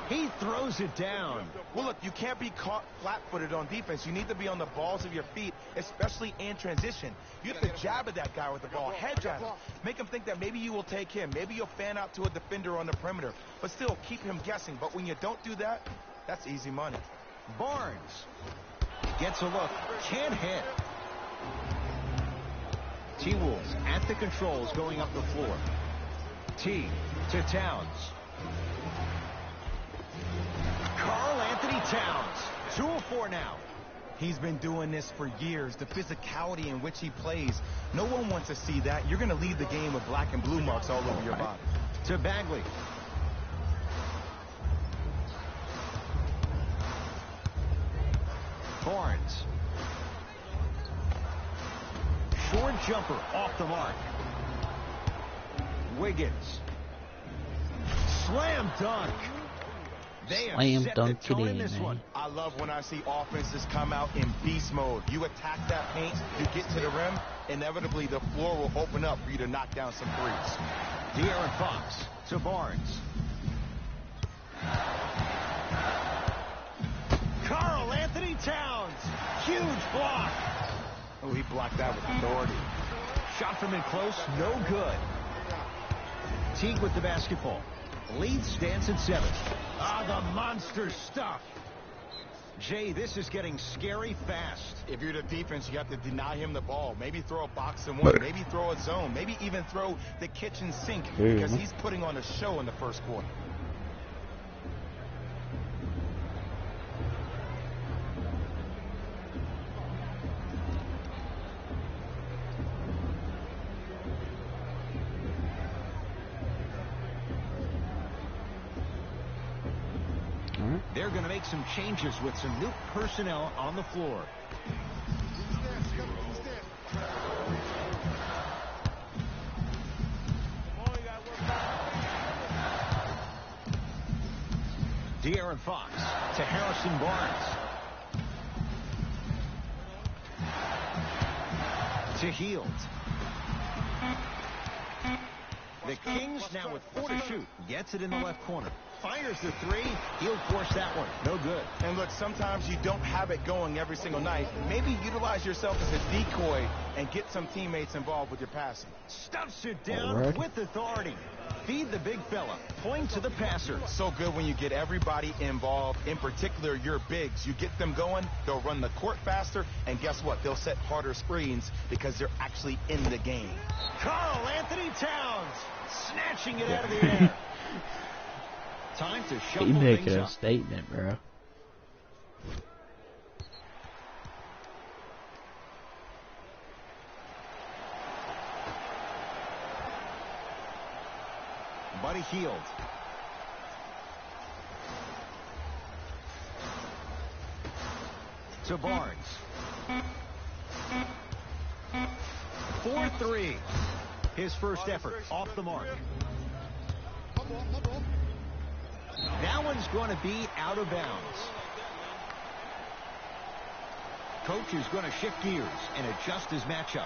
He throws it down. Well, look, you can't be caught flat-footed on defense. You need to be on the balls of your feet, especially in transition. You have to jab at that guy with the ball, hedge at him. Make him think that maybe you will take him. Maybe you'll fan out to a defender on the perimeter. But still, keep him guessing. But when you don't do that, that's easy money. Barnes gets a look. Can't hit. T-Wolves at the controls going up the floor. T to Towns. Karl Anthony Towns. 2 of 4 now. He's been doing this for years. The physicality in which he plays. No one wants to see that. You're going to leave the game with black and blue marks all over your body. To Bagley. Barnes. Short jumper off the mark. Wiggins. Slam dunk. They have Slam set dunk the tone it in in, this man. one. I love when I see offenses come out in beast mode. You attack that paint, you get to the rim, inevitably the floor will open up for you to knock down some threes. De'Aaron Fox to Barnes. Karl Anthony Towns. Huge block. Oh, he blocked that with authority. Shot from in close, no good. Teague with the basketball. Lead stands at 7. The monster stuff. Jay, this is getting scary fast. If you're the defense, you have to deny him the ball. Maybe throw a box and one. Maybe throw a zone. Maybe even throw the kitchen sink because he's putting on a show in the first quarter. They're going to make some changes with some new personnel on the floor. De'Aaron Fox to Harrison Barnes. To Hield. The Kings now with 4 to shoot. Gets it in the left corner. Fires the three. He'll force that one. No good. And look, sometimes you don't have it going every single night. Maybe utilize yourself as a decoy and get some teammates involved with your passing. Stuffs it down with authority. Feed the big fella. Point to the passer. So good when you get everybody involved, in particular your bigs. You get them going, they'll run the court faster, and guess what? They'll set harder screens because they're actually in the game. Karl Anthony Towns snatching it out of the air. Time to shuffle He making things a up. statement, bro. Buddy Hield. To Barnes. 4-3. His first effort off the mark. That one's going to be out of bounds. Coach is going to shift gears and adjust his matchups.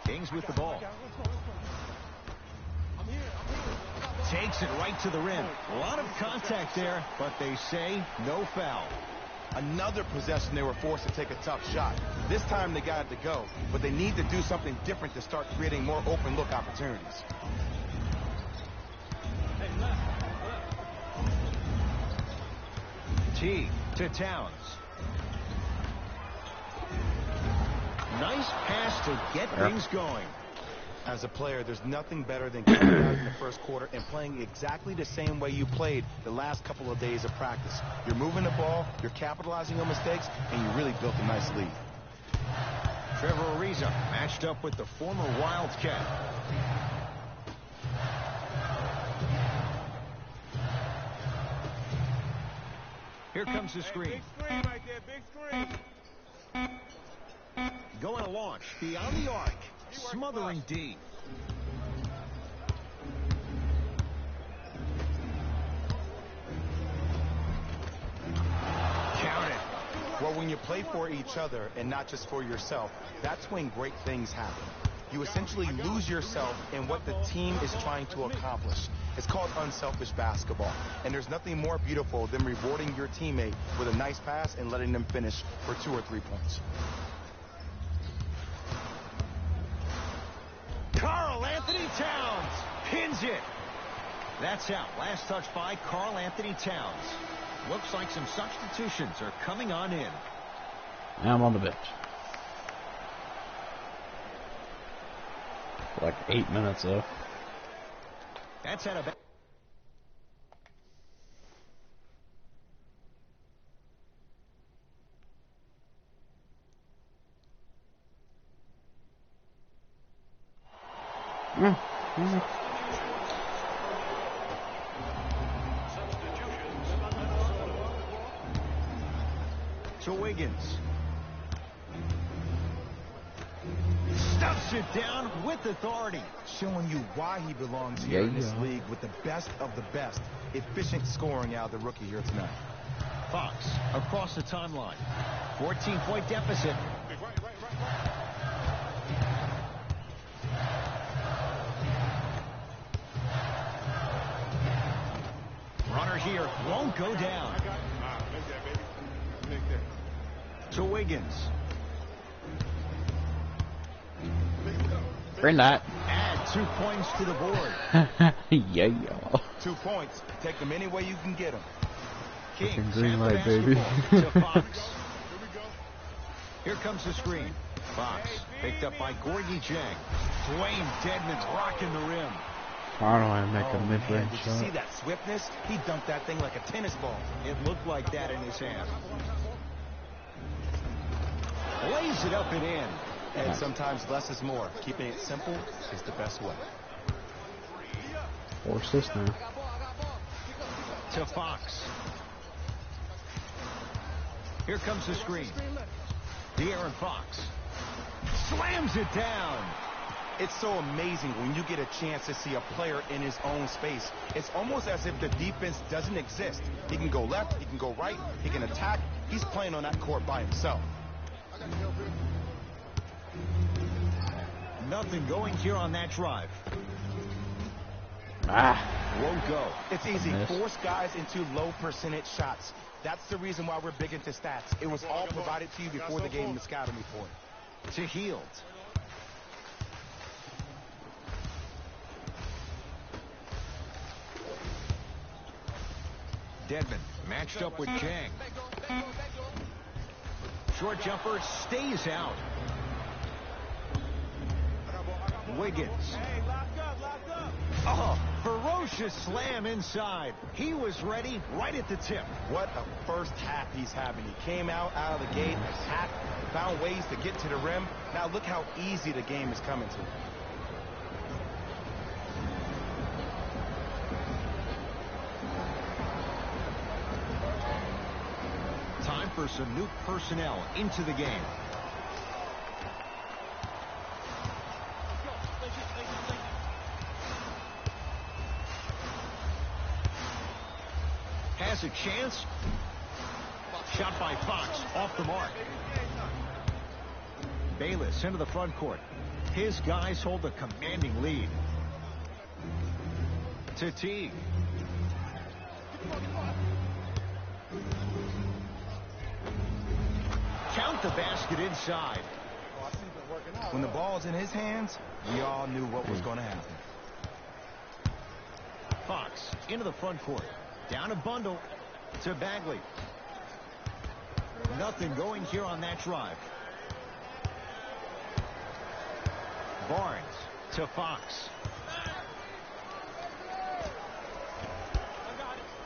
Kings with the ball. Takes it right to the rim. A lot of contact there, but they say no foul. Another possession they were forced to take a tough shot. This time they got it to go, but they need to do something different to start creating more open look opportunities. T to Towns. Nice pass to get things going. As a player, there's nothing better than coming out in the first quarter and playing exactly the same way you played the last couple of days of practice. You're moving the ball, you're capitalizing on mistakes, and you really built a nice lead. Trevor Ariza matched up with the former Wildcat. Here comes the screen. Big screen right there, big screen. Going to launch beyond the arc. Smothering D. Count it. Well, when you play for each other and not just for yourself, that's when great things happen. You essentially lose yourself in what the team is trying to accomplish. It's called unselfish basketball. And there's nothing more beautiful than rewarding your teammate with a nice pass and letting them finish for 2 or 3 points. Karl Anthony Towns pins it. That's out. Last touch by Karl Anthony Towns. Looks like some substitutions are coming on in. I'm on the bench. Like 8 minutes though. That's out of bounds. To Wiggins. Stuffs it down with authority. Showing you why he belongs here in this league with the best of the best. Efficient scoring out of the rookie here tonight. Fox across the timeline. 14-point deficit. Runner here won't go down. To Wiggins. Bring that. Add 2 points to the board. Yeah. 2 points. Take them any way you can get them. Kings green have the light, baby. basketball to Fox. Here comes the screen. Fox picked up by Gorgie Jang. Dwayne Dedmon's rocking the rim. I don't want to make a mid-range Did you shot. see that swiftness? He dunked that thing like a tennis ball. It looked like that in his hand. Lays it up and in. And sometimes less is more. Keeping it simple is the best way. Force this now. To Fox. Here comes the screen. De'Aaron Fox slams it down. It's so amazing when you get a chance to see a player in his own space. It's almost as if the defense doesn't exist. He can go left, he can go right, he can attack. He's playing on that court by himself. Nothing going here on that drive. Won't go. It's easy. Force guys into low percentage shots. That's the reason why we're big into stats. It was all provided to you before the game in the scouting report. To Hield. Dedmon matched up with Chang. Short jumper stays out. Wiggins. Oh, ferocious slam inside. He was ready right at the tip. What a first half he's having. He came out of the gate, attacked, found ways to get to the rim. Now look how easy the game is coming to him. Time for some new personnel into the game. Has a chance. Shot by Fox off the mark. Bayless into the front court. His guys hold a commanding lead. To Teague. Count the basket inside. When the ball's in his hands, we all knew what was going to happen. Fox into the front court. Down a bundle to Bagley. Nothing going here on that drive. Barnes to Fox.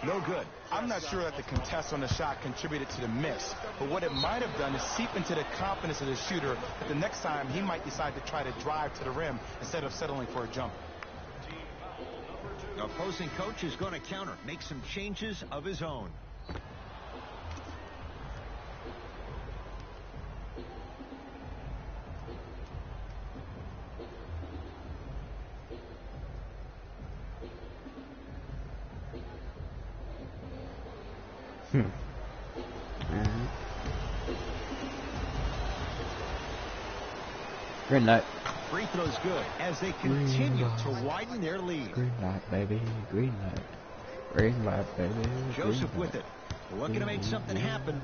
No good. I'm not sure that the contest on the shot contributed to the miss, but what it might have done is seep into the confidence of the shooter that the next time he might decide to try to drive to the rim instead of settling for a jumper. The opposing coach is going to counter, make some changes of his own. Green light. Free throw's good as they continue to widen their lead. Green light, baby. Green light. Green light, baby. Joseph with it. Looking to make something happen.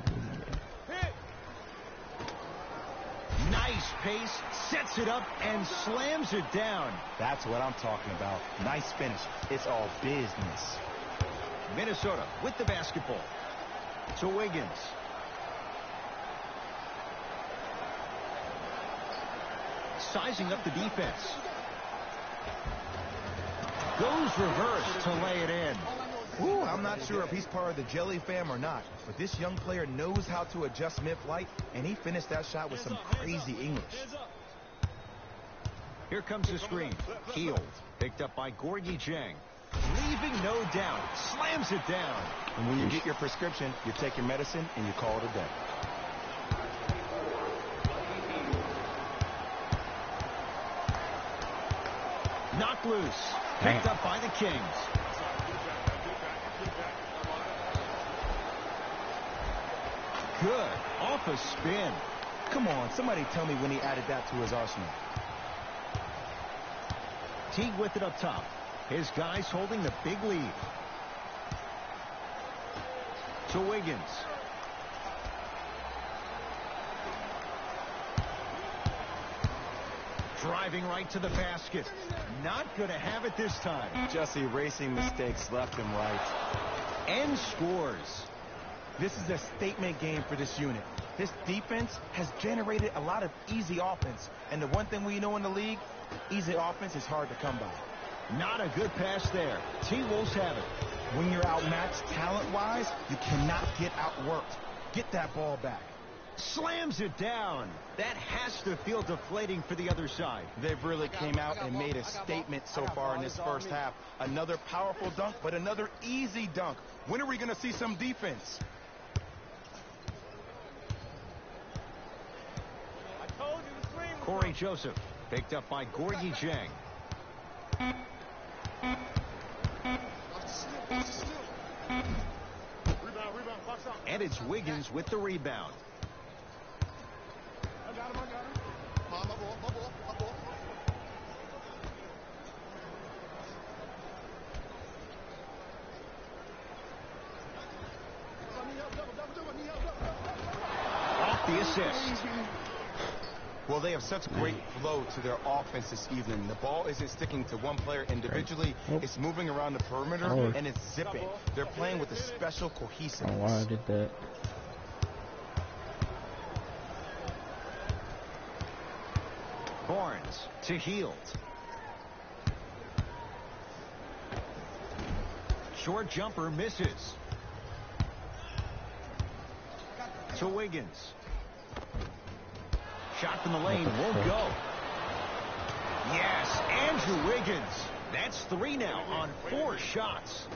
Nice pace. Sets it up and slams it down. That's what I'm talking about. Nice finish. It's all business. Minnesota with the basketball. To Wiggins. Sizing up the defense. Goes reverse to lay it in. Ooh, I'm not sure if he's part of the Jelly fam or not, but this young player knows how to adjust mid-flight, and he finished that shot with some crazy English. Here comes the screen. Hield. Picked up by Gorgie Jang. Leaving no doubt. Slams it down. And when you get your prescription, you take your medicine and you call it a day. Knocked loose. Picked up by the Kings. Good. Off a spin. Come on, somebody tell me when he added that to his arsenal. Teague with it up top. His guys holding the big lead. To Wiggins. Driving right to the basket. Not going to have it this time. Just erasing mistakes left and right. And scores. This is a statement game for this unit. This defense has generated a lot of easy offense. And the one thing we know in the league, easy offense is hard to come by. Not a good pass there. T-Wolves have it. When you're outmatched talent-wise, you cannot get outworked. Get that ball back. Slams it down. That has to feel deflating for the other side. They've really came out and made a statement so far in this first half. Another powerful dunk, but another easy dunk. When are we going to see some defense? Corey Joseph, picked up by Gorgie Jang. And it's Wiggins with the rebound. I got him. My ball. Off the assist. Well, they have such great flow to their offense this evening. The ball isn't sticking to one player individually. It's moving around the perimeter, and it's zipping. They're playing with a special cohesiveness. Oh, wow, I did that. Barnes to Hield. Short jumper misses. To Wiggins. Shot from the lane won't go. Yes, Andrew Wiggins. That's 3 now on 4 shots.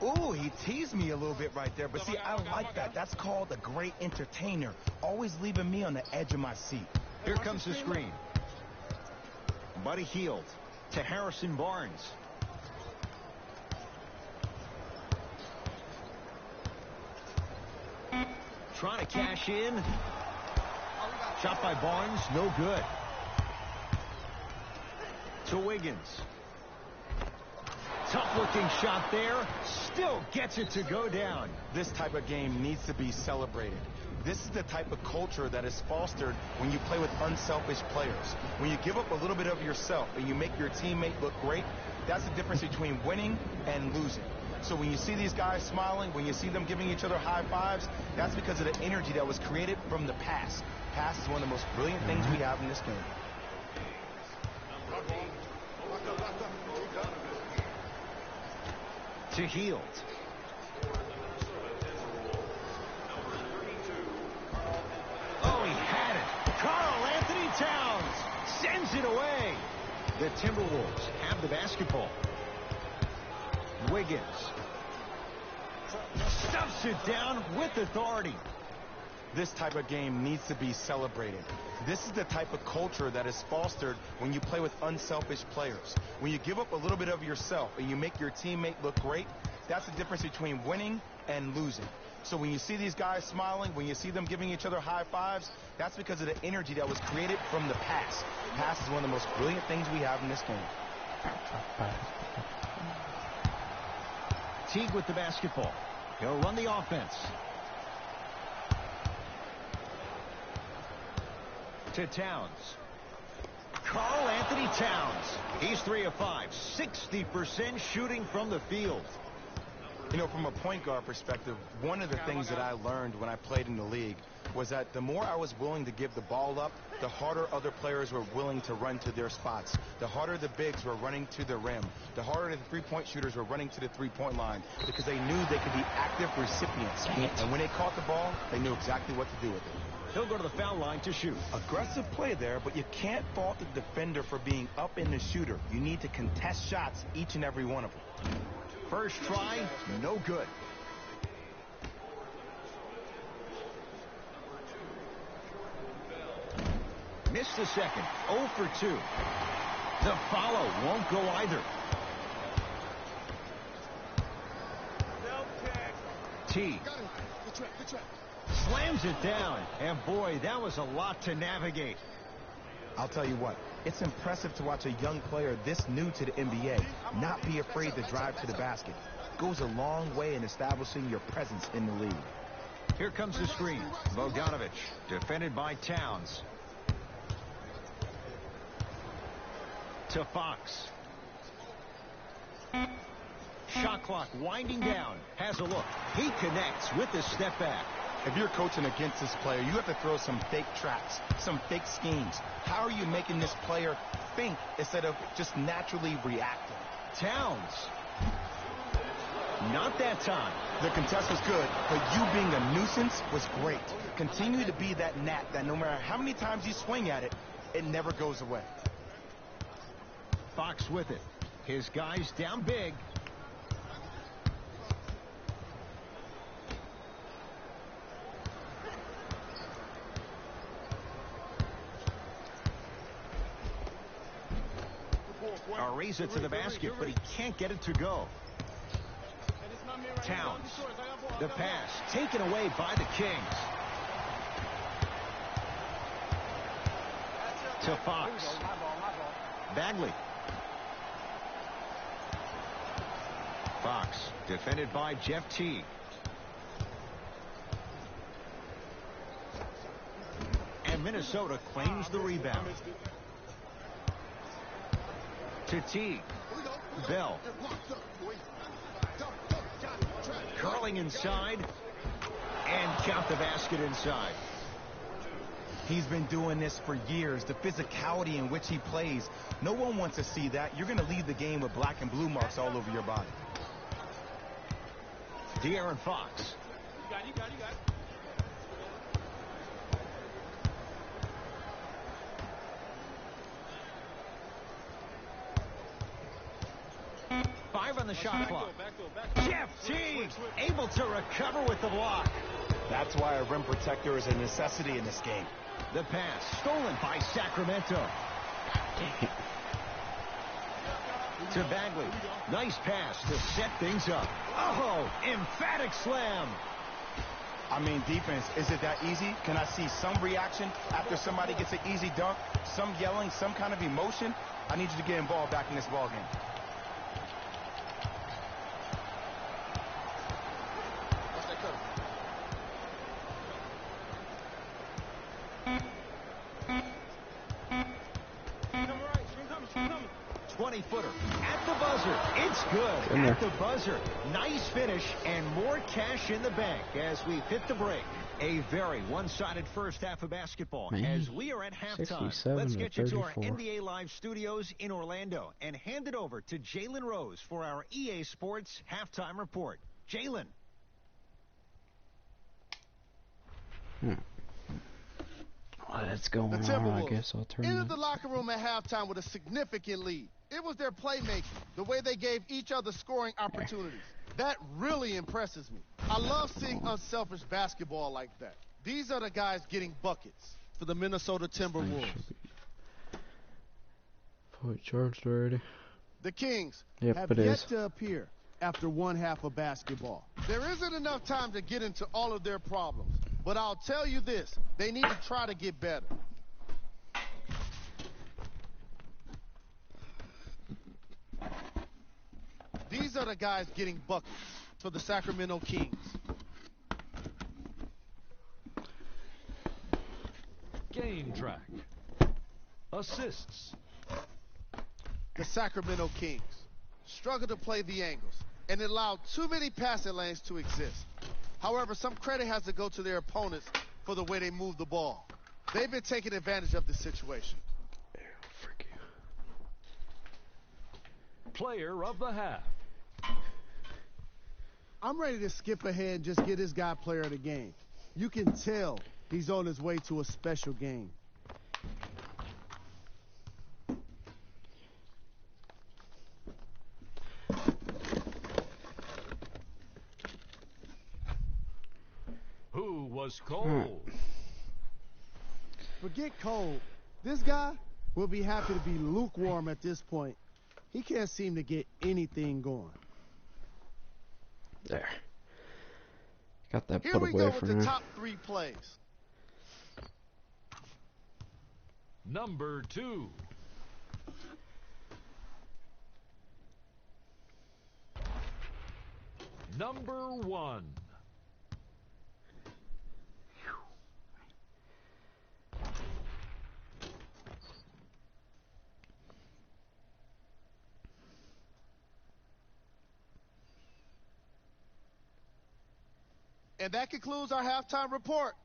Ooh, he teased me a little bit right there. But see, I like that. That's called a great entertainer. Always leaving me on the edge of my seat. Here comes the screen. Buddy Hield to Harrison Barnes. Trying to cash in. Shot by Barnes, no good. To Wiggins. Tough-looking shot there. Still gets it to go down. This type of game needs to be celebrated. This is the type of culture that is fostered when you play with unselfish players. When you give up a little bit of yourself and you make your teammate look great, that's the difference between winning and losing. So when you see these guys smiling, when you see them giving each other high fives, that's because of the energy that was created from the pass. Pass is one of the most brilliant things we have in this game. To Hield. Oh, he had it. Karl Anthony Towns sends it away. The Timberwolves have the basketball. Wiggins stuffs it down with authority. This type of game needs to be celebrated. This is the type of culture that is fostered when you play with unselfish players. When you give up a little bit of yourself and you make your teammate look great, that's the difference between winning and losing. So when you see these guys smiling, when you see them giving each other high fives, that's because of the energy that was created from the pass. Pass is one of the most brilliant things we have in this game. Teague with the basketball. He'll run the offense. To Towns. Karl Anthony Towns. He's 3 of 5. 60% shooting from the field. You know, from a point guard perspective, one of the things that I learned when I played in the league was that the more I was willing to give the ball up, the harder other players were willing to run to their spots. The harder the bigs were running to the rim. The harder the three-point shooters were running to the three-point line because they knew they could be active recipients. And when they caught the ball, they knew exactly what to do with it. He'll go to the foul line to shoot. Aggressive play there, but you can't fault the defender for being up in the shooter. You need to contest shots, each and every one of them. First try, no good. Missed the second. 0 for 2. The follow won't go either. T. Good trap. Slams it down. And boy, that was a lot to navigate. I'll tell you what, it's impressive to watch a young player this new to the NBA not be afraid to drive to the basket. Goes a long way in establishing your presence in the league. Here comes the screen. Bogdanovich, defended by Towns. To Fox. Shot clock winding down. Has a look. He connects with the step back. If you're coaching against this player, you have to throw some fake traps, some fake schemes. How are you making this player think instead of just naturally reacting? Towns. Not that time. The contest was good, but you being a nuisance was great. Continue to be that gnat that no matter how many times you swing at it, it never goes away. Fox with it. His guys down big. Ariza to the basket, but he can't get it to go. Towns. The pass taken away by the Kings. To Fox. Bagley. Fox defended by Jeff Teague. And Minnesota claims the rebound. To Teague. Bell. Curling inside. And count the basket inside. He's been doing this for years. The physicality in which he plays. No one wants to see that. You're going to leave the game with black and blue marks all over your body. De'Aaron Fox. You got it. 5 on the shot clock. Jeff Teague able to recover with the block. That's why a rim protector is a necessity in this game. The pass stolen by Sacramento. To Bagley. Nice pass to set things up. Oh, emphatic slam. I mean, defense, is it that easy? Can I see some reaction after somebody gets an easy dunk? Some yelling, some kind of emotion? I need you to get involved back in this ball game. At the buzzer. It's good. At the buzzer. Nice finish and more cash in the bank as we hit the break. A very one-sided first half of basketball. Man, as we are at halftime. Let's get you to our NBA Live studios in Orlando and hand it over to Jalen Rose for our EA Sports halftime report. Jalen. Well, that's going on. I guess I'll turn entered the locker room at halftime with a significant lead. It was their playmaking, the way they gave each other scoring opportunities. That really impresses me. I love seeing unselfish basketball like that. These are the guys getting buckets for the Minnesota Timberwolves. Boy, charged already. The Kings have yet to appear after one half of basketball. There isn't enough time to get into all of their problems, but I'll tell you this, they need to try to get better. These are the guys getting buckets for the Sacramento Kings. Game track. Assists. The Sacramento Kings struggle to play the angles and allow too many passing lanes to exist. However, some credit has to go to their opponents for the way they move the ball. They've been taking advantage of this situation. Player of the half. I'm ready to skip ahead and just get this guy player of the game. You can tell he's on his way to a special game. Who was cold? Forget cold. This guy will be happy to be lukewarm at this point. He can't seem to get anything going. There. Got that Here put we away go from with the her. top 3 plays. Number 2. Number 1. And that concludes our halftime report.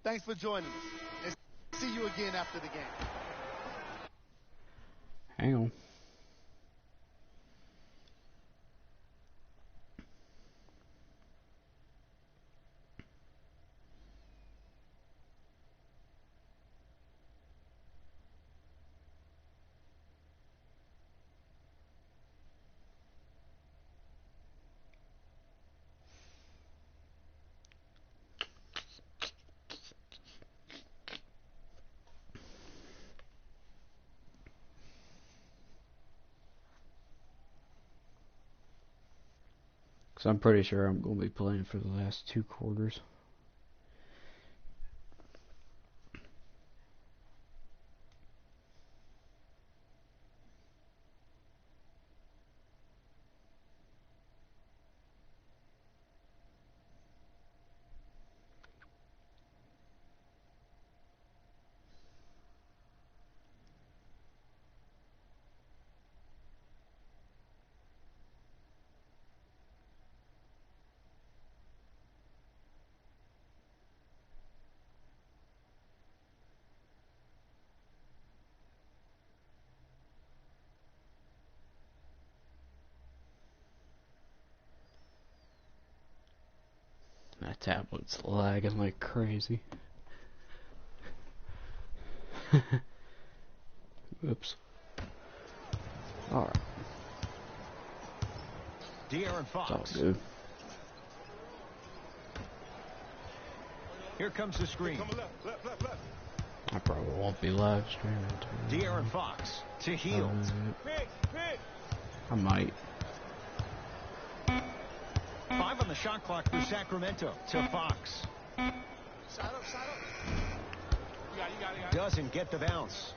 Thanks for joining us. And see you again after the game. Hang on. Because I'm pretty sure I'm going to be playing for the last 2 quarters. My tablet's lagging like crazy. Oops. Alright. De'Aaron Fox. It's all good. Here comes the screen. I probably won't be live streaming tomorrow. De'Aaron Fox to Hield. I might. 5 on the shot clock for Sacramento to Fox. Doesn't get the bounce.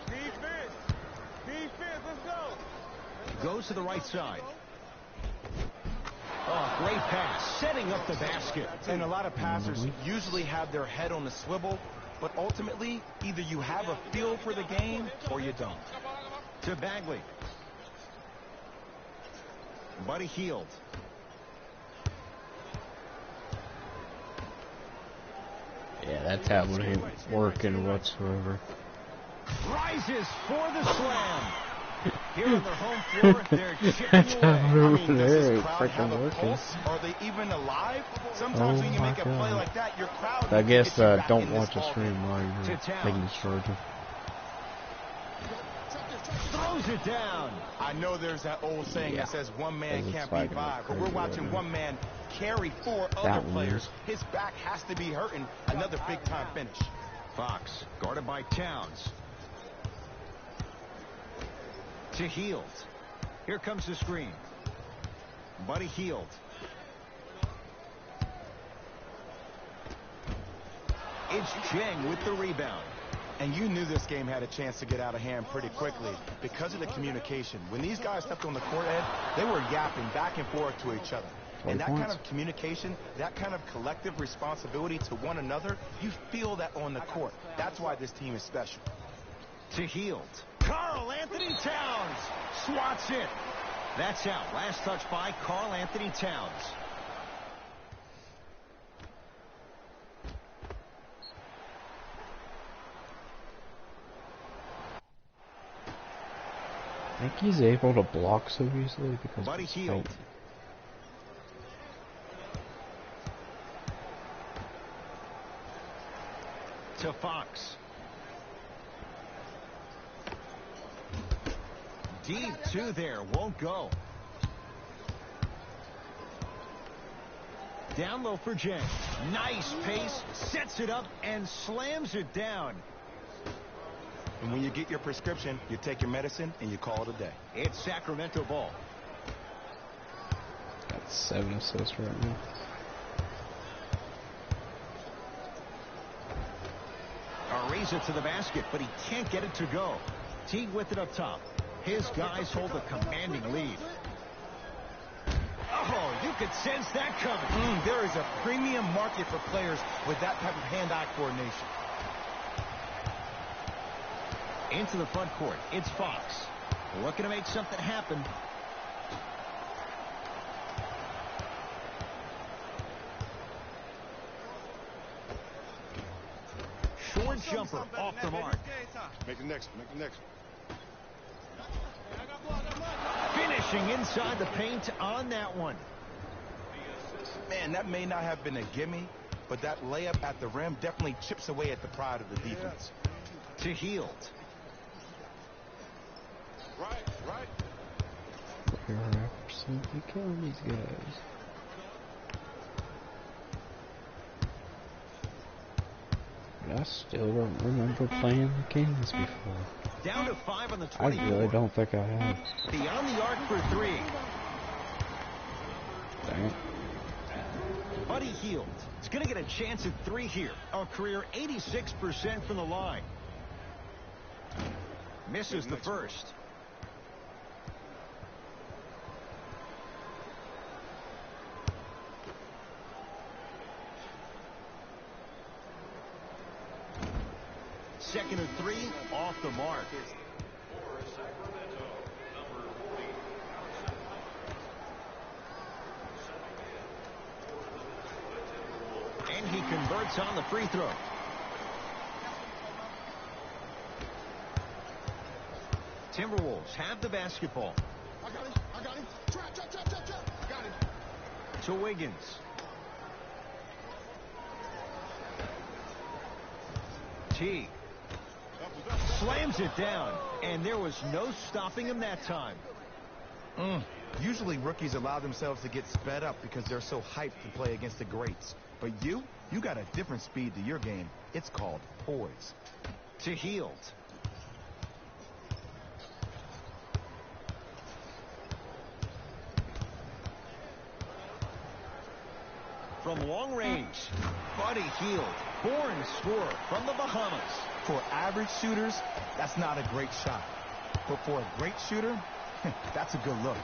Defense, let's go. Goes to the right side. Oh, great pass. Setting up the basket. And a lot of passers usually have their head on the swivel, but ultimately, either you have a feel for the game or you don't. To Bagley. Buddy Hield. Yeah, that tablet ain't working whatsoever. Rises for the slam. Here on their home floor, they're chipping away. I mean, does this crowd have a pulse? Are they even alive? Sometimes when you make a play like that, your crowd... I guess gets you back don't in this watch the ballgame. stream while you're taking this charger. Throws it down. I know there's that old saying that says one man It's can't like beat 5, but we're crazy watching right one man carry 4 That other one players. is. His back has to be hurting. Another big-time finish. Fox guarded by Towns. To Hield. Here comes the screen. Buddy Hield. It's Cheng with the rebound. And you knew this game had a chance to get out of hand pretty quickly because of the communication. When these guys stepped on the court, Ed, they were yapping back and forth to each other. And that kind of communication, that kind of collective responsibility to one another, you feel that on the court. That's why this team is special. To Hield. Karl Anthony Towns swats it. That's out. Last touch by Karl Anthony Towns. I think he's able to block so easily because Buddy of his Hield. height. To Fox. Deep 2 there. Won't go. Down low for Jeng. Nice pace. Sets it up and slams it down. And when you get your prescription, you take your medicine and you call it a day. It's Sacramento ball. Got 7 assists right now. Ariza to the basket, but he can't get it to go. Teague with it up top. His guys hold a commanding lead. Oh, you could sense that coming. There is a premium market for players with that type of hand-eye coordination. Into the front court. It's Fox. Looking to make something happen. Short jumper off the mark. Make the next one. Make the next one. Finishing inside the paint on that one. Man, that may not have been a gimme, but that layup at the rim definitely chips away at the pride of the defense. To Hield. Right. We're absolutely killing these guys. But I still don't remember playing the games before. Down to 5 on the I 24. really don't think I have. Beyond the arc for 3. Dang it. Buddy Hield is going to get a chance at 3 here. A career 86% from the line. Misses the first. Second and 3, off the mark. For Sacramento, number 40, Harrison. And he converts on the free throw. Timberwolves have the basketball. I got him. Trap. Got him. To Wiggins. T. Slams it down, and there was no stopping him that time. Usually rookies allow themselves to get sped up because they're so hyped to play against the greats. But you got a different speed to your game. It's called poise. To Hield. From long range, Buddy Hield, born scorer from the Bahamas. For average shooters, that's not a great shot. But for a great shooter, that's a good look.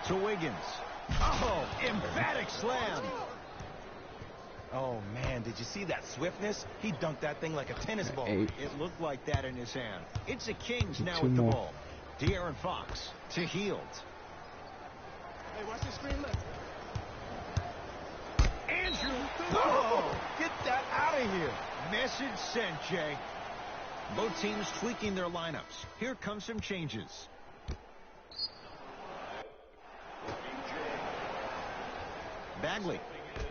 To Wiggins. Oh, emphatic slam. Oh, man, did you see that swiftness? He dunked that thing like a tennis ball. 8. It looked like that in his hand. It's the Kings now 2 with the more. ball. De'Aaron Fox to Hield. Hey, watch your screen left. Andrew. Oh, get that out of here. Message sent, Jay. Both teams tweaking their lineups. Here comes some changes. Bagley.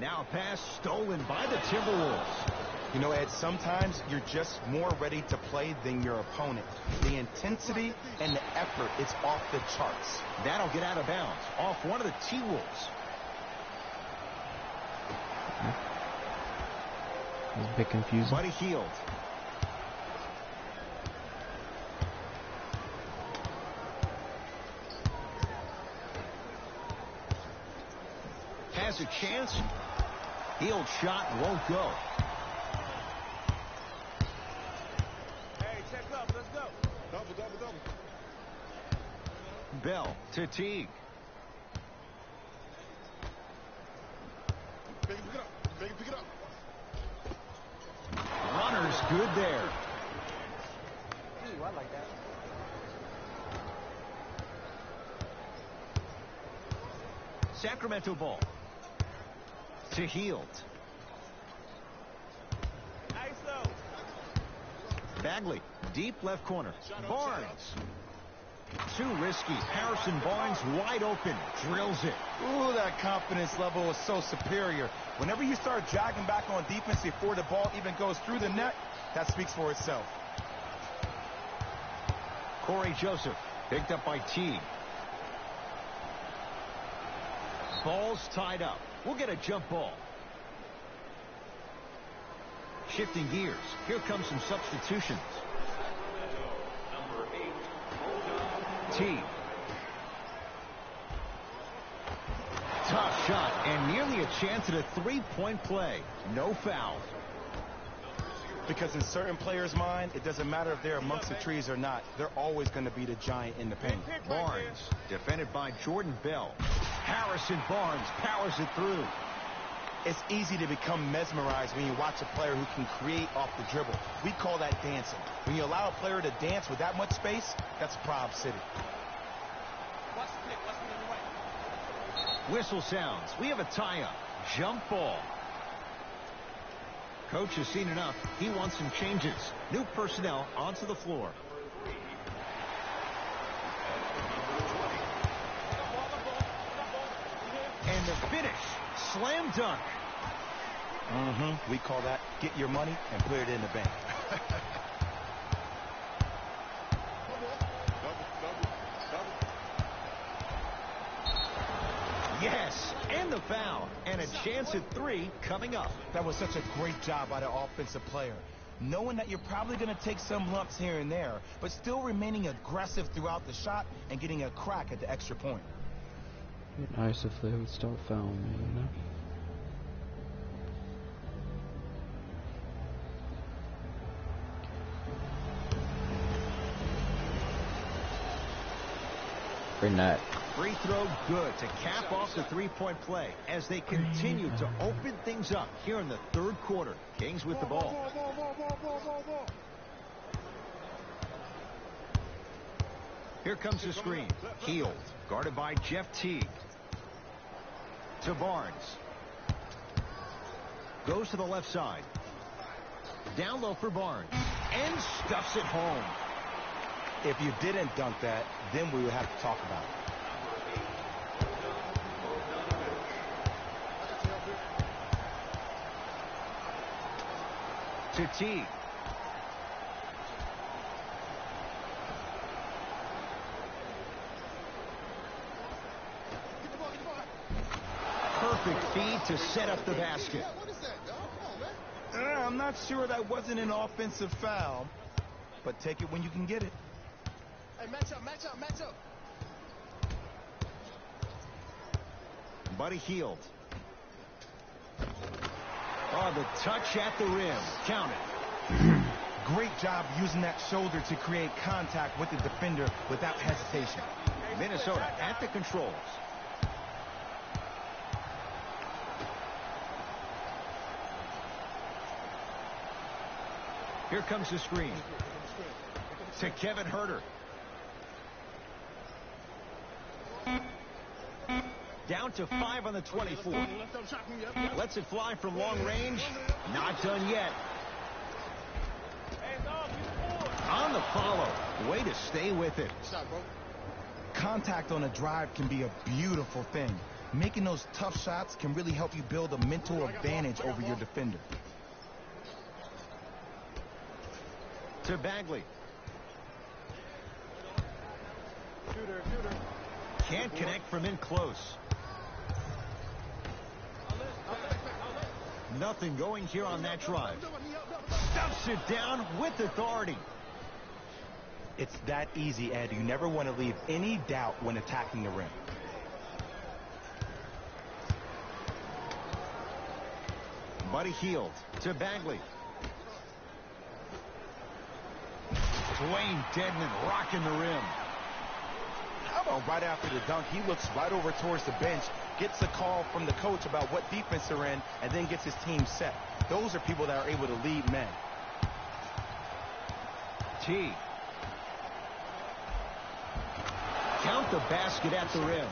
Now a pass stolen by the Timberwolves. You know, Ed, sometimes you're just more ready to play than your opponent. The intensity and the effort is off the charts. That'll get out of bounds off one of the T-Wolves. That was a bit confusing. Buddy Hield. Has a chance. Hield shot won't go. Hey, check up. Let's go. Double. Bell to Teague. Pick it up. Runner's good there. Ooh, I like that. Sacramento ball. To Hield. ISO. Bagley, deep left corner. Barnes. Too risky. Harrison Barnes wide open. Drills it. Ooh, that confidence level is so superior. Whenever you start jogging back on defense before the ball even goes through the net, that speaks for itself. Corey Joseph, picked up by Teague. Ball's tied up. We'll get a jump ball. Shifting gears. Here comes some substitutions. Number 8, Teague. Tough shot and nearly a chance at a three-point play. No foul. Because in certain players' mind, it doesn't matter if they're amongst the trees or not. They're always going to be the giant in the paint. Barnes, defended by Jordan Bell. Harrison Barnes powers it through. It's easy to become mesmerized when you watch a player who can create off the dribble. We call that dancing. When you allow a player to dance with that much space, that's Prob City. Watch the pick. Watch me on the right. Whistle sounds. We have a tie-up. Jump ball. Coach has seen enough. He wants some changes. New personnel onto the floor. And the finish. Slam dunk. We call that get your money and put it in the bank. Double. Yes. And the foul. And a chance at 3 coming up. That was such a great job by the offensive player. Knowing that you're probably going to take some lumps here and there, but still remaining aggressive throughout the shot and getting a crack at the extra point. It'd be nice if they would stop fouling me, you know? Bring that. Free throw good to cap off the three-point play as they continue to open things up here in the third quarter. Kings with the ball. Here comes the screen. Healed. Guarded by Jeff Teague. To Barnes. Goes to the left side. Down low for Barnes. And stuffs it home. If you didn't dunk that, then we would have to talk about it. To Teague. Perfect feed to set up the basket. I'm not sure that wasn't an offensive foul, but take it when you can get it. Hey, match up, match up, match up. Buddy Hield. Oh, the touch at the rim. Count it. Great job using that shoulder to create contact with the defender without hesitation. Minnesota at the controls. Here comes the screen. To Kevin Huerter. Down to 5 on the 24. Lets it fly from long range. Not done yet. On the follow. Way to stay with it. Contact on a drive can be a beautiful thing. Making those tough shots can really help you build a mental advantage over your defender. To Bagley. Can't connect from in close. Nothing going here on that drive. Stuffs it down with authority. It's that easy, Ed. You never want to leave any doubt when attacking the rim. Buddy Hield to Bagley. Dwayne Dedman rocking the rim. How about right after the dunk, he looks right over towards the bench, gets a call from the coach about what defense they're in, and then gets his team set. Those are people that are able to lead men. T. Count the basket at the rim.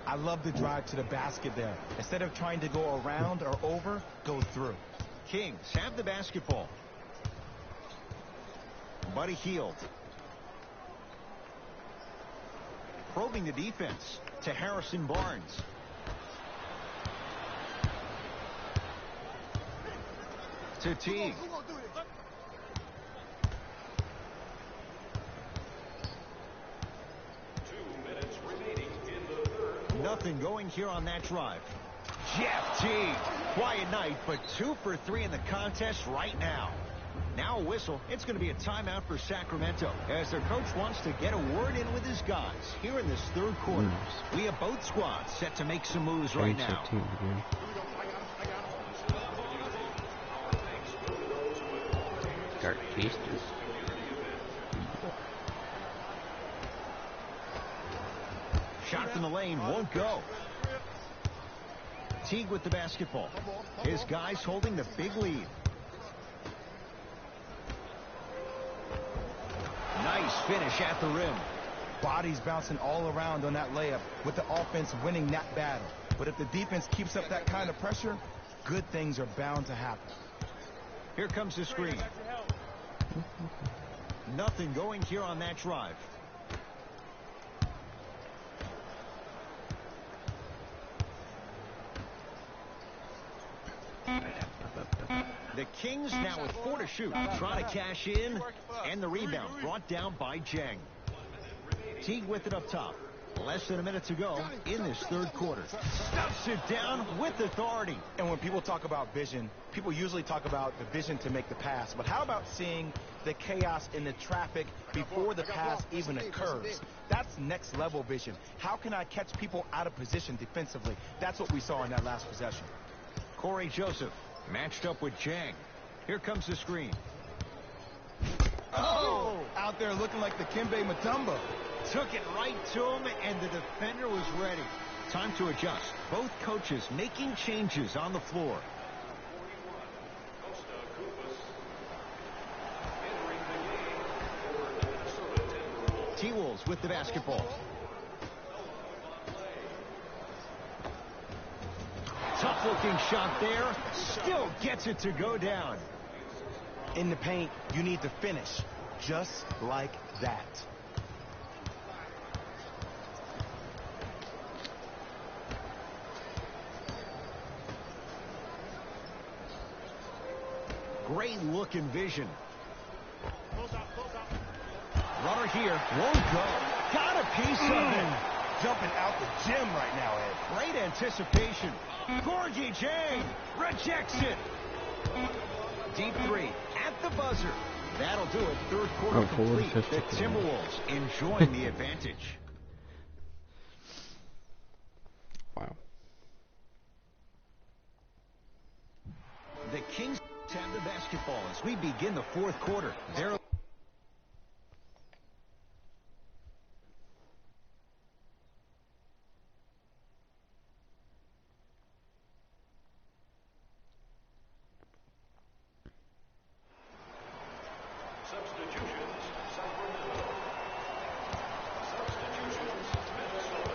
I love the drive to the basket there. Instead of trying to go around or over, go through. Kings have the basketball. Buddy Hield. Probing the defense to Harrison Barnes. To Teague. Nothing going here on that drive. Jeff Teague. Quiet night, but 2 for 3 in the contest right now. Now a whistle. It's going to be a timeout for Sacramento as their coach wants to get a word in with his guys here in this third quarter. We have both squads set to make some moves right now. Dark Pacers. Shot from the lane won't go. Teague with the basketball. His guys holding the big lead. Nice finish at the rim. Bodies bouncing all around on that layup with the offense winning that battle. But if the defense keeps up that kind of pressure, good things are bound to happen. Here comes the screen. Nothing going here on that drive. The Kings now with 4 to shoot, trying to cash in, and the rebound brought down by Jang. Teague with it up top. Less than a minute to go in this third quarter. Stuffs it down with authority. And when people talk about vision, people usually talk about the vision to make the pass. But how about seeing the chaos in the traffic before the pass even occurs? That's next level vision. How can I catch people out of position defensively? That's what we saw in that last possession. Corey Joseph matched up with Jang. Here comes the screen. Oh! Out there looking like the Kimbe Mutombo. Took it right to him, and the defender was ready. Time to adjust. Both coaches making changes on the floor. T-Wolves with the basketball. Tough-looking shot there. Still gets it to go down. In the paint, you need to finish just like that. Great look and vision. Runner here. Won't go. Got a piece of it. Jumping out the gym right now, Ed. Great anticipation. Gorgie Jang rejects it. Deep three at the buzzer. That'll do it. Third quarter complete. The Timberwolves enjoying the advantage. Wow. The Kings have the basketball as we begin the fourth quarter. They're Substitutions, Sacramento. Substitutions, Minnesota.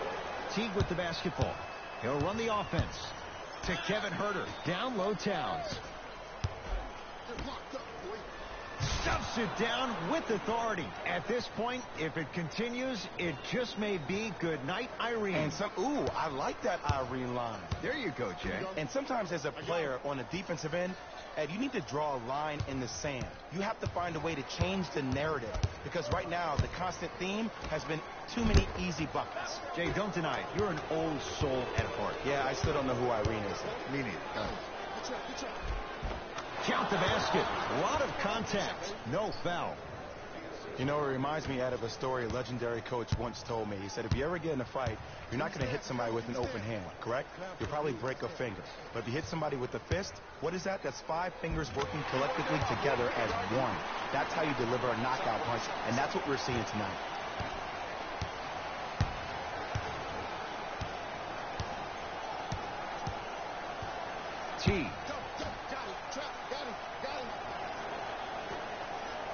Teague with the basketball. He'll run the offense to Kevin Huerter. Down low Towns. Stuffs it down with authority. At this point, if it continues, it just may be good night, Irene. And I like that Irene line. There you go, Jay. And sometimes as a player on the defensive end, Ed, you need to draw a line in the sand. You have to find a way to change the narrative because right now the constant theme has been too many easy buckets. Jay, don't deny it. You're an old soul at heart. Yeah, I still don't know who Irene is. Me neither. Count the basket. A lot of contact. No foul. You know, it reminds me, Ed, of a story a legendary coach once told me. He said, if you ever get in a fight, you're not going to hit somebody with an open hand, correct? You'll probably break a finger. But if you hit somebody with a fist, what is that? That's 5 fingers working collectively together as one. That's how you deliver a knockout punch, and that's what we're seeing tonight. T.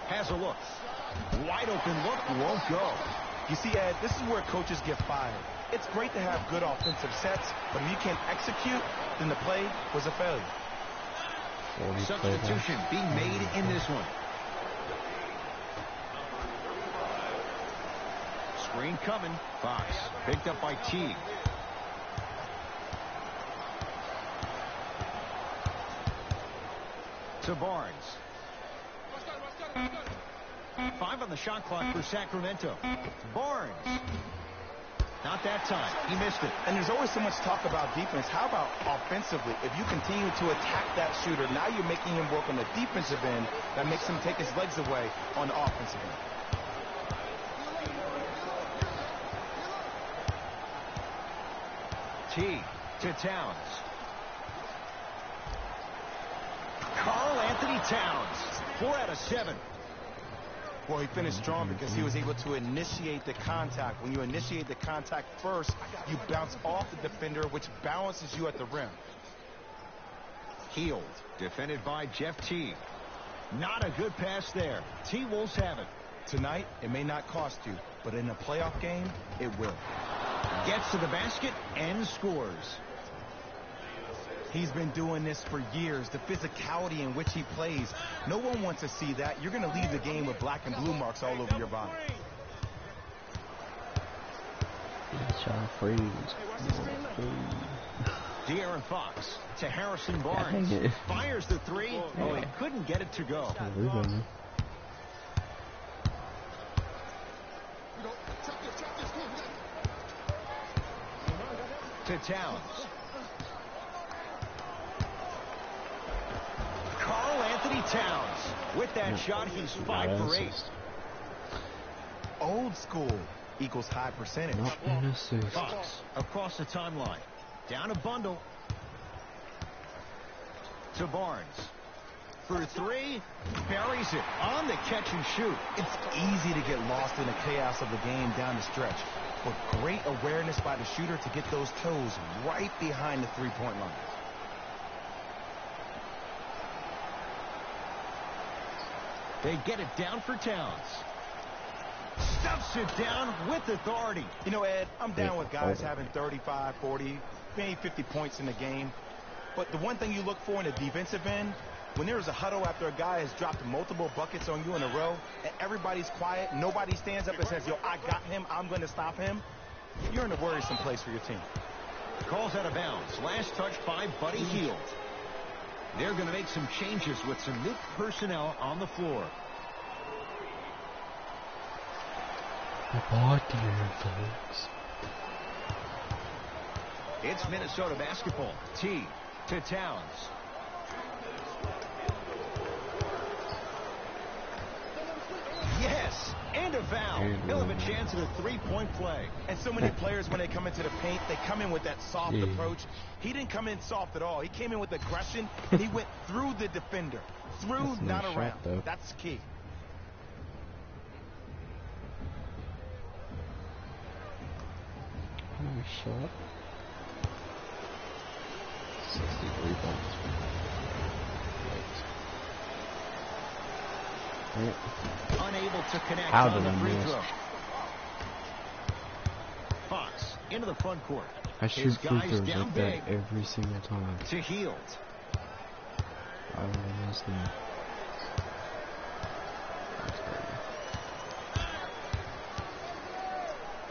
Has a look. Wide open look, won't go. You see, Ed, this is where coaches get fired. It's great to have good offensive sets, but if you can't execute, then the play was a failure. Substitution being made in this one. Screen coming. Fox picked up by Teague. To Barnes. 5 on the shot clock for Sacramento. Barnes. Not that time. He missed it. And there's always so much talk about defense. How about offensively? If you continue to attack that shooter, now you're making him work on the defensive end. That makes him take his legs away on the offensive end. T to Towns. Karl Anthony Towns. 4 out of 7. Well, he finished strong because he was able to initiate the contact. When you initiate the contact first, you bounce off the defender, which balances you at the rim. Healed. Defended by Jeff Teague. Not a good pass there. T-Wolves have it. Tonight, it may not cost you, but in a playoff game, it will. Gets to the basket and scores. He's been doing this for years, the physicality in which he plays. No one wants to see that. You're going to leave the game with black and blue marks all over your body. De'Aaron Fox to Harrison Barnes. Fires the 3. Oh, he couldn't get it to go. to Towns. Karl Anthony Towns. With that shot, he's 5 for 8. Old school equals high percentage. Fox across the timeline. Down a bundle. To Barnes. For 3. Buries it on the catch and shoot. It's easy to get lost in the chaos of the game down the stretch. But great awareness by the shooter to get those toes right behind the three-point line. They get it down for Towns. Stuffs it down with authority. You know, Ed, I'm down with guys having 35, 40, maybe 50 points in the game. But the one thing you look for in the defensive end, when there's a huddle after a guy has dropped multiple buckets on you in a row, and everybody's quiet, nobody stands up and says, yo, I got him, I'm going to stop him, you're in a worrisome place for your team. Calls out of bounds. Last touch by Buddy Hield. They're going to make some changes with some new personnel on the floor. Folks. It's Minnesota basketball. T to Towns. Yes, and a foul. He'll have a chance at a three-point play. And so many players, when they come into the paint, they come in with that soft approach. He didn't come in soft at all. He came in with aggression, and he went through the defender. Through, not around. That's key. Nice shot. 63 points. Unable to connect How on did the I free miss? throw. Fox into the front court. I shoot His free guys throws down like big. that every single time. To Hield. I will miss them.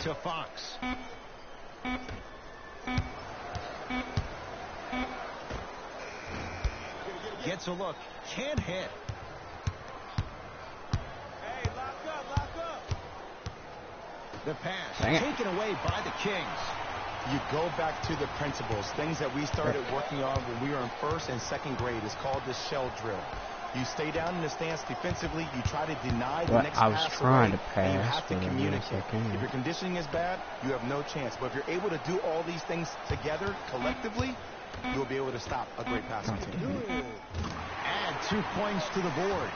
To Fox. Gets a look. Can't hit. Hey, lock up. The pass Dang it. taken away by the Kings. You go back to the principles, things that we started working on when we were in first and second grade. Is called the shell drill. You stay down in the stance defensively. You try to deny the next I was pass trying away, to and you pass, have to but I guess communicate. I can't. If your conditioning is bad, you have no chance. But if you're able to do all these things together, collectively, you'll be able to stop a great passing team. Add 2 points to the board.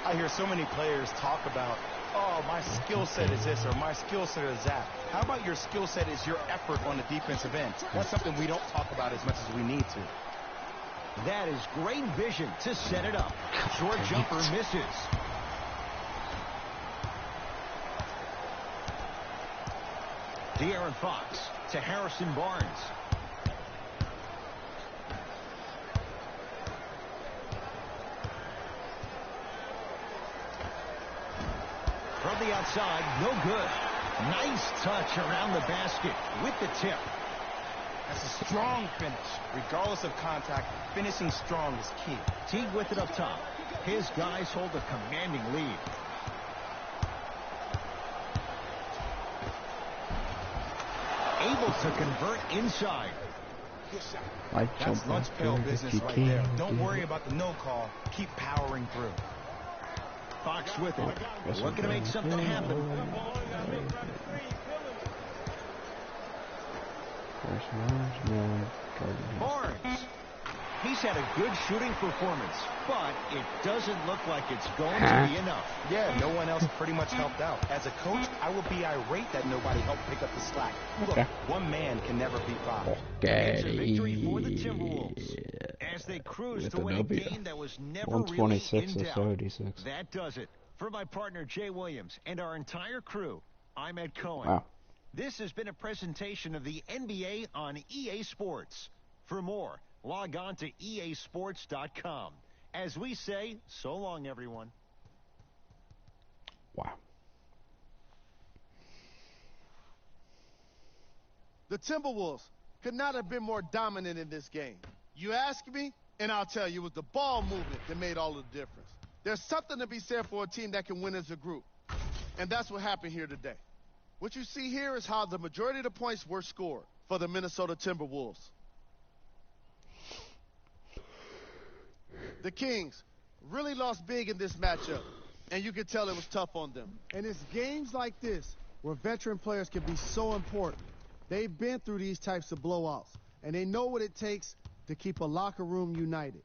I hear so many players talk about, oh, my skill set is this or my skill set is that. How about your skill set is your effort on the defensive end? That's something we don't talk about as much as we need to. That is great vision to set it up. Short jumper misses. De'Aaron Fox to Harrison Barnes. From the outside, no good. Nice touch around the basket with the tip. That's a strong finish. Regardless of contact, finishing strong is key. Teague with it up top. His guys hold a commanding lead. Able to convert inside. That's lunch pail business right there. Don't worry about the no call. Keep powering through. Fox with it. Looking to make something happen. Barnes. He's had a good shooting performance, but it doesn't look like it's going to be enough. Yeah, no one else pretty much helped out. As a coach, I would be irate that nobody helped pick up the slack. Look, one man can never beat five. It's a victory for the Timberwolves as they cruise to win a game that was never really in doubt. That does it. For my partner, Jay Williams, and our entire crew, I'm Ed Cohen. Wow. This has been a presentation of the NBA on EA Sports. For more, log on to easports.com. As we say, so long, everyone. Wow. The Timberwolves could not have been more dominant in this game. You ask me, and I'll tell you, it was the ball movement that made all the difference. There's something to be said for a team that can win as a group. And that's what happened here today. What you see here is how the majority of the points were scored. for the Minnesota Timberwolves. The Kings really lost big in this matchup, and you could tell it was tough on them. And it's games like this where veteran players can be so important. They've been through these types of blowouts, and they know what it takes to keep a locker room united.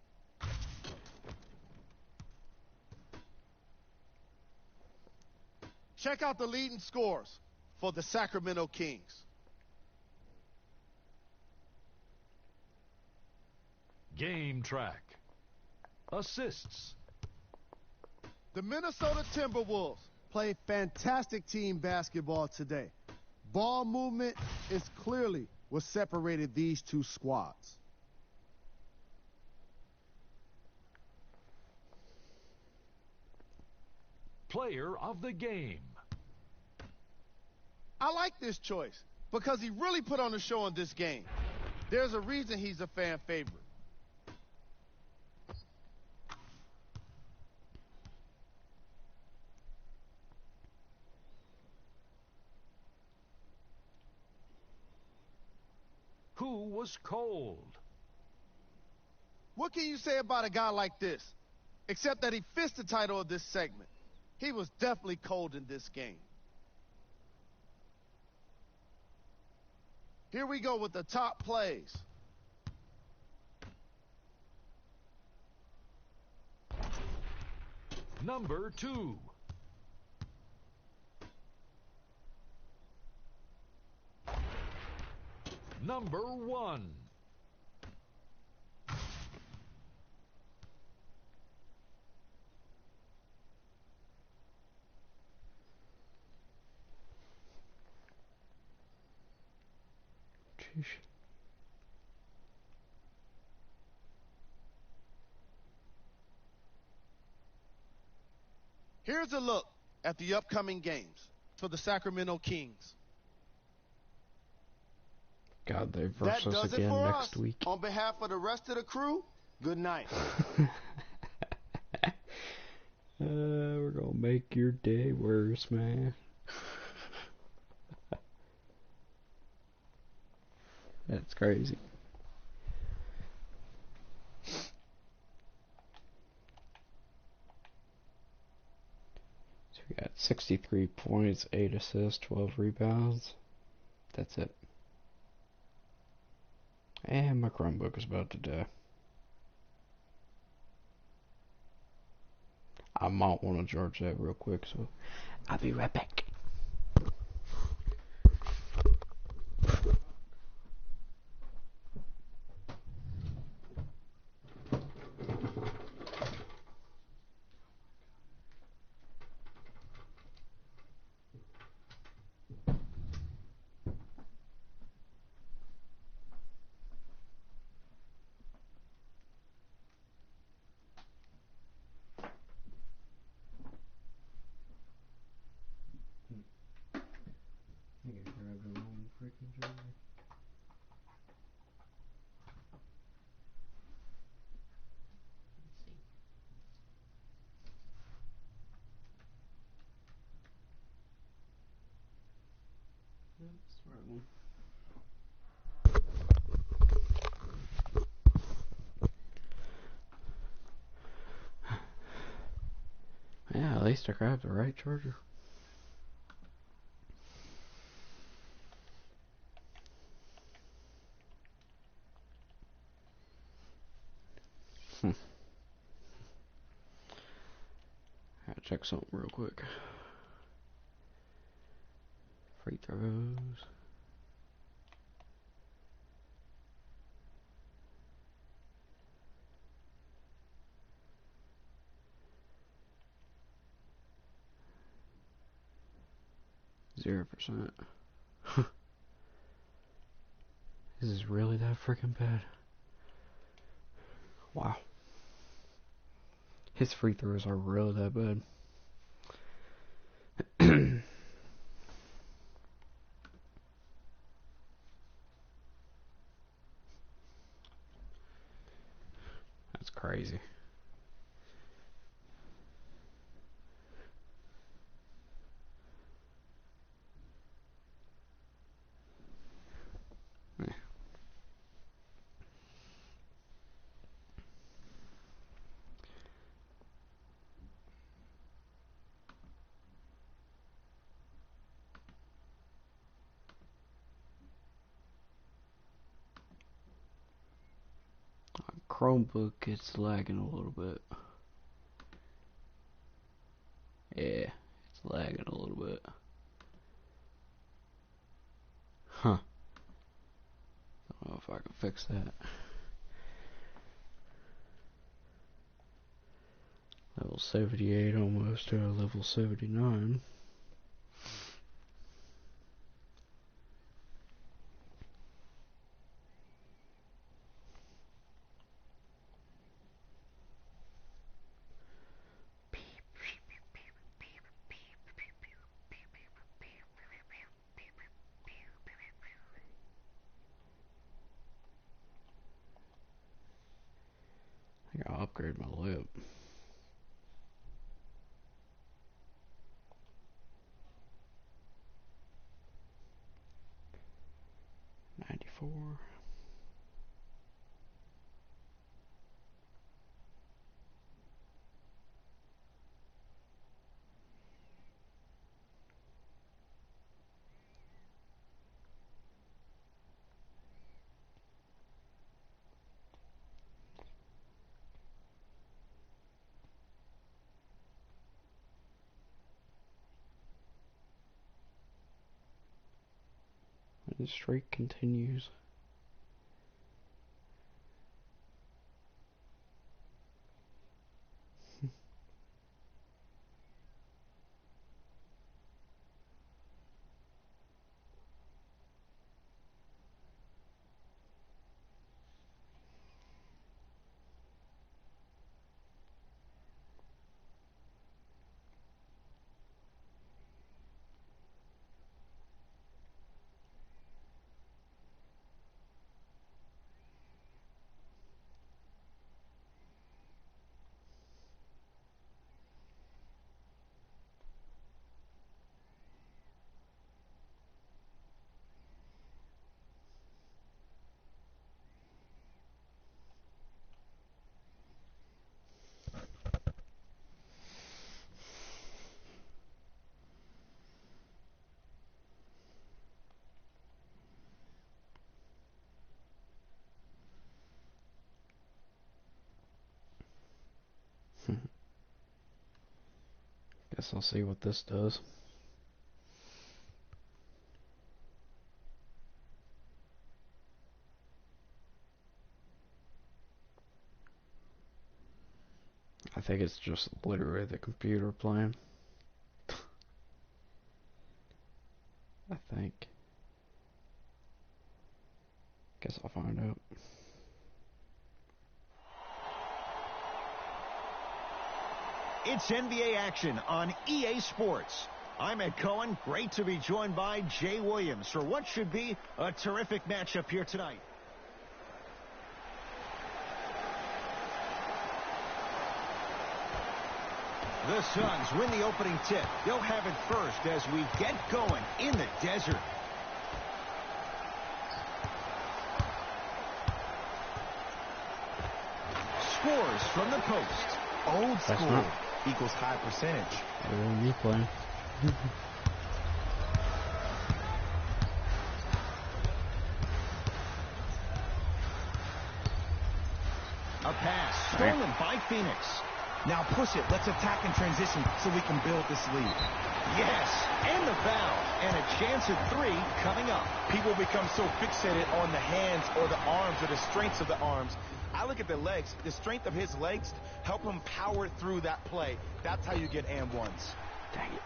Check out the leading scores for the Sacramento Kings. Game track. Assists. The Minnesota Timberwolves play fantastic team basketball today. Ball movement is clearly what separated these two squads. Player of the game. I like this choice because he really put on a show in this game. There's a reason he's a fan favorite. Who was cold? What can you say about a guy like this? Except that he fits the title of this segment. He was definitely cold in this game. Here we go with the top plays. Number 2. Number 1. Sheesh. Here's a look at the upcoming games for the Sacramento Kings. God, they That verse us does it again for next us. week. On behalf of the rest of the crew, good night. We're gonna make your day worse, man. That's crazy. So we got 63 points, 8 assists, 12 rebounds. That's it. And my Chromebook is about to die. I might want to charge that real quick, so I'll be right back. I can grab the wrong freaking charger. That's the right one. Yeah, at least I grabbed the right charger. Gotta check something real quick. Free throws. %. This is really that freaking bad. Wow. His free throws are really that bad. That's crazy. Chromebook, it's lagging a little bit. Yeah, it's lagging a little bit. Huh. Don't know if I can fix that. Level 78 almost to level 79. I gotta upgrade my lip. $94. And the streak continues. Guess I'll see what this does. I think it's just literally the computer playing. I think. Guess I'll find out. It's NBA action on EA Sports. I'm Ed Cohen. Great to be joined by Jay Williams for what should be a terrific matchup here tonight. The Suns win the opening tip. They'll have it first as we get going in the desert. Scores from the post. Old school equals high percentage. Better than you playing. A pass stolen by Phoenix. Now push it. Let's attack in transition so we can build this lead. Yes, and the foul. And a chance at three coming up. People become so fixated on the hands or the arms or the strengths of the arms. I look at the legs. The strength of his legs help him power through that play. That's how you get and ones. Dang it.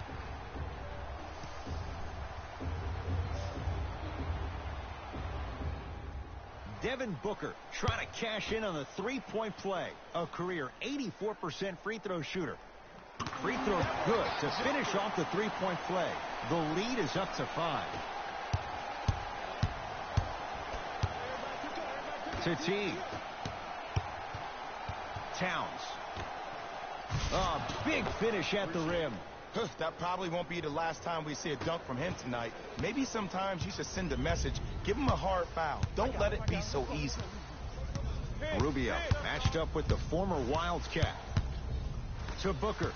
Devin Booker trying to cash in on the three-point play. A career 84% free throw shooter. Free throw good to finish off the three-point play. The lead is up to 5. T. Towns. A big finish at the rim. That probably won't be the last time we see a dunk from him tonight. Maybe sometimes you should send a message. Give him a hard foul. Don't let it be so easy. Rubio matched up with the former Wildcat. To Booker.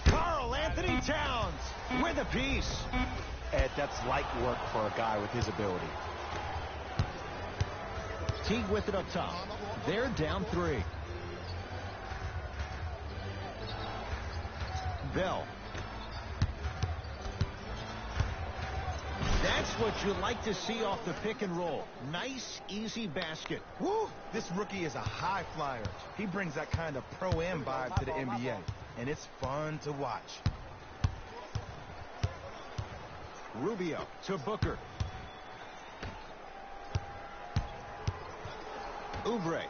Karl Anthony Towns with a piece. Ed, that's light work for a guy with his ability. Teague with it up top. They're down 3. Bell. That's what you like to see off the pick and roll. Nice, easy basket. Woo! This rookie is a high flyer. He brings that kind of pro-am vibe to the NBA, and it's fun to watch. Rubio to Booker. Oubre.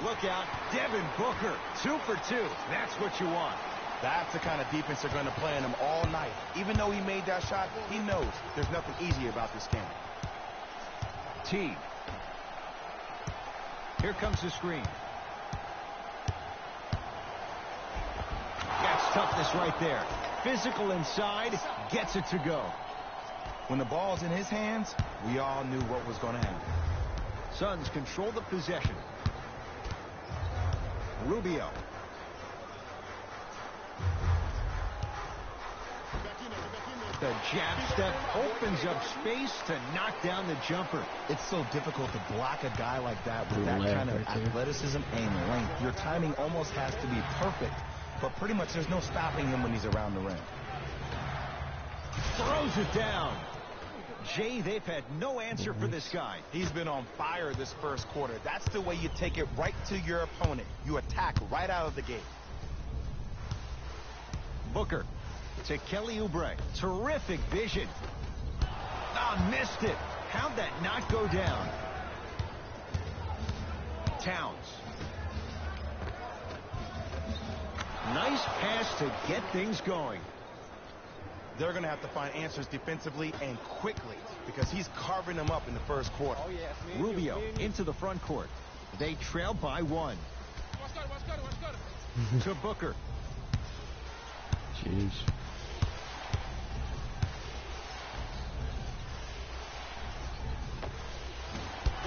Look out, Devin Booker, 2 for 2. That's what you want. That's the kind of defense they're going to play on him all night. Even though he made that shot, he knows there's nothing easy about this game. Teague. Here comes the screen. That's toughness right there. Physical inside, gets it to go. When the ball's in his hands, we all knew what was going to happen. Suns control the possession. Rubio. The jab step opens up space to knock down the jumper. It's so difficult to block a guy like that with that kind of athleticism and length. Your timing almost has to be perfect, but pretty much there's no stopping him when he's around the rim. Throws it down. Jay, they've had no answer for this guy. He's been on fire this first quarter. That's the way you take it right to your opponent. You attack right out of the gate. Booker to Kelly Oubre. Terrific vision. Ah, missed it. How'd that not go down? Towns. Nice pass to get things going. They're going to have to find answers defensively and quickly because he's carving them up in the first quarter. Rubio into the front court. They trail by 1. To Booker. Jeez.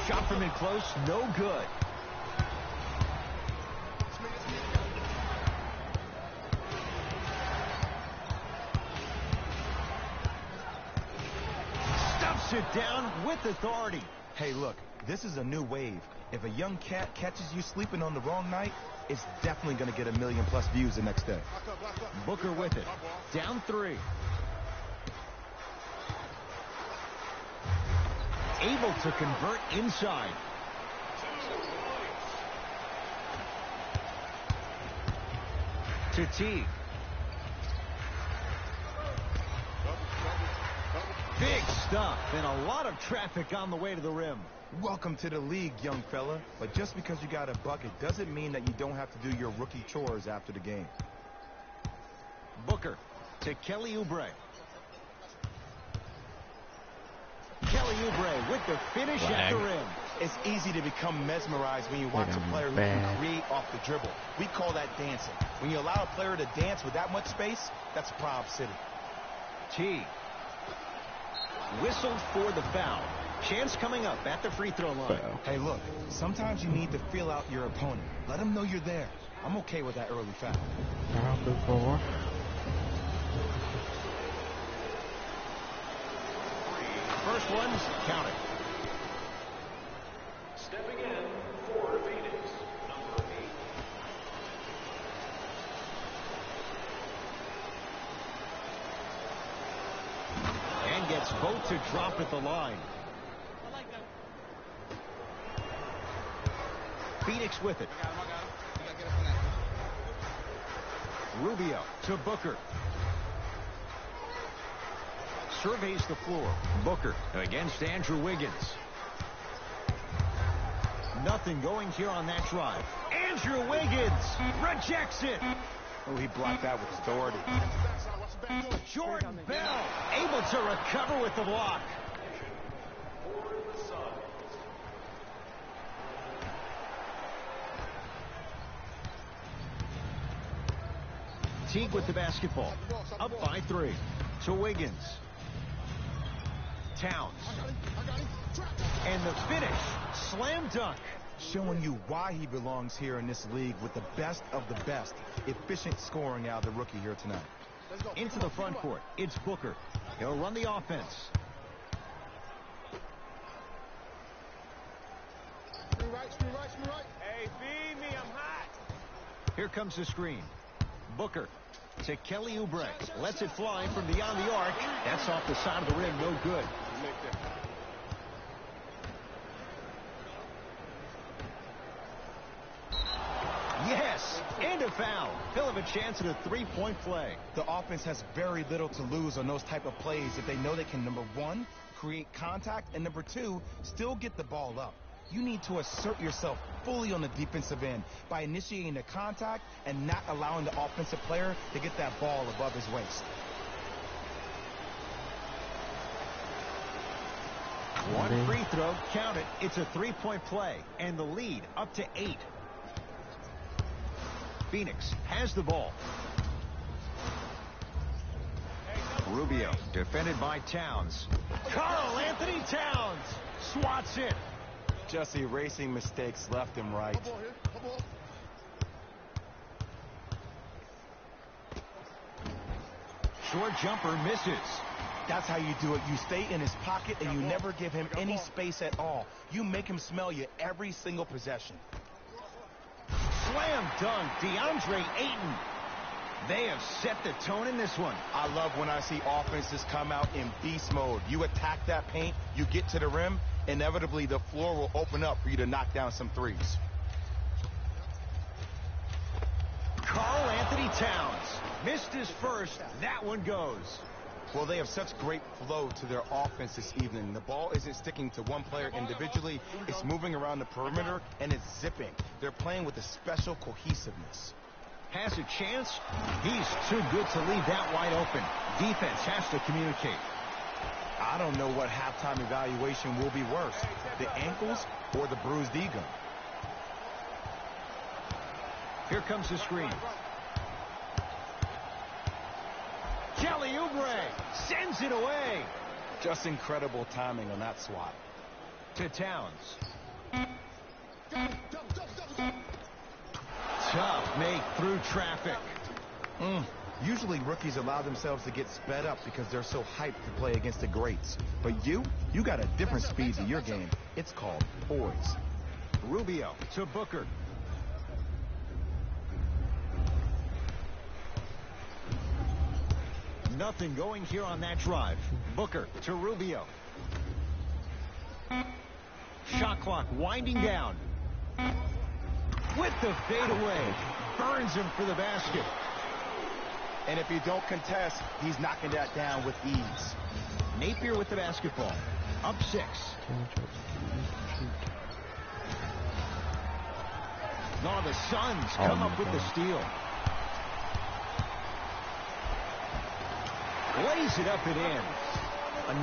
Shot from in close, no good. Stuffs it down with authority. Hey, look, this is a new wave. If a young cat catches you sleeping on the wrong night, it's definitely going to get 1 million+ views the next day. Booker with it. Down 3. Able to convert inside. To Teague. Big stuff and a lot of traffic on the way to the rim. Welcome to the league, young fella. But just because you got a bucket doesn't mean that you don't have to do your rookie chores after the game. Booker to Kelly Oubre. Kelly Oubre with the finish at the rim. It's easy to become mesmerized when you watch a player who can create off the dribble. We call that dancing. When you allow a player to dance with that much space, that's Prob City. Teague. Whistled for the foul. Chance coming up at the free throw line. Hey, look, sometimes you need to feel out your opponent. Let them know you're there. I'm okay with that early foul. First one's counted. Stepping in for Phoenix, number 8. And gets both to drop at the line. Phoenix with it. Rubio to Booker. Surveys the floor. Booker against Andrew Wiggins. Nothing going here on that drive. Andrew Wiggins rejects it. Oh, he blocked that with authority. Jordan Bell able to recover with the block. Teague with the basketball. Up by 3. To Wiggins. Towns. And the finish. Slam dunk. showing you why he belongs here in this league with the best of the best. Efficient scoring out of the rookie here tonight. Into the front court, it's Booker. He'll run the offense. Screen right. Hey, feed me, I'm hot. Here comes the screen. Booker to Kelly Oubre. Lets it fly from beyond the arc. That's off the side of the rim, no good. Yes, and a foul. He'll have a chance at a three-point play. The offense has very little to lose on those type of plays if they know they can, number one, create contact, and number two, still get the ball up. You need to assert yourself fully on the defensive end by initiating the contact and not allowing the offensive player to get that ball above his waist. One free throw, count it. It's a three-point play, and the lead up to 8. Phoenix has the ball. Rubio defended by Towns. Karl Anthony Towns swats it. Just erasing mistakes left and right. Short jumper misses. That's how you do it. You stay in his pocket and you never give him any space at all. You make him smell you every single possession. Slam dunk, DeAndre Ayton. They have set the tone in this one. I love when I see offenses come out in beast mode. You attack that paint, you get to the rim, inevitably the floor will open up for you to knock down some threes. Karl Anthony Towns missed his first. That one goes. Well, they have such great flow to their offense this evening. The ball isn't sticking to one player individually. It's moving around the perimeter, and it's zipping. They're playing with a special cohesiveness. Has a chance. He's too good to leave that wide open. Defense has to communicate. I don't know what halftime evaluation will be worse, the ankles or the bruised ego. Here comes the screen. Kelly Oubre sends it away. Just incredible timing on that swat. To Towns. Tough make through traffic. Usually rookies allow themselves to get sped up because they're so hyped to play against the greats. But you got a different speed to your game. It's called poise. Rubio to Booker. Nothing going here on that drive. Booker to Rubio. Shot clock winding down. With the fadeaway. Burns him for the basket. And if you don't contest, he's knocking that down with ease. Napier with the basketball. Up 6. No, the Suns come up with the steal. Lays it up and in.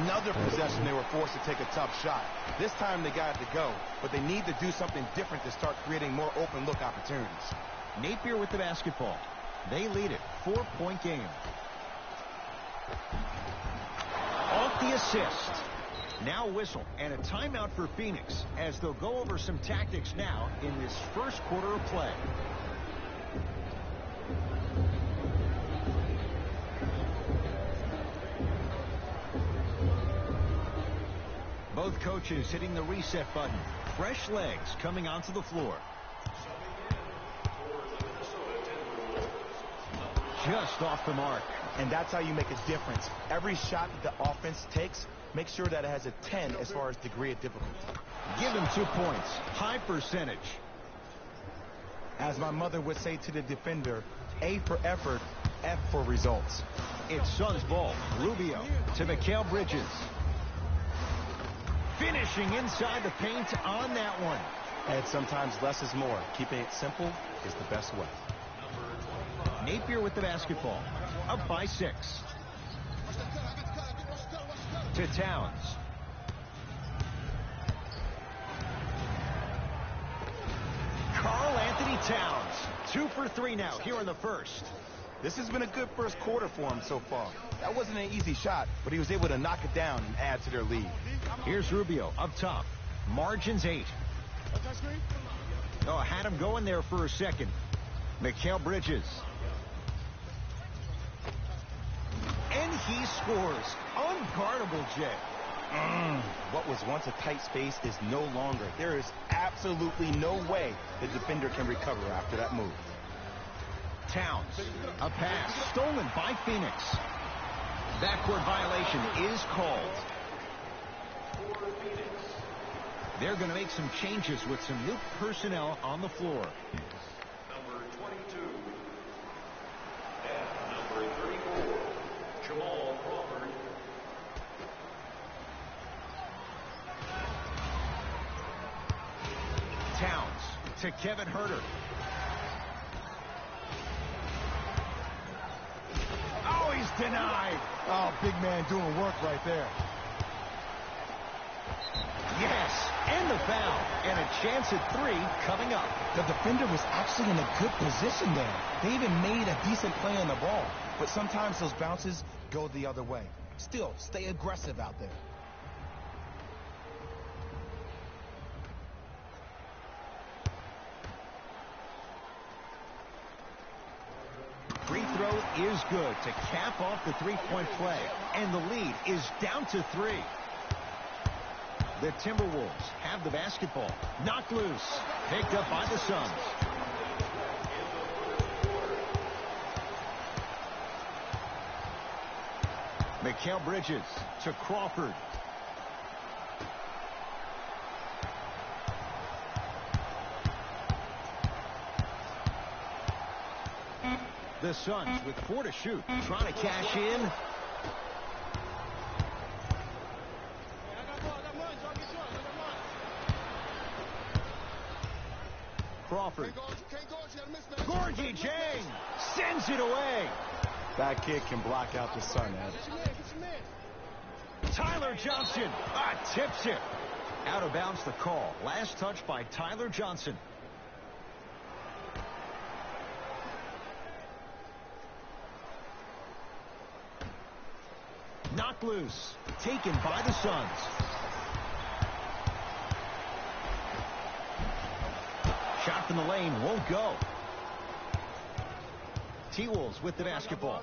Another possession they were forced to take a tough shot. This time they got it to go, but they need to do something different to start creating more open look opportunities. Napier with the basketball. They lead it. 4-point game. Off the assist. Now whistle and a timeout for Phoenix as they'll go over some tactics now in this first quarter of play. Both coaches hitting the reset button. Fresh legs coming onto the floor. Just off the mark. And that's how you make a difference. Every shot that the offense takes, make sure that it has a 10 as far as degree of difficulty. Give him 2 points. High percentage. As my mother would say to the defender, A for effort, F for results. It's Suns ball. Rubio to Mikal Bridges. Finishing inside the paint on that one. And sometimes less is more. Keeping it simple is the best way. Napier with the basketball. Up by 6. To Towns. Karl Anthony Towns. 2 for 3 now here in the first. This has been a good first quarter for him so far. That wasn't an easy shot, but he was able to knock it down and add to their lead. Here's Rubio up top. Margins 8. Oh, had him going there for a second. Mikal Bridges. And he scores. Unguardable, Jay. What was once a tight space is no longer. There is absolutely no way the defender can recover after that move. Towns. A pass stolen by Phoenix. Backcourt violation is called. They're going to make some changes with some new personnel on the floor. Number 22 and number 34, Jamal Crawford. Towns to Kevin Huerter. Oh, he's denied. Oh, big man doing work right there. Yes, and the foul. And a chance at 3 coming up. The defender was actually in a good position there. They even made a decent play on the ball. But sometimes those bounces go the other way. Still, stay aggressive out there. Free throw is good to cap off the three-point play. And the lead is down to 3. The Timberwolves have the basketball. Knocked loose. Picked up by the Suns. Mikal Bridges to Crawford. The Suns with 4 to shoot. Trying to cash in. Crawford. Gorgie Jang sends it away. That kid can block out the sun, Ed. Tyler Johnson tips it. Out of bounds the call. Last touch by Tyler Johnson. Knocked loose. Taken by the Suns. Shot from the lane won't go. T-Wolves with the basketball.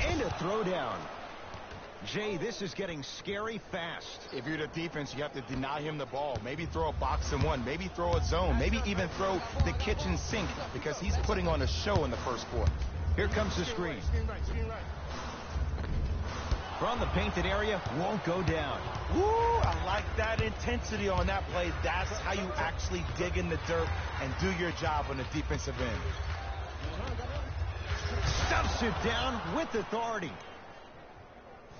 And a throwdown. Jay, this is getting scary fast. If you're the defense, you have to deny him the ball. Maybe throw a box and one. Maybe throw a zone. Maybe even throw the kitchen sink because he's putting on a show in the first quarter. Here comes the screen. From the painted area, won't go down. Woo! I like that intensity on that play. That's how you actually dig in the dirt and do your job on the defensive end. Stuffs it down with authority.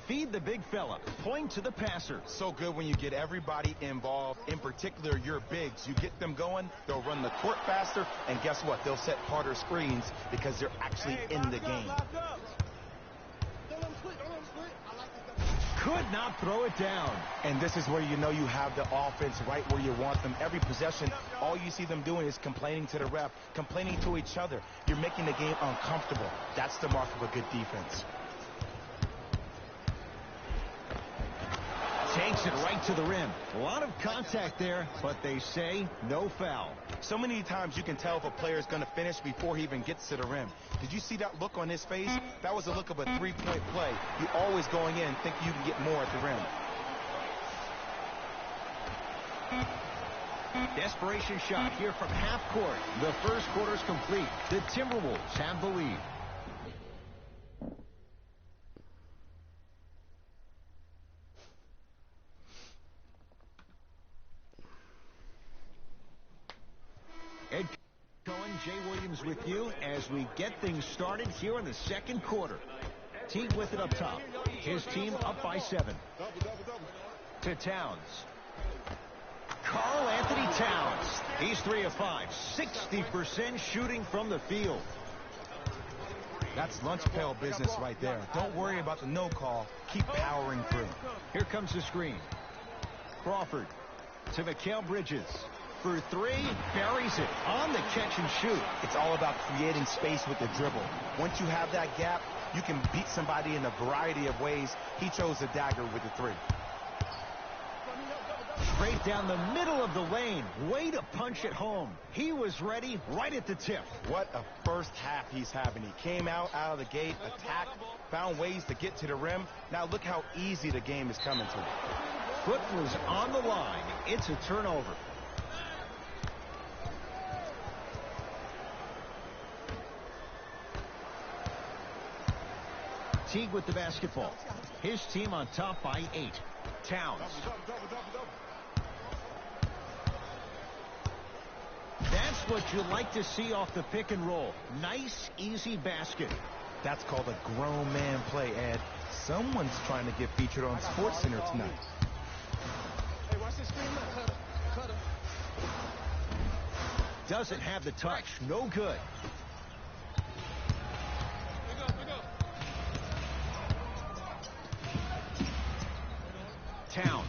Feed the big fella. Point to the passer. So good when you get everybody involved, in particular your bigs. You get them going, they'll run the court faster, and guess what? They'll set harder screens because they're actually in the game. Could not throw it down. And this is where you know you have the offense right where you want them. Every possession, all you see them doing is complaining to the ref, complaining to each other. You're making the game uncomfortable. That's the mark of a good defense. Takes it right to the rim. A lot of contact there, but they say no foul. So many times you can tell if a player is going to finish before he even gets to the rim. Did you see that look on his face? That was a look of a three-point play. You always going in think you can get more at the rim. Desperation shot here from half court. The first quarter's complete. The Timberwolves have the lead. Ed Cohen, Jay Williams with you as we get things started here in the second quarter. Teague with it up top. His team up by 7. To Towns. Karl Anthony Towns. He's 3 of 5. 60% shooting from the field. That's lunch pail business right there. Don't worry about the no call. Keep powering through. Here comes the screen. Crawford to Mikal Bridges. For 3, buries it on the catch and shoot. It's all about creating space with the dribble. Once you have that gap, you can beat somebody in a variety of ways. He chose the dagger with the 3. Straight down the middle of the lane. Way to punch it home. He was ready right at the tip. What a first half he's having. He came out of the gate, attacked, found ways to get to the rim. Now look how easy the game is coming to him. Foot was on the line. It's a turnover. Teague with the basketball. His team on top by 8. Towns. That's what you like to see off the pick and roll. Nice, easy basket. That's called a grown man play, Ed. Someone's trying to get featured on SportsCenter tonight. Hey, watch this screen. Cut him. Doesn't have the touch. No good. Towns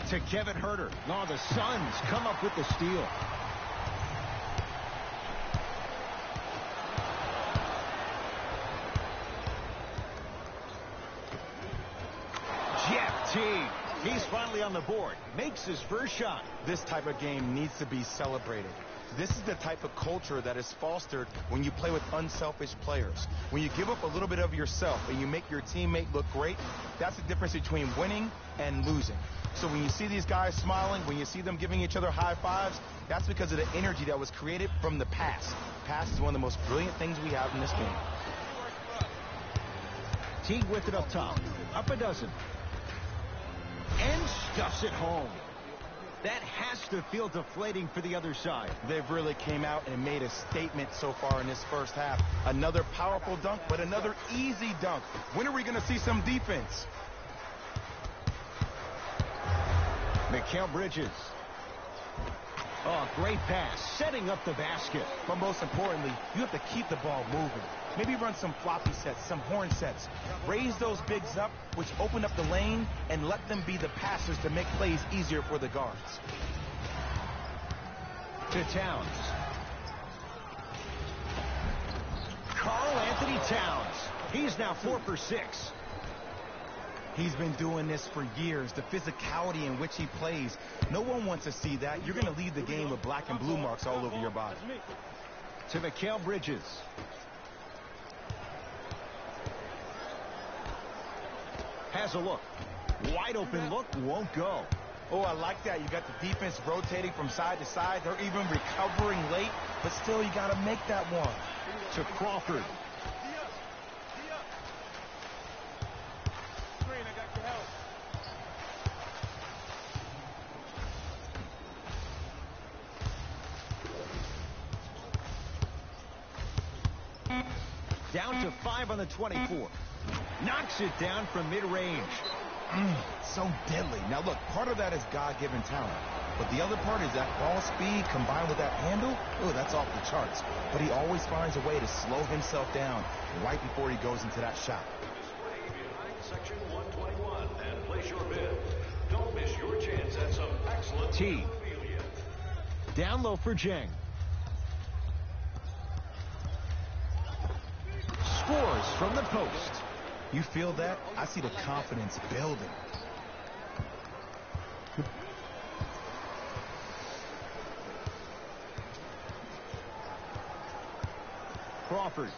to Kevin Huerter. Oh, the Suns come up with the steal. Jeff Teague. He's finally on the board. Makes his first shot. This type of game needs to be celebrated. This is the type of culture that is fostered when you play with unselfish players. When you give up a little bit of yourself and you make your teammate look great, that's the difference between winning and losing. So when you see these guys smiling, when you see them giving each other high fives, that's because of the energy that was created from the pass. Pass is one of the most brilliant things we have in this game. Teague with it up top. Up a dozen. And stuffs it home. That has to feel deflating for the other side. They've really came out and made a statement so far in this first half. Another powerful dunk, but another easy dunk. When are we going to see some defense? Mikal Bridges. Oh, great pass. Setting up the basket. But most importantly, you have to keep the ball moving. Maybe run some floppy sets, some horn sets. Raise those bigs up, which open up the lane, and let them be the passers to make plays easier for the guards. To Towns. Karl Anthony Towns. He's now 4 for 6. He's been doing this for years. The physicality in which he plays. No one wants to see that. You're going to leave the game with black and blue marks all over your body. To Mikal Bridges. Has a look. Wide open look. Won't go. Oh, I like that. You got the defense rotating from side to side. They're even recovering late, but still you got to make that one. To Crawford. Down to 5 on the 24. Knocks it down from mid-range. So deadly. Now look, part of that is God-given talent. But the other part is that ball speed combined with that handle. Oh, that's off the charts. But he always finds a way to slow himself down right before he goes into that shot. Display behind section 121 and place your bid. Don't miss your chance at some excellent memorabilia. Down low for Jeng. Scores from the post. You feel that? I see the confidence building. Crawford